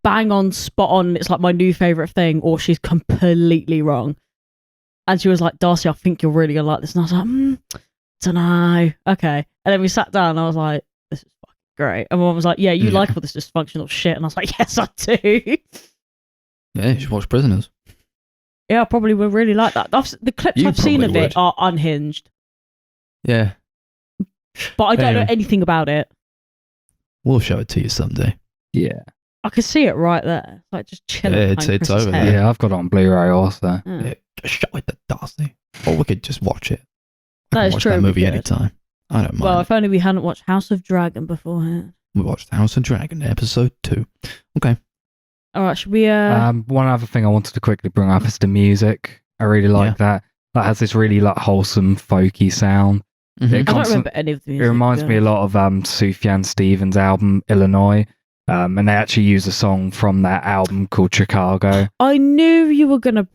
bang on, spot on. It's like my new favourite thing, or she's completely wrong. And she was like, Darcy, I think you're really going to like this. And I was like, don't know. Okay. And then we sat down and I was like, this is fucking great. And my mum was like, yeah, you Yeah. like all this dysfunctional shit. And I was like, yes, I do. Yeah, you should watch Prisoners. Yeah, I probably would really like that. The clips You I've seen of probably it are unhinged, Yeah, but I don't know Anyway. anything about it. we'll show it to you someday. Yeah. I could see it right there. It's like just chilling. Yeah, behind it's Chris's over head. there. Yeah, I've got it on Blu-ray also. Yeah. Yeah, just show it to Darcy. Or we could just watch it. That I can is watch true, that we movie could. anytime. I don't mind. Well, if only we hadn't watched House of Dragon beforehand. We watched House of Dragon, episode 2. Okay. All right, should we? One other thing I wanted to quickly bring up is the music. I really like that. That has this really like wholesome, folky sound. Mhm. It I don't constant- remember any of the It music. reminds me a lot of Sufjan Stevens' album Illinois, and they actually use a song from that album called Chicago. I knew you were gonna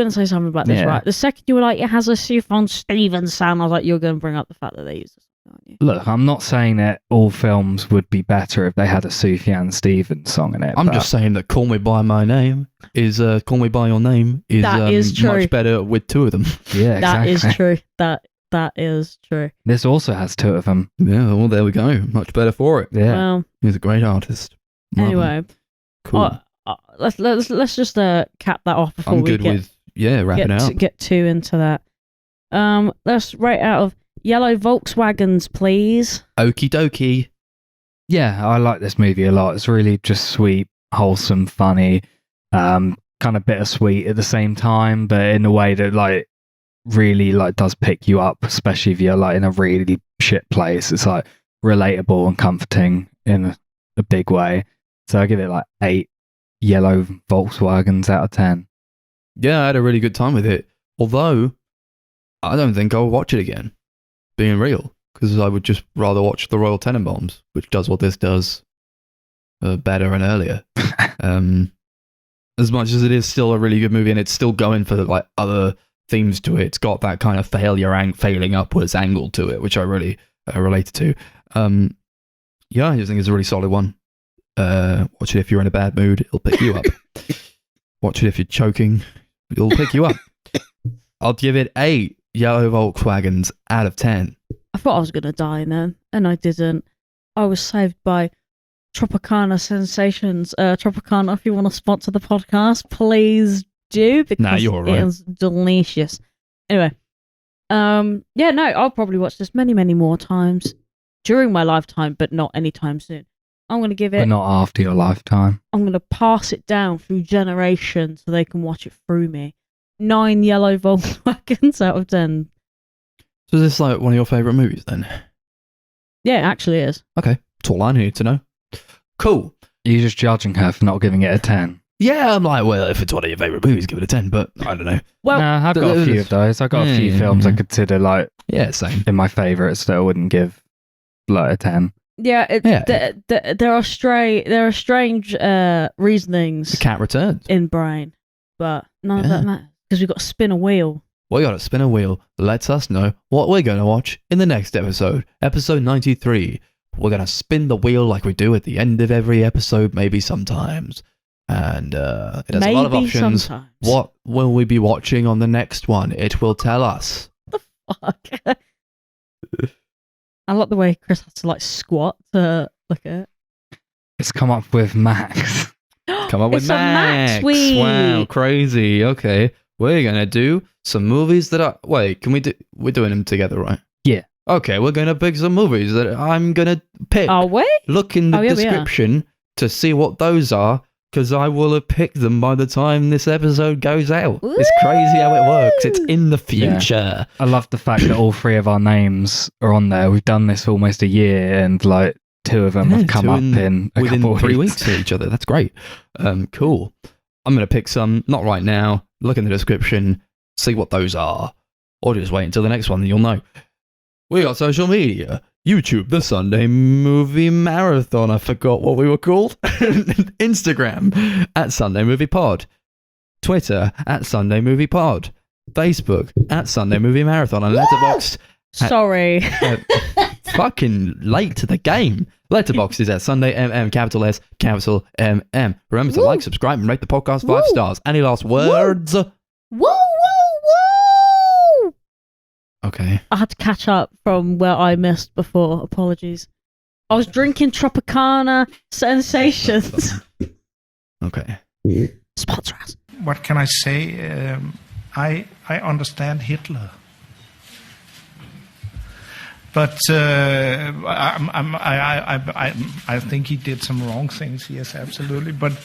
say something about this, Yeah. right? The second you were like, it has a Sufjan Stevens sound, I was like, you're gonna bring up the fact that they use this, aren't you? Look, I'm not saying that all films would be better if they had a Sufjan Stevens song in it. I'm but just saying that "Call Me by My Name" is "Call Me by Your Name" is, That is true. much better with two of them. yeah, That exactly. is true. That is true. This also has two of them. Yeah, well, there we go. Much better for it. Yeah. Well, He's a great artist. Love him. anyway, Cool. let's just cap that off before I'm we good with wrapping it up. get too into that. Let's rate out of yellow Volkswagens, please. Okie dokie. Yeah, I like this movie a lot. It's really just sweet, wholesome, funny, kind of bittersweet at the same time, but in a way that like really like does pick you up, especially if you're like in a really shit place. It's like relatable and comforting in a big way. So I give it like 8 yellow Volkswagens out of 10. Yeah, I had a really good time with it. Although, I don't think I'll watch it again, being real, because I would just rather watch The Royal Tenenbaums, which does what this does better and earlier. As much as it is still a really good movie, and it's still going for like other themes to it, it's got that kind of failing upwards angle to it, which I really related to. Yeah, I just think it's a really solid one. Watch it if you're in a bad mood, it'll pick you up. Watch it if you're choking, it'll pick you up. I'll give it 8 yellow Volkswagens out of 10. I thought I was gonna die then, and I didn't. I was saved by Tropicana Sensations. Tropicana, if you want to sponsor the podcast, please do, because you're all right. it is delicious. Anyway, yeah, no, I'll probably watch this many, many more times during my lifetime, but not anytime soon. I'm gonna give But it. not after your lifetime. I'm gonna pass it down through generations so they can watch it through me. 9 yellow Volkswagens out of 10. So is this like one of your favourite movies then? Yeah, it actually is. Okay, that's all I need to know. Cool. You're just judging her for not giving it a 10. Yeah, I'm like, well, if it's one of your favourite movies, give it a 10, but I don't know. Well, I've got a few of those. I've got a few Yeah, films I yeah. consider like Yeah, same. in my favourites that I wouldn't give like a 10. yeah, Yeah. there are strange reasonings The Cat Returns. in Brain, but none of Yeah. that matters because we've got to spin a wheel. We got to spin a wheel. Lets us know what we're going to watch in the next episode. Episode 93. We're going to spin the wheel like we do at the end of every episode, maybe sometimes. And it has a lot of Maybe options. sometimes. What will we be watching on the next one? It will tell us. Fuck. I like the way Chris has to like squat to look at it. It's come up with Max. Come up with It's a Max Max. week. Wow, crazy. Okay. We're going to do some movies that are... Wait, can we do... We're doing them together, right? Yeah. Okay, we're going to pick some movies that I'm going to pick. Are we? Look in the Oh, yeah, we are. description to see what those are, because I will have picked them by the time this episode goes out. It's crazy how it works. It's in the future. I love the fact that all 3 of our names are on there. We've done this for almost a year and like 2 of them Yeah, have come two up in a within couple of 3 weeks of each other. That's great. Cool. I'm going to pick some, not right now. Look in the description, see what those are, or just wait until the next one and you'll know. We got social media. YouTube, the Sunday Movie Marathon. I forgot what we were called. Instagram, at Sunday Movie Pod. Twitter, at Sunday Movie Pod. Facebook, at Sunday Movie Marathon. And Letterboxd, Sorry. fucking late to the game. Letterboxd is at Sunday MM, capital S, capital MM. Remember to like, subscribe, and rate the podcast 5 stars. Any last words? Woo, woo, woo! Okay. I had to catch up from where I missed before. Apologies. I was drinking Tropicana Sensations. Okay. Sponsor us. What can I say? I understand Hitler, but I think he did some wrong things. Yes, absolutely. But